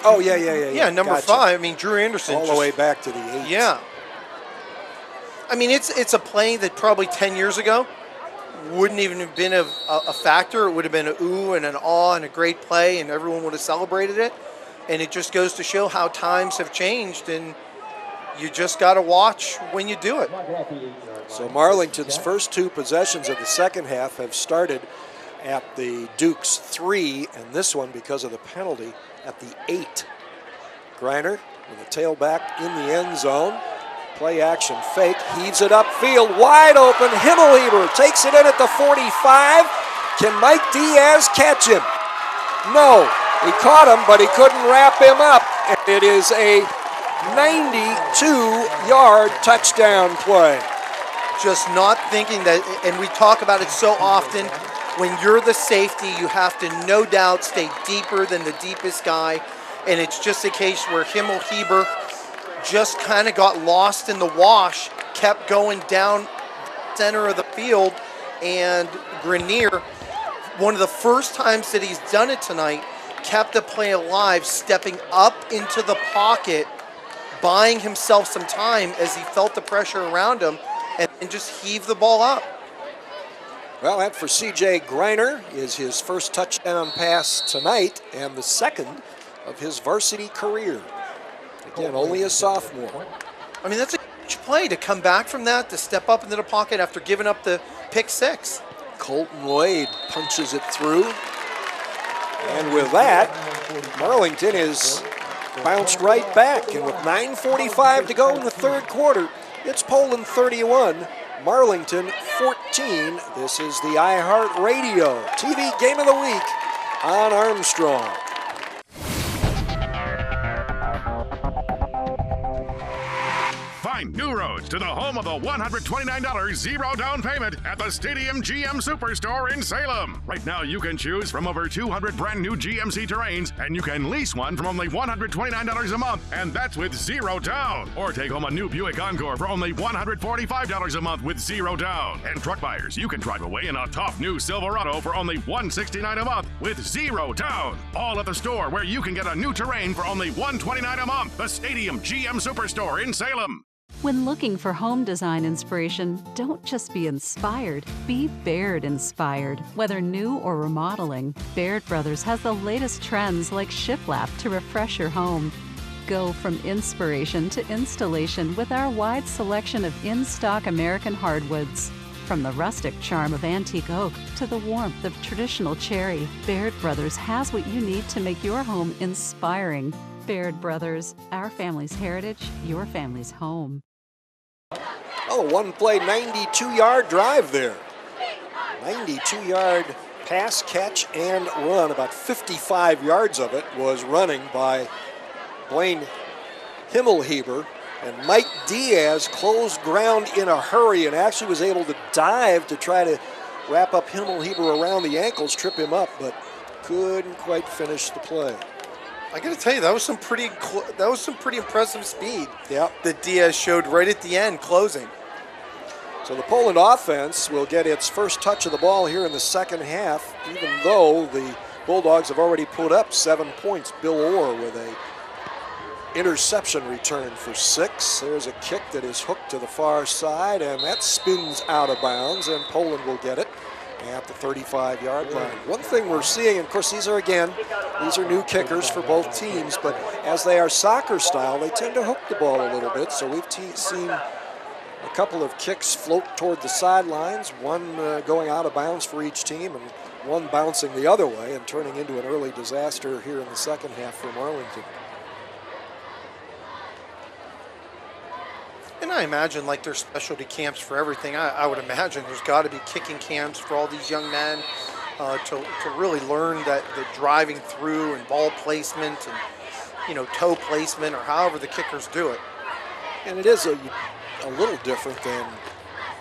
Oh, yeah. Yeah, number Gotcha. 5. I mean, Drew Anderson. All the way back to the 8. Yeah. I mean, it's a play that probably 10 years ago wouldn't even have been a factor. It would have been an ooh and an awe and a great play, and everyone would have celebrated it. And it just goes to show how times have changed, and you just got to watch when you do it. So Marlington's first 2 possessions of the second half have started at the Dukes 3, and this one, because of the penalty, at the 8. Greiner with a tailback in the end zone. Play action fake, heaves it upfield, wide open. Himmelheber takes it in at the 45. Can Mike Diaz catch him? No, he caught him, but he couldn't wrap him up. It is a 92-yard touchdown play. Just not thinking that, and we talk about it so often, when you're the safety, you have to no doubt stay deeper than the deepest guy, and it's just a case where Himmelheber just kind of got lost in the wash, kept going down center of the field, and Grenier, one of the first times that he's done it tonight, kept the play alive, stepping up into the pocket, buying himself some time as he felt the pressure around him, and just heave the ball up. Well, that for C.J. Greiner is his first touchdown pass tonight and the second of his varsity career. Again, only a sophomore. I mean, that's a huge play to come back from that, to step up into the pocket after giving up the pick 6. Colton Wade punches it through. And with that, Marlington is bounced right back. And with 9:45 to go in the third quarter, it's Poland 31, Marlington 14. This is the iHeartRadio TV Game of the Week on Armstrong. Find new roads to the home of the $129 zero down payment at the Stadium GM Superstore in Salem. Right now, you can choose from over 200 brand new GMC terrains, and you can lease one from only $129 a month, and that's with zero down. Or take home a new Buick Encore for only $145 a month with zero down. And truck buyers, you can drive away in a tough new Silverado for only $169 a month with zero down. All at the store where you can get a new terrain for only $129 a month. The Stadium GM Superstore in Salem. When looking for home design inspiration, don't just be inspired, be Baird inspired. Whether new or remodeling, Baird Brothers has the latest trends like shiplap to refresh your home. Go from inspiration to installation with our wide selection of in-stock American hardwoods. From the rustic charm of antique oak to the warmth of traditional cherry, Baird Brothers has what you need to make your home inspiring. Baird Brothers, our family's heritage, your family's home. Oh, one play, 92-yard drive there. 92-yard pass, catch, and run. About 55 yards of it was running by Blaine Himmelheber. And Mike Diaz closed ground in a hurry and actually was able to dive to try to wrap up Himmelheber around the ankles, trip him up, but couldn't quite finish the play. I got to tell you, that was some pretty impressive speed. Yep. That Diaz showed right at the end, closing. So the Poland offense will get its first touch of the ball here in the second half, even though the Bulldogs have already put up 7 points. Bill Orr with a interception return for 6. There's a kick that is hooked to the far side, and that spins out of bounds, and Poland will get it at the 35-yard line. One thing we're seeing, and of course these are new kickers for both teams, but as they are soccer style, they tend to hook the ball a little bit. So we've seen a couple of kicks float toward the sidelines, one going out of bounds for each team, and one bouncing the other way and turning into an early disaster here in the second half for Marlington. And I imagine, like, there's specialty camps for everything. I would imagine there's got to be kicking camps for all these young men to really learn that the driving through and ball placement toe placement or however the kickers do it. And it is a little different than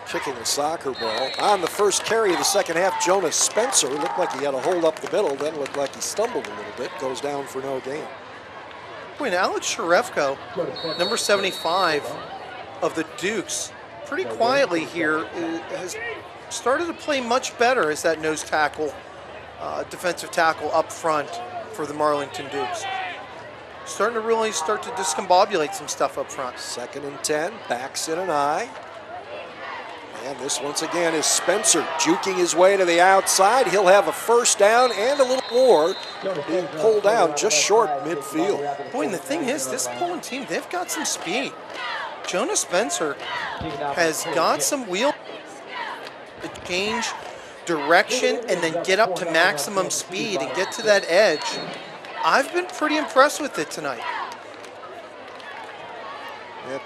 kicking a soccer ball. On the first carry of the second half, Jonas Spencer looked like he had a hold up the middle, then looked like he stumbled a little bit, goes down for no gain. Boy, and Alex Sharefko, number 75 of the Dukes, pretty quietly here has started to play much better as that nose tackle, defensive tackle up front for the Marlington Dukes. Starting to really start to discombobulate some stuff up front. 2nd and 10, backs in an eye. And this once again is Spencer juking his way to the outside. He'll have a first down and a little more, being pulled out just short midfield. Boy, and the thing is, this Poland team, they've got some speed. Jonas Spencer has got some wheel to change direction and then get up to maximum speed and get to that edge. I've been pretty impressed with it tonight. It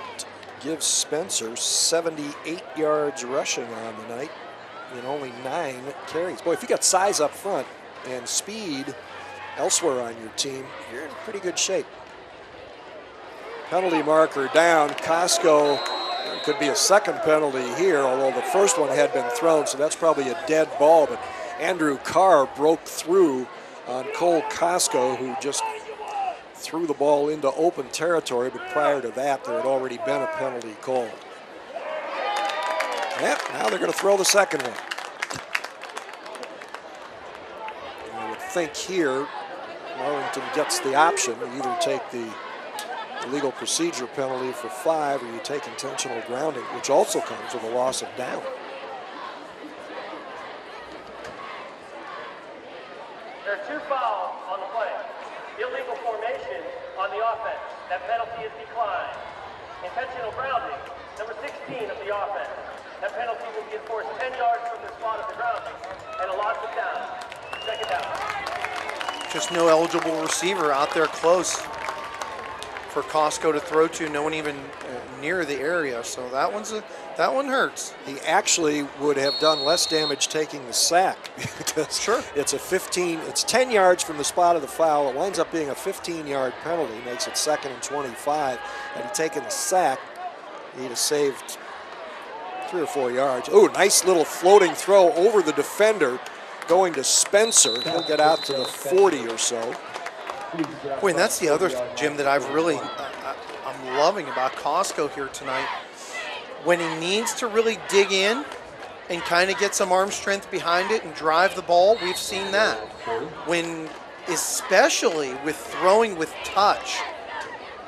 gives Spencer 78 yards rushing on the night in only 9 carries. Boy, if you got size up front and speed elsewhere on your team, you're in pretty good shape. Penalty marker down. Costco, there could be a second penalty here, although the first one had been thrown, so that's probably a dead ball. But Andrew Carr broke through on Cole Costco, who just threw the ball into open territory, but prior to that, there had already been a penalty called. Yep, now they're going to throw the second one. And I would think here, Marlington gets the option. You either take the illegal procedure penalty for 5, or you take intentional grounding, which also comes with a loss of down. There are 2 fouls on the play. Illegal formation on the offense. That penalty is declined. Intentional grounding, number 16 of the offense. That penalty will be enforced 10 yards from the spot of the grounding and a loss of down. Second down. Just no eligible receiver out there close for Costco to throw to. No one even near the area, so that one hurts. He actually would have done less damage taking the sack. Sure. It's 10 yards from the spot of the foul. It winds up being a 15-yard penalty, makes it 2nd and 25. Had he taken the sack, he'd have saved 3 or 4 yards. Oh, nice little floating throw over the defender going to Spencer. He'll get out to the 40 or so. Boy, and that's the other, Jim, that I'm loving about Costco here tonight. When he needs to really dig in and kind of get some arm strength behind it and drive the ball, we've seen that. When, especially with throwing with touch,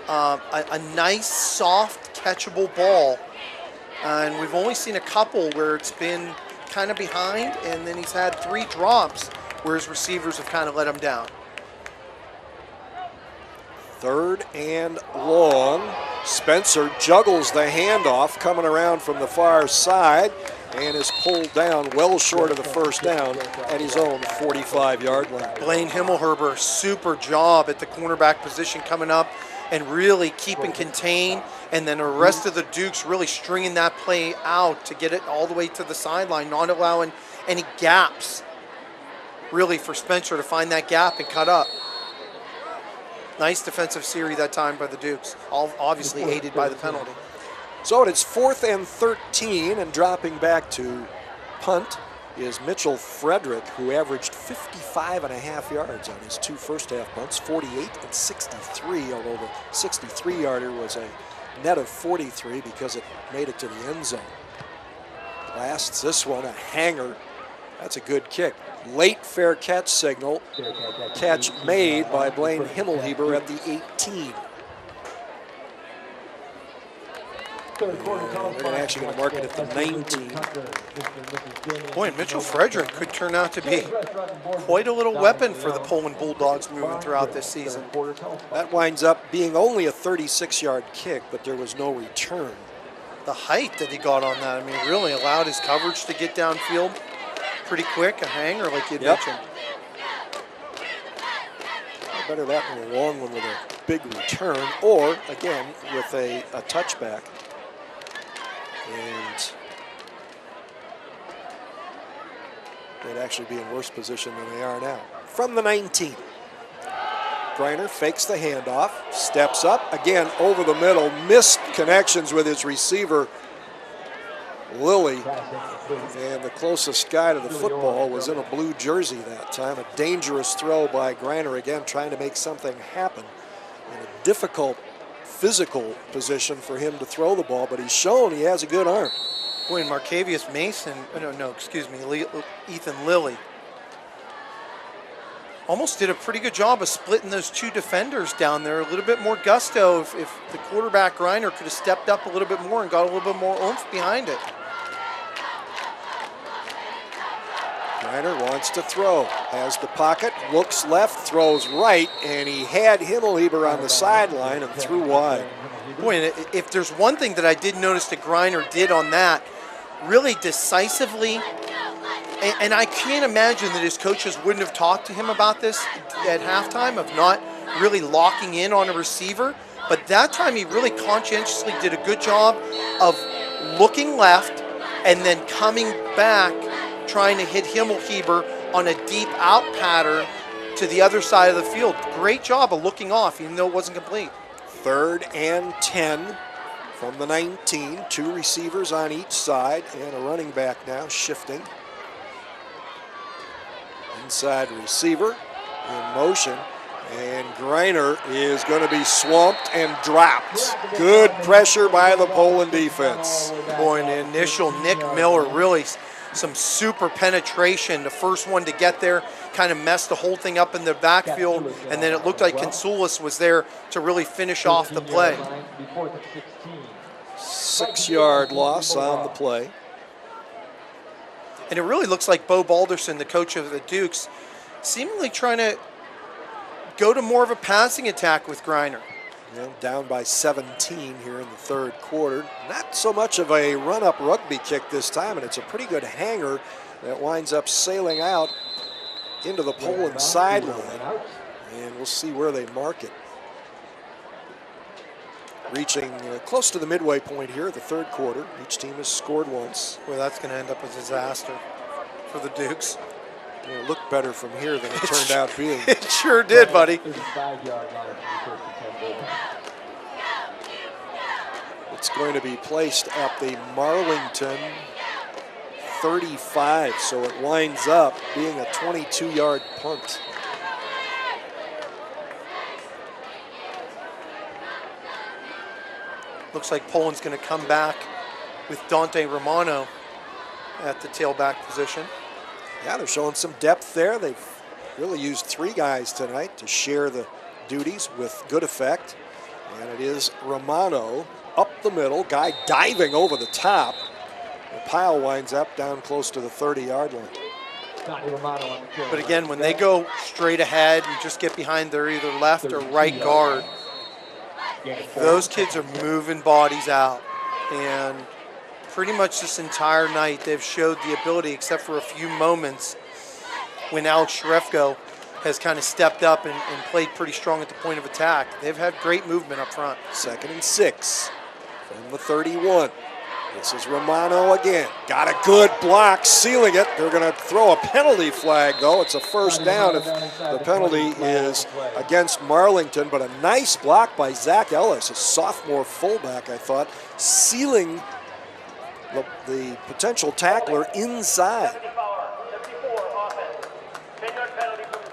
a nice, soft, catchable ball. And we've only seen a couple where it's been kind of behind, and then he's had 3 drops where his receivers have kind of let him down. 3rd and long. Spencer juggles the handoff coming around from the far side and is pulled down well short of the first down at his own 45-yard line. Blaine Himmelherber, super job at the cornerback position coming up and really keeping contained, and then the rest of the Dukes really stringing that play out to get it all the way to the sideline, not allowing any gaps really for Spencer to find that gap and cut up. Nice defensive series that time by the Dukes, all obviously aided by the penalty. So it's 4th and 13, and dropping back to punt is Mitchell Frederick, who averaged 55.5 yards on his 2 first-half punts, 48 and 63, although the 63-yarder was a net of 43 because it made it to the end zone. Blasts this one, a hanger. That's a good kick. Late fair catch signal. Catch made by Blaine Himmelheber at the 18. They're actually going to mark it at the 19. Boy, and Mitchell Frederick could turn out to be quite a little weapon for the Poland Bulldogs moving throughout this season. That winds up being only a 36-yard kick, but there was no return. The height that he got on that, I mean, really allowed his coverage to get downfield pretty quick, a hanger like you'd mentioned. Better that than a long one with a big return, or, again, with a touchback. And they'd actually be in worse position than they are now. From the 19. Greiner fakes the handoff, steps up, again over the middle, missed connections with his receiver, Lilly. And the closest guy to the football was in a blue jersey that time. A dangerous throw by Greiner, again trying to make something happen. In a difficult physical position for him to throw the ball, but he's shown he has a good arm. Boy, and Marcavius Mason, Ethan Lilly almost did a pretty good job of splitting those two defenders down there. A little bit more gusto if the quarterback Greiner could have stepped up a little bit more and got a little bit more oomph behind it. Greiner wants to throw, has the pocket, looks left, throws right, and he had Himmelheber on the sideline and threw wide. Boy, and if there's one thing that I did notice that Greiner did on that, really decisively, and I can't imagine that his coaches wouldn't have talked to him about this at halftime of not really locking in on a receiver, but that time he really conscientiously did a good job of looking left and then coming back, trying to hit Himmelheber on a deep out pattern to the other side of the field. Great job of looking off, even though it wasn't complete. 3rd and 10 from the 19. 2 receivers on each side and a running back now shifting. Inside receiver in motion, and Greiner is going to be swamped and dropped. Good pressure by the Poland defense. Boy, in the initial, Nick Miller really some super penetration. The first one to get there kind of messed the whole thing up in the backfield, and then it looked like Consoulis was there to really finish off the play. 6-yard loss on the play. And it really looks like Bo Balderson, the coach of the Dukes, seemingly trying to go to more of a passing attack with Greiner. Down by 17 here in the 3rd quarter. Not so much of a run-up rugby kick this time, and it's a pretty good hanger that winds up sailing out into the Poland sideline. And we'll see where they mark it. Reaching close to the midway point here of the 3rd quarter. Each team has scored once. Well, that's going to end up a disaster for the Dukes. It looked better from here than it turned out being. It sure did, buddy. It's going to be placed at the Marlington 35, so it winds up being a 22-yard punt. Looks like Poland's going to come back with Dante Romano at the tailback position. Yeah, they're showing some depth there. They've really used 3 guys tonight to share the duties with good effect. And it is Romano up the middle, guy diving over the top. The pile winds up down close to the 30-yard line. But again, when they go straight ahead and just get behind their either left or right guard, those kids are moving bodies out. And pretty much this entire night, they've showed the ability, except for a few moments when Alex Shrefko has kind of stepped up and played pretty strong at the point of attack. They've had great movement up front. 2nd and 6 from the 31. This is Romano again. Got a good block, sealing it. They're going to throw a penalty flag, though. It's a first down if the penalty is against Marlington, but a nice block by Zach Ellis, a sophomore fullback, I thought, sealing the potential tackler inside.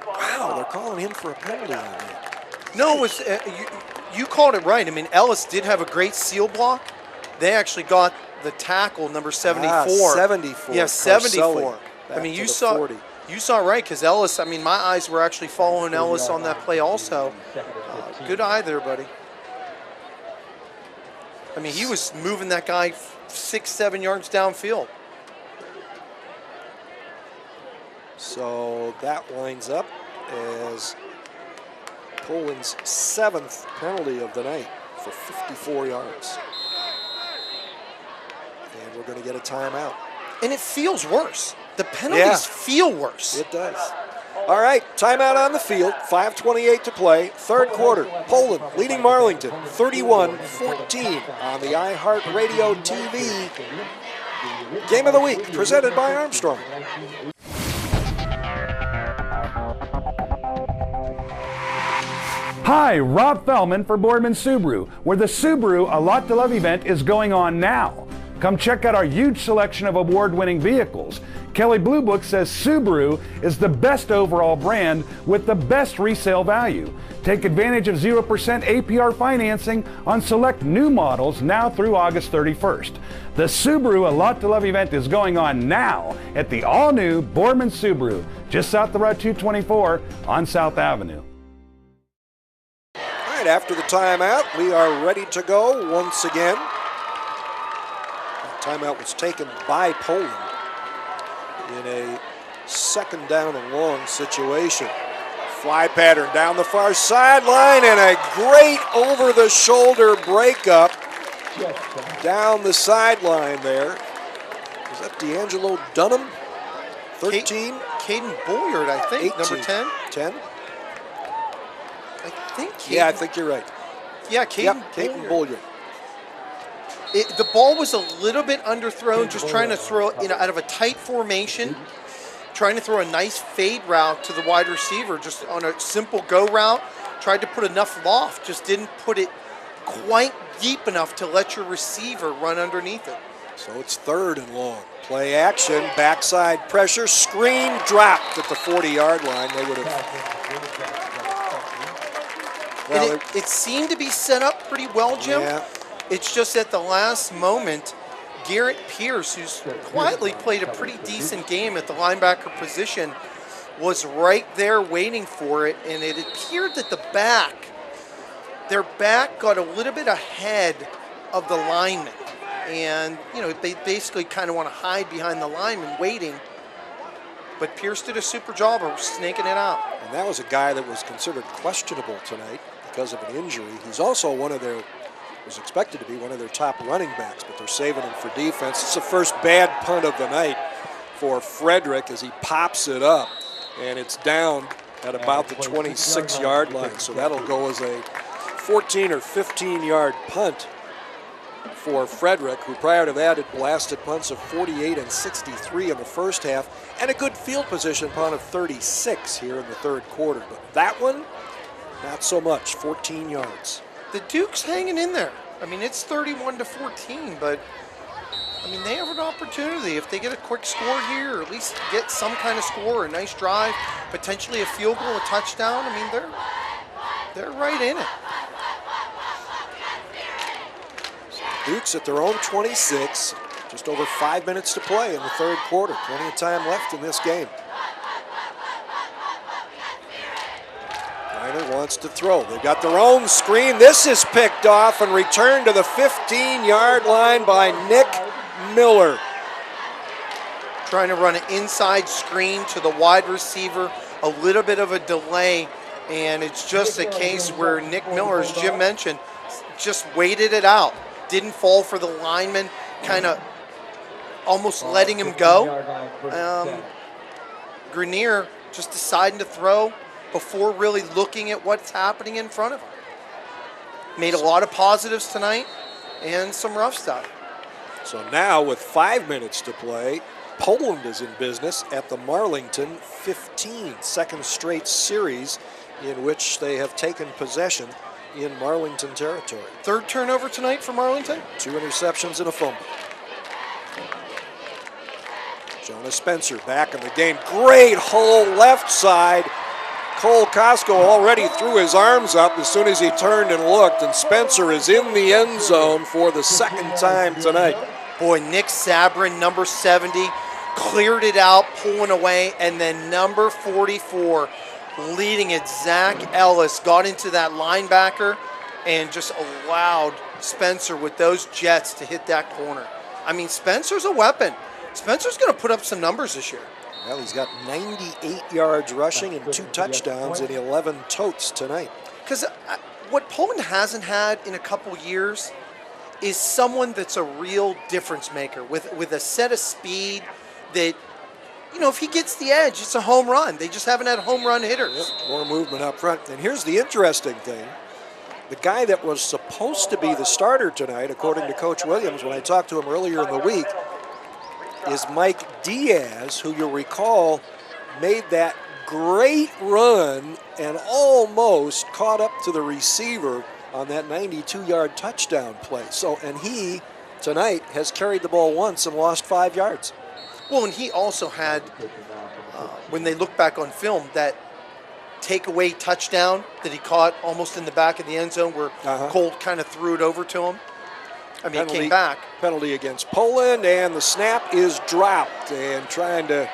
Wow, they're calling him for a penalty on that. No, it was, you called it right. I mean, Ellis did have a great seal block. They actually got the tackle, number 74. 74. Yeah, 74. I mean, you saw it right, because Ellis, I mean, my eyes were actually following Ellis on that play also. Good eye there, buddy. I mean, he was moving that guy 6-7 yards downfield. So that winds up as Poland's 7th penalty of the night for 54 yards. And we're going to get a timeout. And it feels worse. The penalties feel worse. It does. All right, timeout on the field. 5:28 to play. 3rd quarter. Poland leading Marlington 31-14 on the iHeartRadio TV Game of the Week presented by Armstrong. Hi, Rob Fellman for Boardman Subaru, where the Subaru A Lot to Love event is going on now. Come check out our huge selection of award-winning vehicles. Kelley Blue Book says Subaru is the best overall brand with the best resale value. Take advantage of 0% APR financing on select new models now through August 31st. The Subaru A Lot to Love event is going on now at the all-new Boardman Subaru, just south of Route 224 on South Avenue. All right, after the timeout, we are ready to go once again. That timeout was taken by Poland in a second down and long situation. Fly pattern down the far sideline and a great over-the-shoulder breakup down the sideline there. Is that D'Angelo Dunham? 13? Caden Bulliard, I think, 18. number 10. 10? I think Caden. Yeah, I think you're right. Yeah, Caden Yep, Caden Bulliard. The ball was a little bit underthrown, just trying to throw it, out of a tight formation, trying to throw a nice fade route to the wide receiver, just on a simple go route. Tried to put enough loft, just didn't put it quite deep enough to let your receiver run underneath it. So it's third and long. Play action, backside pressure, screen dropped at the 40-yard line. They would have. Well, And it seemed to be set up pretty well, Jim. Yeah. It's just at the last moment, Garrett Pierce, who's quietly played a pretty decent game at the linebacker position, was right there waiting for it, and it appeared that their back got a little bit ahead of the lineman. And, they basically kind of want to hide behind the lineman waiting. But Pierce did a super job of snaking it out. And that was a guy that was considered questionable tonight because of an injury. He's also was expected to be one of their top running backs, but they're saving him for defense. It's the first bad punt of the night for Frederick as he pops it up, and it's down at about the 26-yard line. So that'll go as a 14 or 15-yard punt for Frederick, who prior to that had blasted punts of 48 and 63 in the first half, and a good field position punt of 36 here in the third quarter. But that one, not so much, 14 yards. The Duke's hanging in there. I mean, it's 31-14, but they have an opportunity if they get a quick score here, or at least get some kind of score, a nice drive, potentially a field goal, a touchdown. They're right in it. Dukes at their own 26, just over 5 minutes to play in the third quarter. Plenty of time left in this game. Reiner wants to throw. They've got their own screen. This is picked off and returned to the 15-yard line by Nick Miller. Trying to run an inside screen to the wide receiver, a little bit of a delay, and it's just a case where Nick Miller, as Jim mentioned, just waited it out. Didn't fall for the lineman, kind of almost letting him go. Grenier just deciding to throw before really looking at what's happening in front of him. Made a lot of positives tonight and some rough stuff. So now with 5 minutes to play, Poland is in business at the Marlington 15, second straight series in which they have taken possession in Marlington territory. Third turnover tonight for Marlington? 2 interceptions and a fumble. Jonah Spencer back in the game. Great hole left side. Cole Costco already threw his arms up as soon as he turned and looked, and Spencer is in the end zone for the second time tonight. Boy, Nick Sabrin, number 70, cleared it out, pulling away, and then number 44, leading it, Zach Ellis, got into that linebacker and just allowed Spencer with those jets to hit that corner. Spencer's a weapon. Spencer's going to put up some numbers this year. Well, he's got 98 yards rushing and 2 touchdowns and 11 totes tonight. Because what Poland hasn't had in a couple years is someone that's a real difference maker with a set of speed that, if he gets the edge, it's a home run. They just haven't had home run hitters. Yep, more movement up front. And here's the interesting thing. The guy that was supposed to be the starter tonight, according to Coach Williams, when I talked to him earlier in the week, is Mike Diaz, who you'll recall made that great run and almost caught up to the receiver on that 92-yard touchdown play. So, and he tonight has carried the ball once and lost 5 yards. Well, and he also had, when they look back on film, that takeaway touchdown that he caught almost in the back of the end zone where Colt kind of threw it over to him. I mean, it came back. Penalty against Poland, and the snap is dropped. And trying to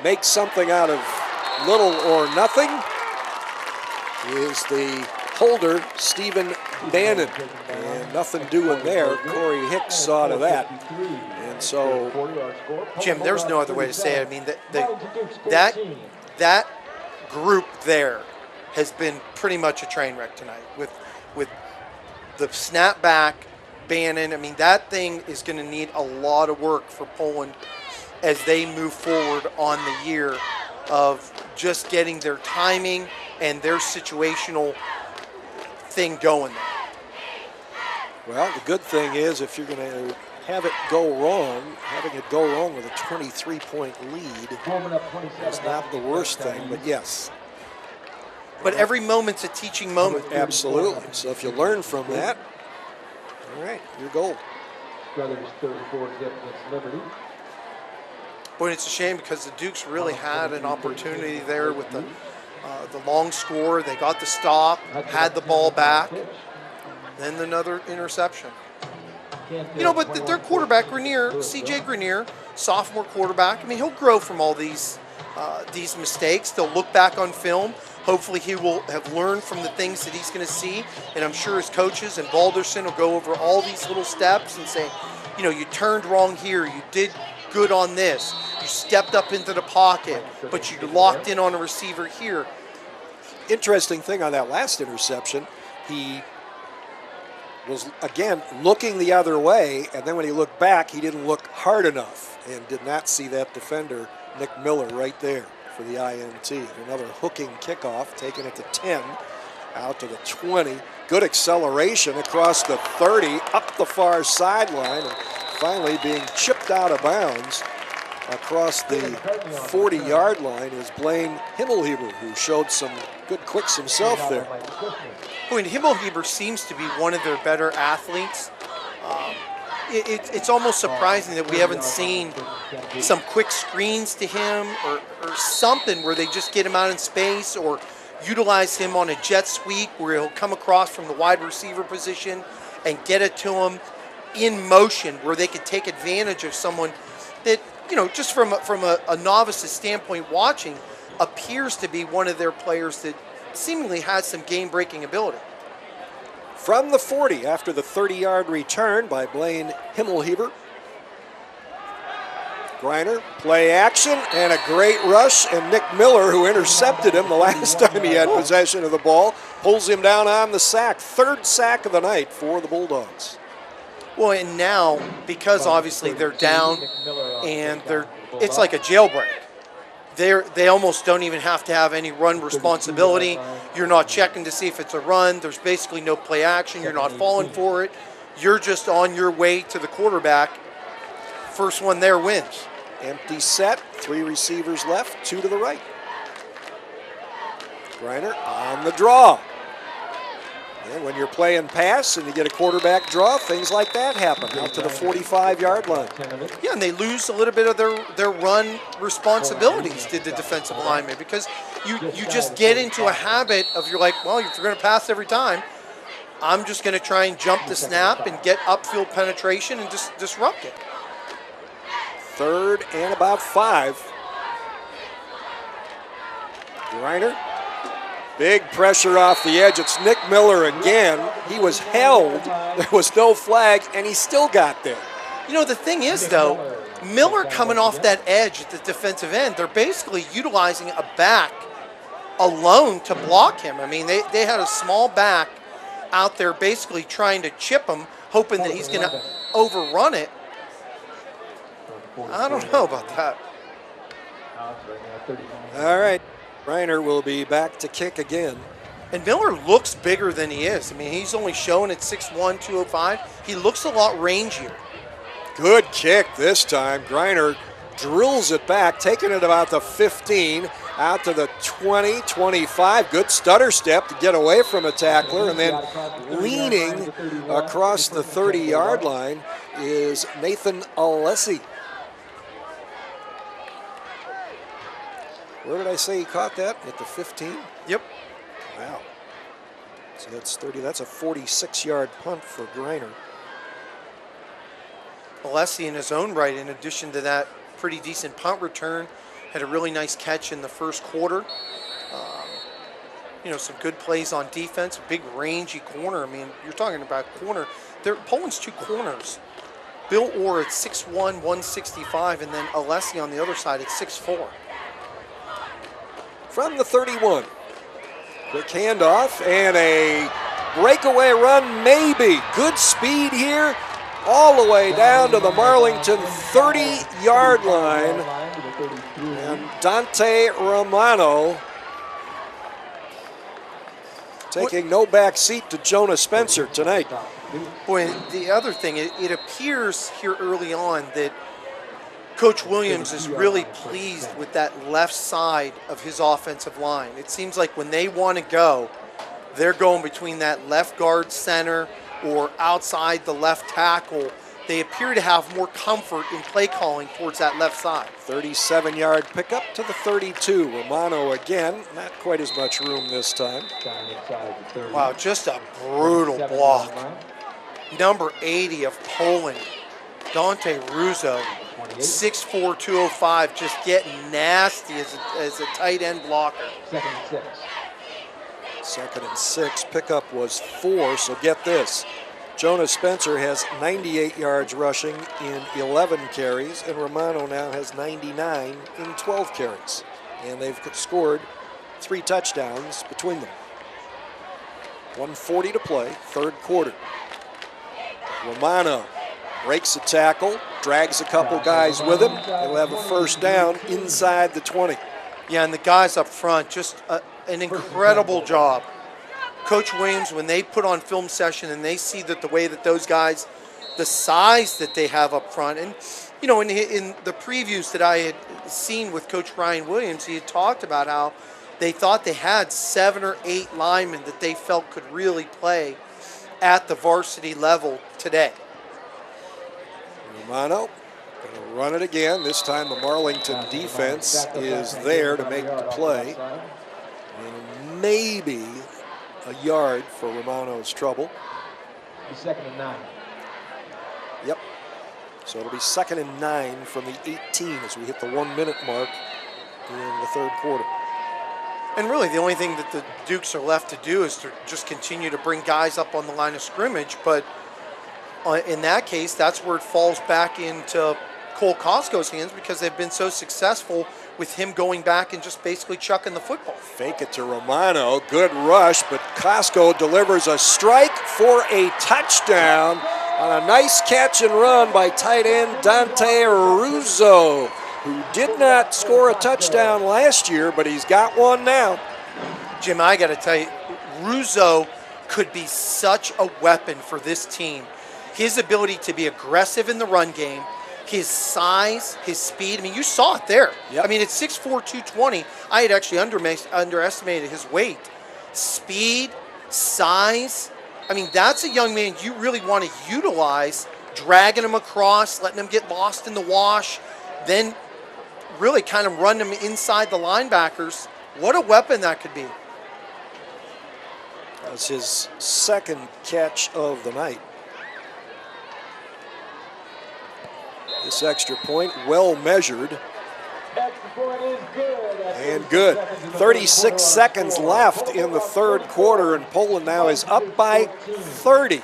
make something out of little or nothing is the holder, Stephen Bannon. And nothing doing there. Corey Hicks saw to that. And so, Jim, there's no other way to say it. I mean, that group there has been pretty much a train wreck tonight with the snap back, Bannon. I mean, that thing is going to need a lot of work for Poland as they move forward on the year of just getting their timing and their situational thing going there. Well, the good thing is if you're going to have it go wrong, having it go wrong with a 23-point lead is not the worst thing, but yes. But every moment's a teaching moment. Absolutely. So if you learn from that, all right, your goal. Brothers 34 against Liberty. Boy, it's a shame because the Dukes really had an opportunity there with the long score. They got the stop, had the ball back, then another interception. You know, but their quarterback, Grenier, C.J. Grenier, sophomore quarterback, I mean, he'll grow from all these mistakes. They'll look back on film. Hopefully he will have learned from the things that he's going to see. And I'm sure his coaches and Balderson will go over all these little steps and say, you know, you turned wrong here. You did good on this. You stepped up into the pocket, but you locked in on a receiver here. Interesting thing on that last interception, he was, again, looking the other way, and then when he looked back, he didn't look hard enough and did not see that defender, Nick Miller, right there for the INT. Another hooking kickoff, taking it to 10, out to the 20. Good acceleration across the 30, up the far sideline, and finally being chipped out of bounds across the 40-yard line is Blaine Himmelheber, who showed some good quicks himself there. Boy, and Himmelheber seems to be one of their better athletes. It's almost surprising that we haven't seen some quick screens to him or something where they just get him out in space or utilize him on a jet sweep where he'll come across from the wide receiver position and get it to him in motion where they could take advantage of someone that, you know, just from a novice's standpoint watching, appears to be one of their players that seemingly has some game-breaking ability. From the 40 after the 30-yard return by Blaine Himmelheber. Griner, play action, and a great rush, and Nick Miller, who intercepted him the last time he had possession of the ball, pulls him down on the sack. Third sack of the night for the Bulldogs. Well, and now, because obviously they're down and it's like a jailbreak. They almost don't even have to have any run responsibility. You're not checking to see if it's a run. There's basically no play action. You're not falling for it. You're just on your way to the quarterback. First one there wins. Empty set, 3 receivers left, 2 to the right. Griner on the draw. And when you're playing pass and you get a quarterback draw, things like that happen out to the 45-yard line. Yeah, and they lose a little bit of their run responsibilities, did the defensive lineman, because you just get into a habit of you're like, well, if you're going to pass every time, I'm just going to try and jump the snap and get upfield penetration and just disrupt it. Third and about 5. Griner. Big pressure off the edge. It's Nick Miller again. He was held. There was no flag, and he still got there. You know, the thing is, though, Miller coming off that edge at the defensive end, they're basically utilizing a back alone to block him. I mean, they had a small back out there basically trying to chip him, hoping that he's going to overrun it. I don't know about that. All right. Griner will be back to kick again. And Miller looks bigger than he is. I mean, he's only shown at 6'1", 205. He looks a lot rangier. Good kick this time. Griner drills it back, taking it about the 15. out to the 20, 25. Good stutter step to get away from a tackler, and then leaning across the 30-yard line is Nathan Alessi. Where did I say he caught that? At the 15? Yep. Wow. So that's 30. That's a 46-yard punt for Greiner. Alessi in his own right, in addition to that pretty decent punt return, had a really nice catch in the first quarter. You know, some good plays on defense, big rangy corner. I mean, you're talking about corner. Poland's two corners. Bill Orr at 6'1", 165, and then Alessi on the other side at 6'4". From the 31. Quick handoff and a breakaway run, maybe. Good speed here, all the way down to the Marlington 30-yard line. And Dante Romano taking no back seat to Jonah Spencer tonight. Boy, the other thing, it appears here early on that Coach Williams is really pleased with that left side of his offensive line. It seems like when they want to go, they're going between that left guard center or outside the left tackle. They appear to have more comfort in play calling towards that left side. 37-yard pickup to the 32. Romano again, not quite as much room this time. Wow, just a brutal block. Number 80 of Poland, Dante Russo. 6'4", 205, just getting nasty as a tight end blocker. 2nd and 6. 2nd and 6. Pickup was 4, so get this. Jonah Spencer has 98 yards rushing in 11 carries, and Romano now has 99 in 12 carries. And they've scored 3 touchdowns between them. 1:40 to play, third quarter. Romano breaks a tackle, drags a couple guys with him. He'll have a first down inside the 20. Yeah, and the guys up front, just an incredible job. Coach Williams, when they put on film session and they see that the way that those guys, the size that they have up front, and you know, in the previews that I had seen with Coach Ryan Williams, he had talked about how they thought they had 7 or 8 linemen that they felt could really play at the varsity level today. Romano going to run it again. This time the Marlington defense is there to make the play. And maybe a yard for Romano's trouble. 2nd and 9. Yep. So it'll be 2nd and 9 from the 18 as we hit the 1-minute mark in the third quarter. And really the only thing that the Dukes are left to do is to just continue to bring guys up on the line of scrimmage, but in that case, that's where it falls back into Cole Costco's hands because they've been so successful with him going back and just basically chucking the football. Fake it to Romano. Good rush, but Costco delivers a strike for a touchdown on a nice catch and run by tight end Dante Russo, who did not score a touchdown last year, but he's got one now. Jim, I got to tell you, Russo could be such a weapon for this team. His ability to be aggressive in the run game, his size, his speed. I mean, you saw it there. Yep. I mean, at 6'4", 220, I had actually underestimated his weight. Speed, size. I mean, that's a young man you really want to utilize, dragging him across, letting him get lost in the wash, then really kind of run him inside the linebackers. What a weapon that could be. That's his 2nd catch of the night. This extra point, well measured. And good. 36 seconds left in the third quarter, and Poland now is up by 30.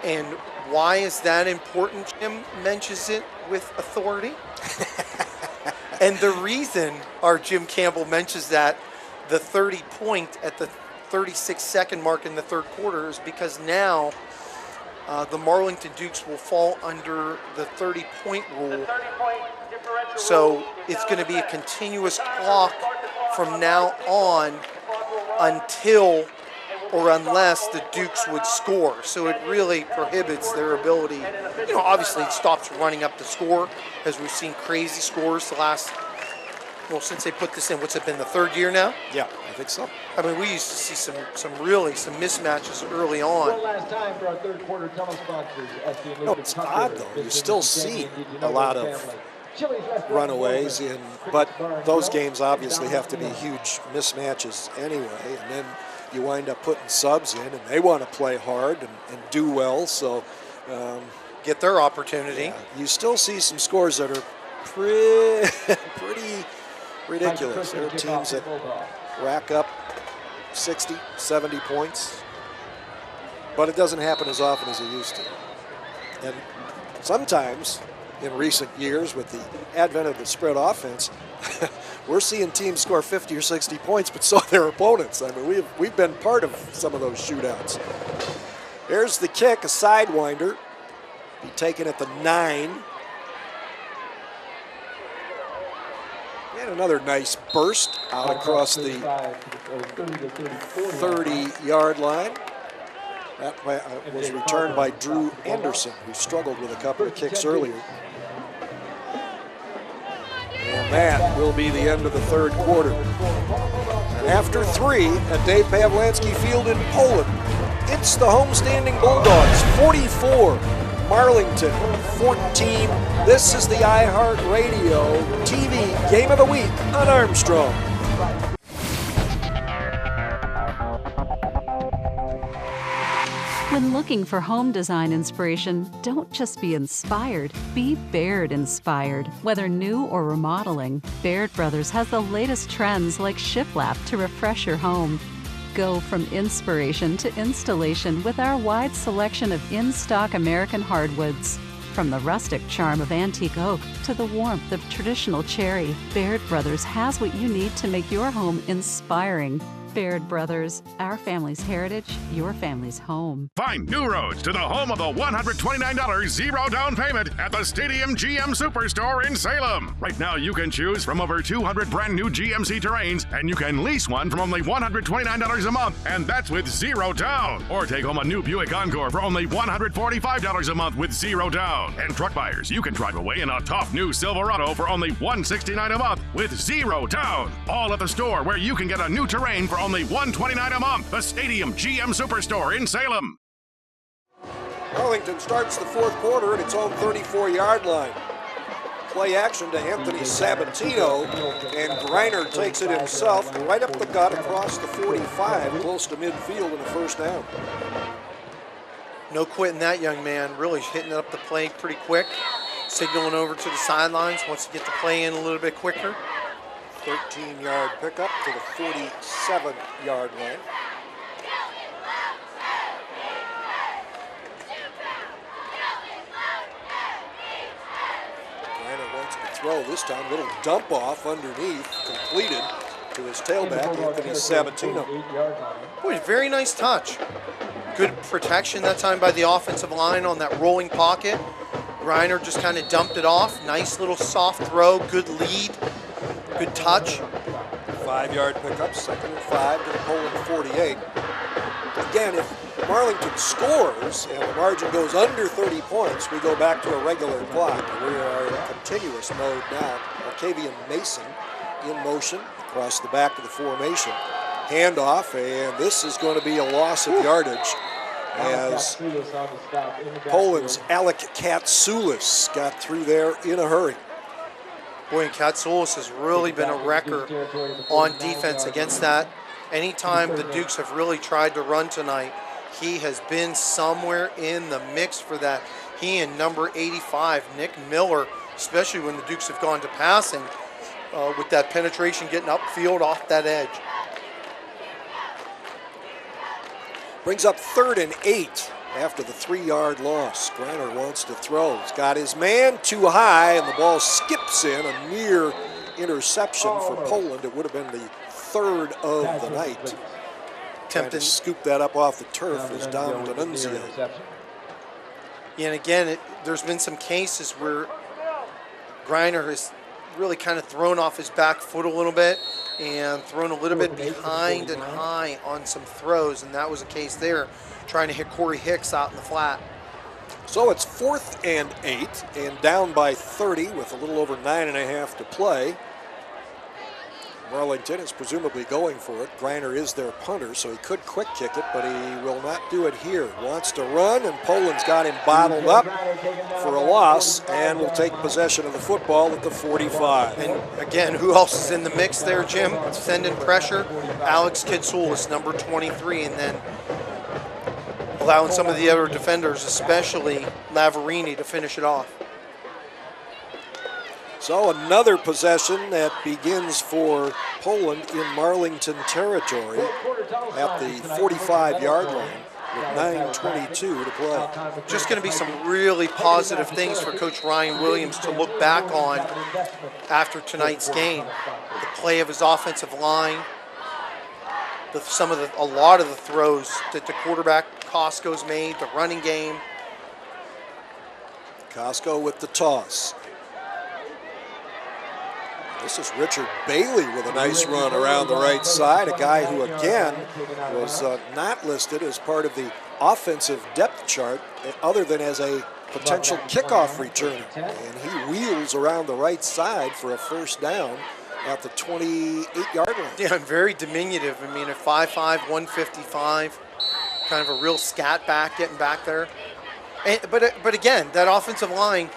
And why is that important? Jim mentions it with authority. And the reason our Jim Campbell mentions that, the 30 point at the 36-second mark in the third quarter, is because now the Marlington Dukes will fall under the 30-point rule. So it's going to be a continuous clock from now on until or unless the Dukes would score. So it really prohibits their ability. You know, obviously it stops running up the score, as we've seen crazy scores the last well, since they put this in, what's it been, the third year now? Yeah, I think so. I mean, we used to see some mismatches early on. One last time for our third quarter telesponsors at the No, it's odd though. You still see a lot of runaways but those games obviously have to be huge mismatches anyway, and then you wind up putting subs in, and they want to play hard and do well, so get their opportunity. Yeah, you still see some scores that are pretty ridiculous. There are teams that rack up 60, 70 points, but it doesn't happen as often as it used to. And sometimes in recent years, with the advent of the spread offense, we're seeing teams score 50 or 60 points, but so are their opponents. I mean, we've been part of some of those shootouts. There's the kick, a sidewinder. Be taken at the 9. And another nice burst out across the 30-yard line. That was returned by Drew Anderson, who struggled with a couple of kicks earlier. And that will be the end of the third quarter. And after 3 at Dave Pawlanski Field in Poland, it's the homestanding Bulldogs 44, Marlington 14. This is the iHeartRadio TV Game of the Week on Armstrong. When looking for home design inspiration, don't just be inspired, be Baird inspired. Whether new or remodeling, Baird Brothers has the latest trends like shiplap to refresh your home. Go from inspiration to installation with our wide selection of in-stock American hardwoods. From the rustic charm of antique oak to the warmth of traditional cherry, Baird Brothers has what you need to make your home inspiring. Baird Brothers, our family's heritage, your family's home. Find new roads to the home of the $129 zero down payment at the Stadium GM Superstore in Salem. Right now, you can choose from over 200 brand new GMC terrains, and you can lease one from only $129 a month, and that's with zero down. Or take home a new Buick Encore for only $145 a month with zero down. And truck buyers, you can drive away in a tough new Silverado for only $169 a month with zero down. All at the store, where you can get a new terrain for only $129 a month. The Stadium GM Superstore in Salem. Arlington starts the fourth quarter at its own 34-yard line. Play action to Anthony Sabatino, and Griner takes it himself right up the gut across the 45, close to midfield in the first down. No quitting that young man, really hitting up the play pretty quick, signaling over to the sidelines, wants to get the play in a little bit quicker. 13-yard pickup to the 47-yard line. Griner wants to throw this time. Little dump off underneath, completed to his tailback, Anthony Sabatino. Boy, very nice touch. Good protection that time by the offensive line on that rolling pocket. Griner just kind of dumped it off. Nice little soft throw, good lead. Good touch. 5-yard pickup, 2nd and 5 to the Poland 48. Again, if Marlington scores and the margin goes under 30 points, we go back to a regular clock. We are in continuous mode now. Arcavian Mason in motion across the back of the formation. Handoff, and this is going to be a loss of yardage as Poland's Alec Katsoulis got through there in a hurry. Boy, and Katsoulis has really been a wrecker on defense against that. Anytime the Dukes have really tried to run tonight, he has been somewhere in the mix for that. He and number 85, Nick Miller, especially when the Dukes have gone to passing, with that penetration getting upfield off that edge. Brings up 3rd and 8 after the 3-yard loss. Griner wants to throw. He's got his man too high, and the ball skips in. A near interception for Poland. It would have been the 3rd of the night. Trying to scoop that up off the turf was Dom D'Annunzio. Yeah, and again, there's been some cases where Griner has really kind of thrown off his back foot a little bit and thrown a little bit behind and high on some throws, and that was a case there, trying to hit Corey Hicks out in the flat. So it's 4th and 8 and down by 30 with a little over 9.5 to play. Marlington is presumably going for it. Greiner is their punter, so he could quick kick it, but he will not do it here. Wants to run, and Poland's got him bottled up for a loss, and will take possession of the football at the 45. And again, who else is in the mix there, Jim? Sending pressure. Alex Kitsulis, number 23, and then allowing some of the other defenders, especially Lavarini, to finish it off. So another possession that begins for Poland in Marlington territory at the 45-yard line with 9:22 to play. Just going to be some really positive things for Coach Ryan Williams to look back on after tonight's game. The play of his offensive line, a lot of the throws that the quarterback Costco's made, the running game. Costco with the toss. This is Richard Bailey with a nice run around the right side, a guy who, again, was not listed as part of the offensive depth chart other than as a potential kickoff returner. And he wheels around the right side for a first down at the 28-yard line. Yeah, and very diminutive. I mean, at 5'5", 155, kind of a real scat back, getting back there. But again, that offensive line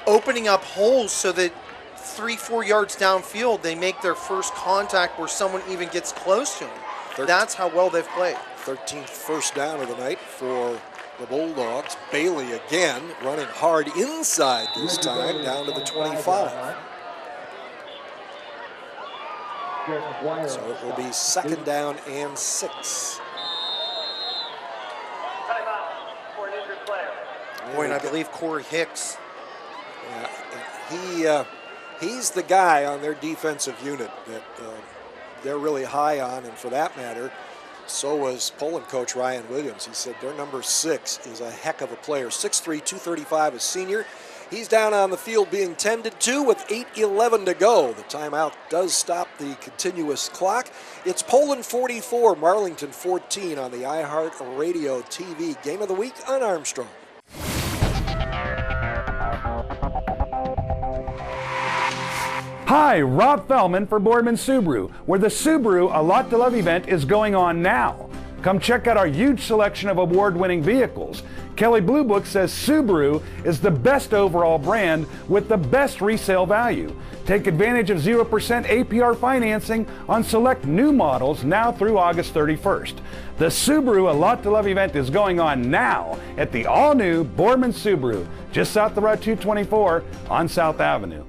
opening up holes so that 3-4 yards downfield, they make their first contact where someone even gets close to them. That's how well they've played. 13th first down of the night for the Bulldogs. Bailey again running hard inside this time, down to the 25. So it will be second down and 6. For an injured player. Boy, and I believe Corey Hicks. He's the guy on their defensive unit that they're really high on, and for that matter, so was Poland coach Ryan Williams. He said their number 6 is a heck of a player. 6'3", 235, a senior. He's down on the field being tended to with 8:11 to go. The timeout does stop the continuous clock. It's Poland 44, Marlington 14 on the iHeart Radio TV Game of the Week on Armstrong. Hi, Rob Fellman for Boardman Subaru, where the Subaru A Lot to Love event is going on now. Come check out our huge selection of award-winning vehicles. Kelley Blue Book says Subaru is the best overall brand with the best resale value. Take advantage of 0% APR financing on select new models now through August 31st. The Subaru A Lot to Love event is going on now at the all-new Boardman Subaru, just south of Route 224 on South Avenue.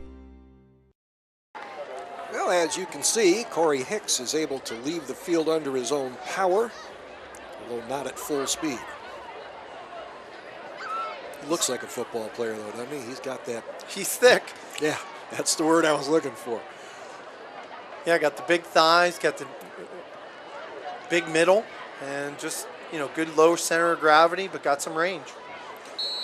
Well, as you can see, Corey Hicks is able to leave the field under his own power, although not at full speed. He looks like a football player, though, doesn't he? He's got that. He's thick. Yeah, that's the word I was looking for. Yeah, got the big thighs, got the big middle, and just, good low center of gravity, but got some range.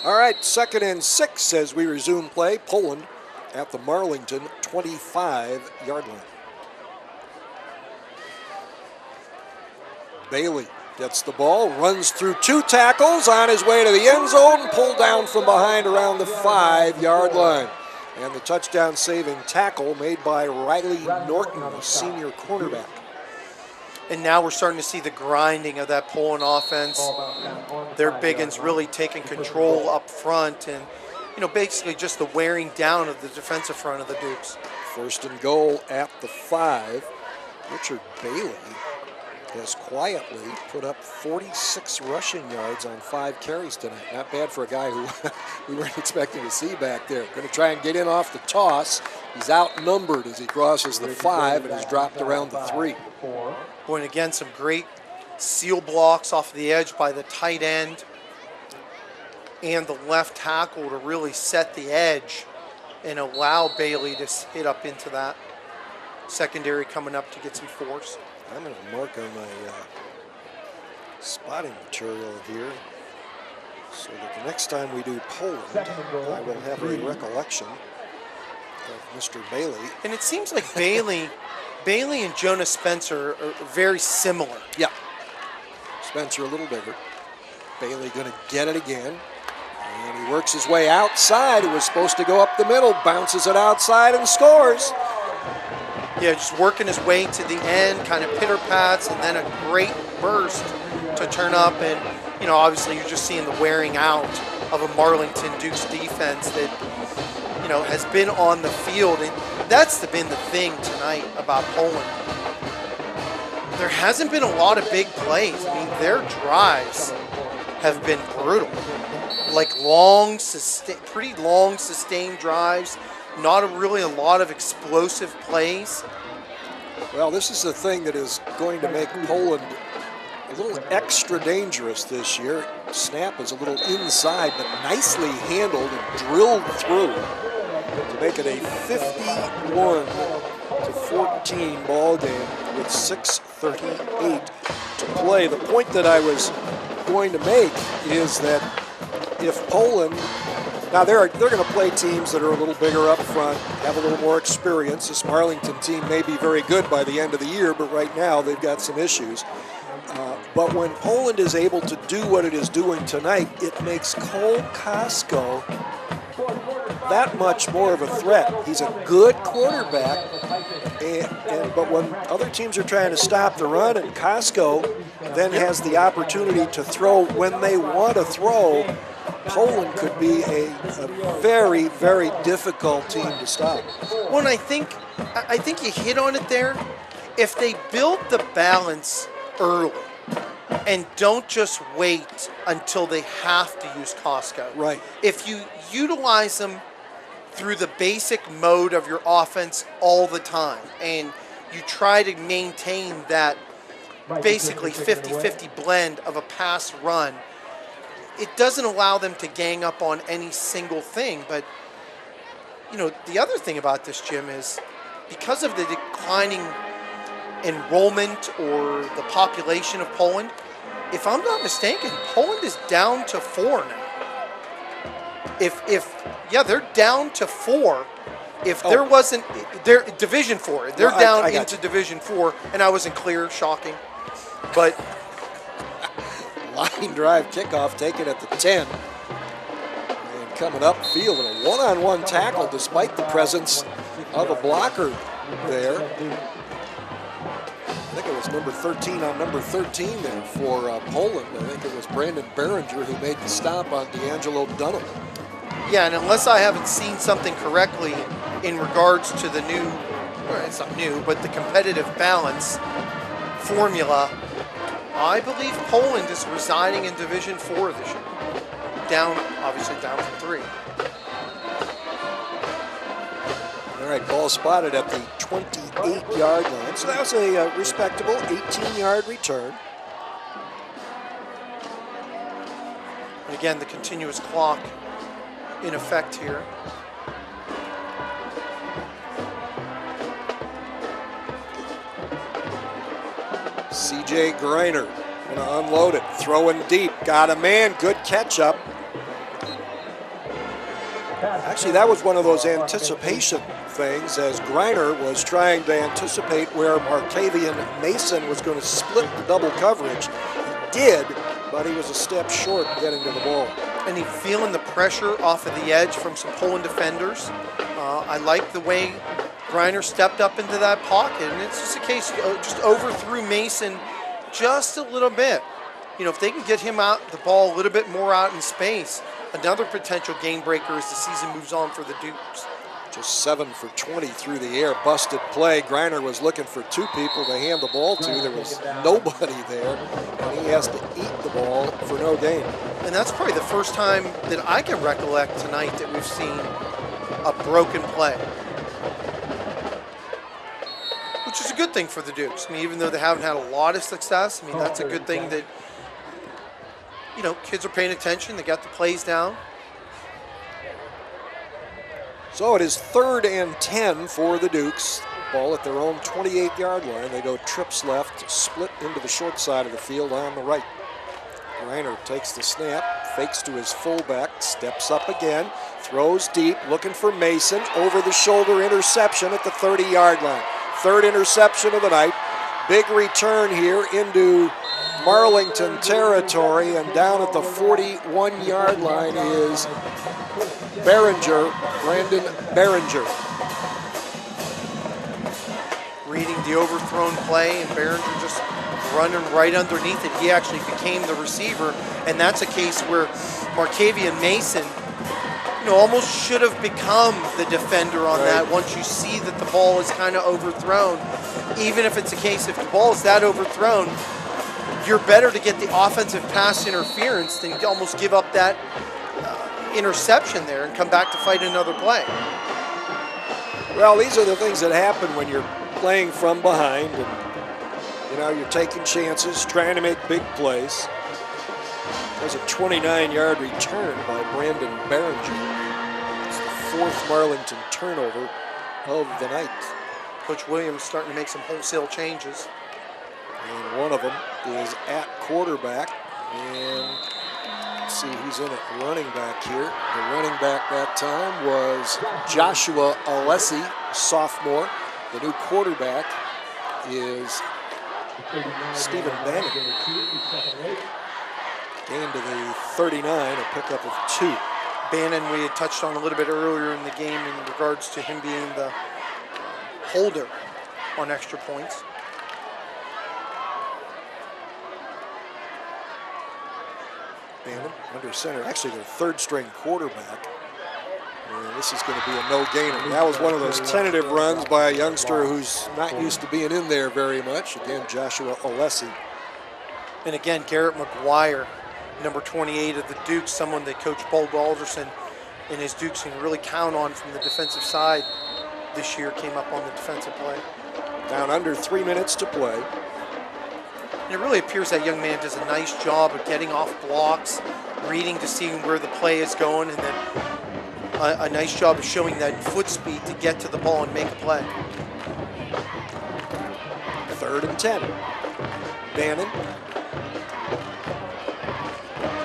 All right, 2nd and 6 as we resume play. Poland at the Marlington 25-yard line. Bailey gets the ball, runs through 2 tackles on his way to the end zone, pulled down from behind around the 5-yard line. And the touchdown saving tackle made by Riley Norton, the senior cornerback. And now we're starting to see the grinding of that Poland offense. Their big uns really taking control up front, and basically just the wearing down of the defensive front of the Dukes. 1st and goal at the 5. Richard Bailey has quietly put up 46 rushing yards on 5 carries tonight. Not bad for a guy who we weren't expecting to see back there. Going to try and get in off the toss. He's outnumbered as he crosses the 5 and has dropped around the 3. Boy, and again, some great seal blocks off the edge by the tight end and the left tackle to really set the edge and allow Bailey to hit up into that secondary coming up to get some force. I'm going to mark on my spotting material here so that the next time we do Poland, I will have a recollection of Mr. Bailey. And it seems like Bailey and Jonas Spencer are very similar. Yeah. Spencer a little bigger. Bailey going to get it again. And he works his way outside. It was supposed to go up the middle, bounces it outside and scores. Yeah, just working his way to the end, kind of pitter-pats, and then a great burst to turn up. And, you know, obviously you're just seeing the wearing out of a Marlington Dukes defense that, you know, has been on the field. And that's been the thing tonight about Poland. There hasn't been a lot of big plays. I mean, their drives have been brutal. Like pretty long, sustained drives. Not really a lot of explosive plays. Well, this is the thing that is going to make Poland a little extra dangerous this year. Snap is a little inside, but nicely handled and drilled through to make it a 51-14 ball game with 6:38 to play. The point that I was going to make is that if Poland, now they're going to play teams that are a little bigger up front, have a little more experience. This Marlington team may be very good by the end of the year, but right now they've got some issues. But when Poland is able to do what it is doing tonight, it makes Cole Kosko that much more of a threat. He's a good quarterback, but when other teams are trying to stop the run, and Kosko then has the opportunity to throw when they want to throw, Poland could be a very, very difficult team to stop. Well, and I think you hit on it there. If they build the balance early and don't just wait until they have to use Kosko. Right. If you utilize them through the basic mode of your offense all the time and you try to maintain that basically 50-50 blend of a pass run, it doesn't allow them to gang up on any single thing. But, you know, the other thing about this, Jim, is because of the declining enrollment or the population of Poland, if I'm not mistaken, Poland is down to 4 now. They're down to 4. If there wasn't, they're Division 4. They're down into Division 4, and I wasn't clear, shocking. But line drive kickoff taken at the 10. And coming upfield in a one-on-one tackle despite the presence of a blocker there. I think it was number 13 on number 13 there for Poland. I think it was Brandon Behringer who made the stop on D'Angelo Dunham. Yeah, and unless I haven't seen something correctly in regards to the new, well, it's not new, but the competitive balance formula, I believe Poland is residing in Division 4 this year. Obviously down from 3. All right, ball spotted at the 28-yard line. So that was a respectable 18-yard return. And again, the continuous clock in effect here. C.J. Greiner going to unload it, throwing deep, got a man, good catch up. Actually, that was one of those anticipation things as Greiner was trying to anticipate where Martavian Mason was going to split the double coverage. He did, but he was a step short getting to the ball. And he feeling the pressure off of the edge from some Poland defenders. I like the way Greiner stepped up into that pocket, and it's just a case of just overthrew Mason just a little bit. You know, if they can get him out the ball a little bit more out in space, another potential game breaker as the season moves on for the Dukes. Just 7 for 20 through the air, busted play. Greiner was looking for 2 people to hand the ball to. There was nobody there, and he has to eat the ball for no gain. And that's probably the first time that I can recollect tonight that we've seen a broken play, which is a good thing for the Dukes. I mean, even though they haven't had a lot of success, I mean, that's a good thing that, you know, kids are paying attention. They got the plays down. So it is 3rd and 10 for the Dukes. Ball at their own 28-yard line. They go trips left, split into the short side of the field on the right. Greiner takes the snap, fakes to his fullback, steps up again, throws deep, looking for Mason, over the shoulder interception at the 30-yard line. 3rd interception of the night. Big return here into Marlington territory, and down at the 41-yard line is Brandon Behringer. the overthrown play, and Behringer just running right underneath it. He actually became the receiver, and that's a case where Markavian Mason, almost should have become the defender on that once you see that the ball is kind of overthrown. Even if it's a case if the ball is that overthrown, you're better to get the offensive pass interference than almost give up that interception there and come back to fight another play. Well, these are the things that happen when you're playing from behind and you're taking chances, trying to make big plays. There's a 29-yard return by Brandon Behringer. It's the 4th Marlington turnover of the night. Coach Williams starting to make some wholesale changes. And one of them is at quarterback. And let's see who's in at running back here. The running back that time was Joshua Alessi, sophomore. The new quarterback is Stephen Bannon. Gain to the 39, a pickup of 2. Bannon, we had touched on a little bit earlier in the game in regards to him being the holder on extra points. Bannon under center, actually their 3rd string quarterback. And this is going to be a no-gainer. That was one of those tentative runs by a youngster who's not used to being in there very much. Again, Joshua Alessi. And again, Garrett McGuire, number 28 of the Dukes, someone that Coach Paul Alderson and his Dukes can really count on from the defensive side this year, came up on the defensive play. Down under 3 minutes to play. And it really appears that young man does a nice job of getting off blocks, reading to see where the play is going, and then a nice job of showing that foot speed to get to the ball and make a play. 3rd and 10. Bannon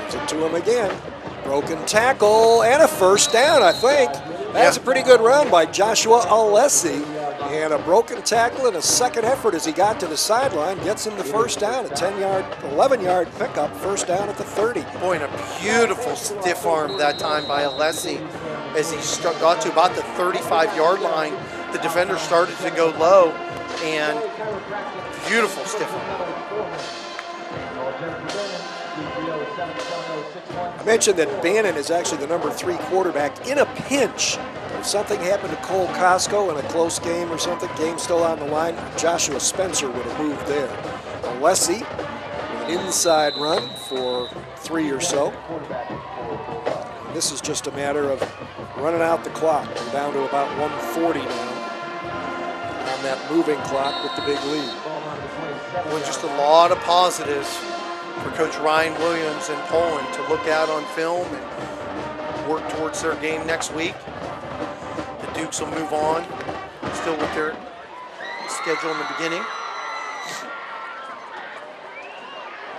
gives it to him again. Broken tackle and a first down, I think. That's a pretty good run by Joshua Alessi. And a broken tackle and a second effort as he got to the sideline. Gets him the first down, a 11-yard pickup, first down at the 30. Boy, and a beautiful stiff arm that time by Alessi. As he got to about the 35-yard line, the defender started to go low, and beautiful stiff arm. I mentioned that Bannon is actually the number 3 quarterback in a pinch. If something happened to Cole Costco in a close game or something, game still on the line, Joshua Spencer would have moved there. Alessi with an inside run for 3 or so. And this is just a matter of running out the clock. We're down to about 1:40 now on that moving clock with the big lead. Well, just a lot of positives for Coach Ryan Williams and Poland to look out on film and work towards their game next week. The Dukes will move on, still with their schedule in the beginning.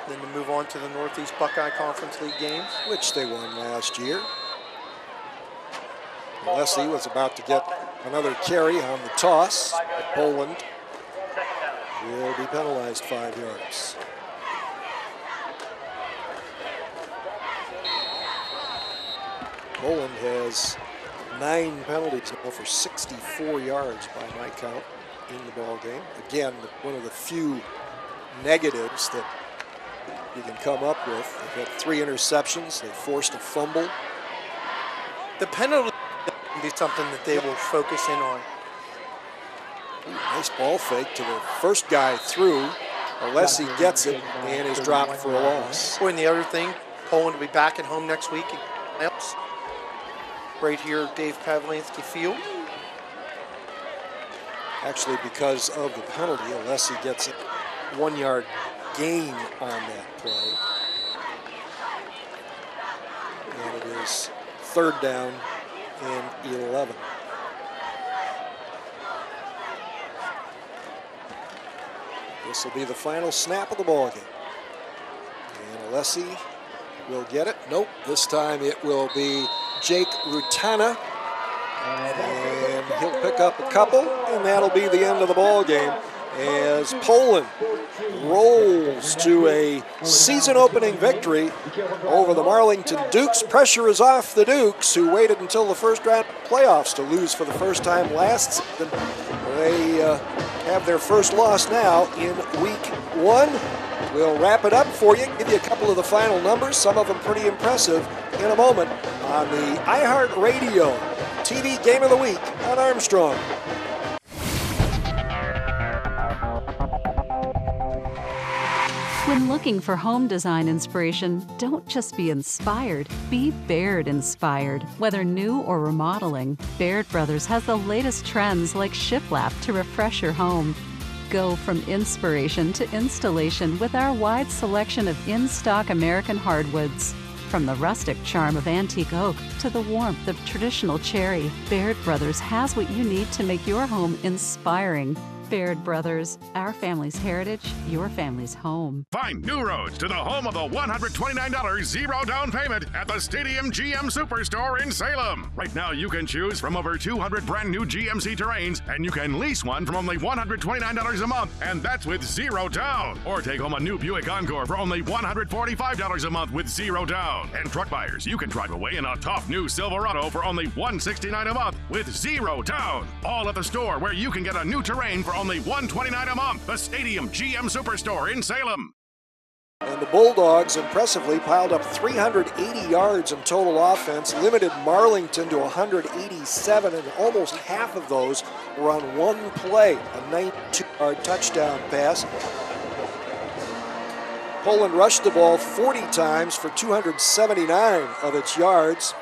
Then to move on to the Northeast Buckeye Conference League games, which they won last year. Alessi was about to get another carry on the toss. Poland will be penalized 5 yards. Poland has 9 penalties now for 64 yards by my count in the ball game. Again, one of the few negatives that you can come up with. They've had 3 interceptions. They forced a fumble. The penalty will be something that they will focus in on. Nice ball fake to the first guy through. Alessi gets it and is dropped for a loss. Boy, and the other thing, Poland will be back at home next week. Right here at Dave Pavlinsky Field. Actually, because of the penalty, Alessi gets a 1-yard gain on that play. And it is 3rd down and 11. This will be the final snap of the ball game. And Alessi will get it. Nope, this time it will be Jake Rutana, and he'll pick up a couple, and that'll be the end of the ball game as Poland rolls to a season-opening victory over the Marlington Dukes. Pressure is off the Dukes, who waited until the first round of playoffs to lose for the first time last season. They have their first loss now in week 1. We'll wrap it up for you, give you a couple of the final numbers, some of them pretty impressive, in a moment on the iHeartRadio TV Game of the Week on Armstrong. When looking for home design inspiration, don't just be inspired, be Baird inspired. Whether new or remodeling, Baird Brothers has the latest trends like shiplap to refresh your home. Go from inspiration to installation with our wide selection of in-stock American hardwoods. From the rustic charm of antique oak to the warmth of traditional cherry, Baird Brothers has what you need to make your home inspiring. Baird Brothers, our family's heritage, your family's home. Find new roads to the home of the $129 zero down payment at the Stadium GM Superstore in Salem. Right now, you can choose from over 200 brand new GMC Terrains, and you can lease one from only $129 a month, and that's with zero down. Or take home a new Buick Encore for only $145 a month with zero down. And truck buyers, you can drive away in a tough new Silverado for only $169 a month with zero down. All at the store where you can get a new Terrain for only $129 a month. The Stadium GM Superstore in Salem. And the Bulldogs impressively piled up 380 yards in total offense, limited Marlington to 187, and almost half of those were on one play, a 92-yard touchdown pass. Poland rushed the ball 40 times for 279 of its yards.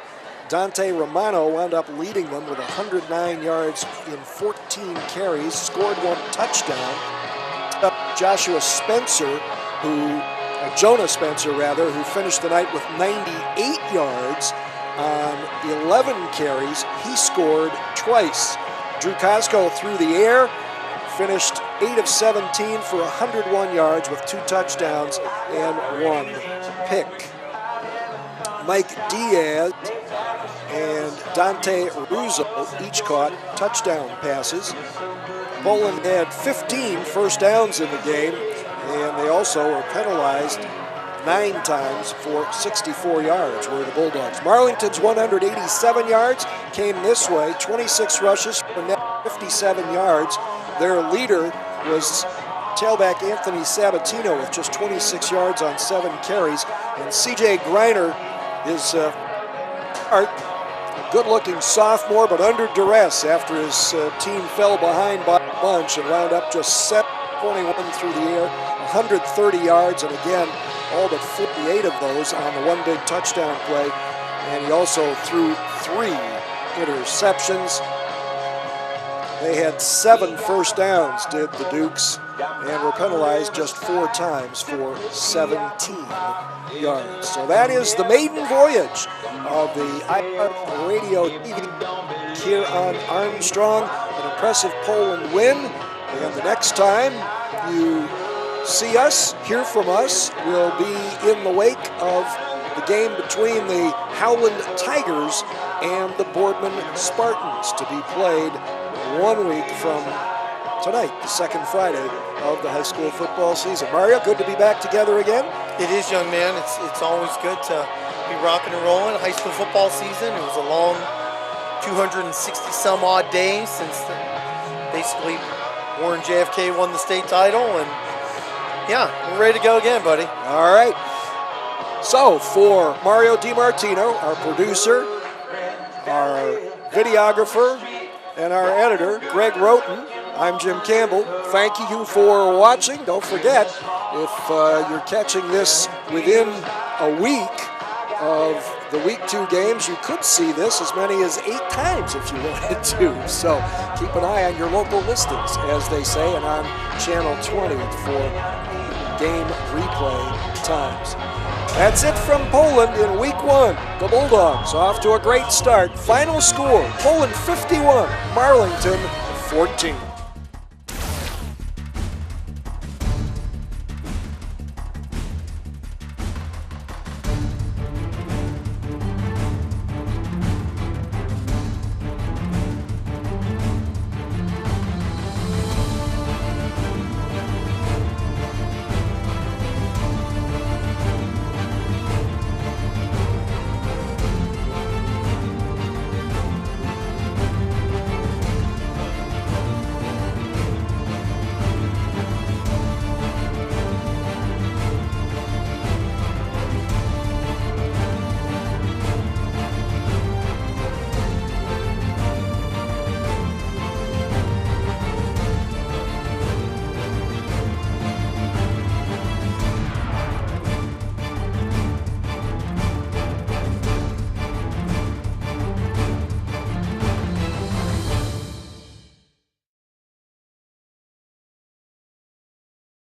Dante Romano wound up leading them with 109 yards in 14 carries, scored one touchdown. Jonah Spencer, who finished the night with 98 yards on 11 carries. He scored twice. Drew Cosco threw the air, finished 8 of 17 for 101 yards with 2 touchdowns and 1 pick. Mike Diaz and Dante Ruzzo each caught touchdown passes. Poland had 15 first downs in the game, and they also were penalized 9 times for 64 yards were the Bulldogs. Marlington's 187 yards came this way, 26 rushes for a net 57 yards. Their leader was tailback Anthony Sabatino with just 26 yards on 7 carries, and C.J. Greiner is good-looking sophomore, but under duress after his team fell behind by a bunch and wound up just 7-21 through the air, 130 yards, and again, all but 48 of those on the one big touchdown play. And he also threw 3 interceptions. They had 7 first downs, did the Dukes, and were penalized just 4 times for 17 yards. So that is the maiden voyage of the iHeartRadio TV here on Armstrong. An impressive Poland win. And the next time you see us, hear from us, will be in the wake of the game between the Howland Tigers and the Boardman Spartans, to be played 1 week from tonight, the second Friday of the high school football season. Mario, good to be back together again. It is, young man. It's always good to be rocking and rolling. High school football season. It was a long 260 some odd days since basically Warren JFK won the state title, and yeah, we're ready to go again, buddy. All right. So for Mario DiMartino, our producer, our videographer, and our editor, Greg Roten, I'm Jim Campbell. Thank you for watching. Don't forget, if you're catching this within a week of the week 2 games, you could see this as many as 8 times if you wanted to. So keep an eye on your local listings, as they say, and on Channel 20 for game replay times. That's it from Poland in week 1. The Bulldogs off to a great start. Final score, Poland 51, Marlington 14.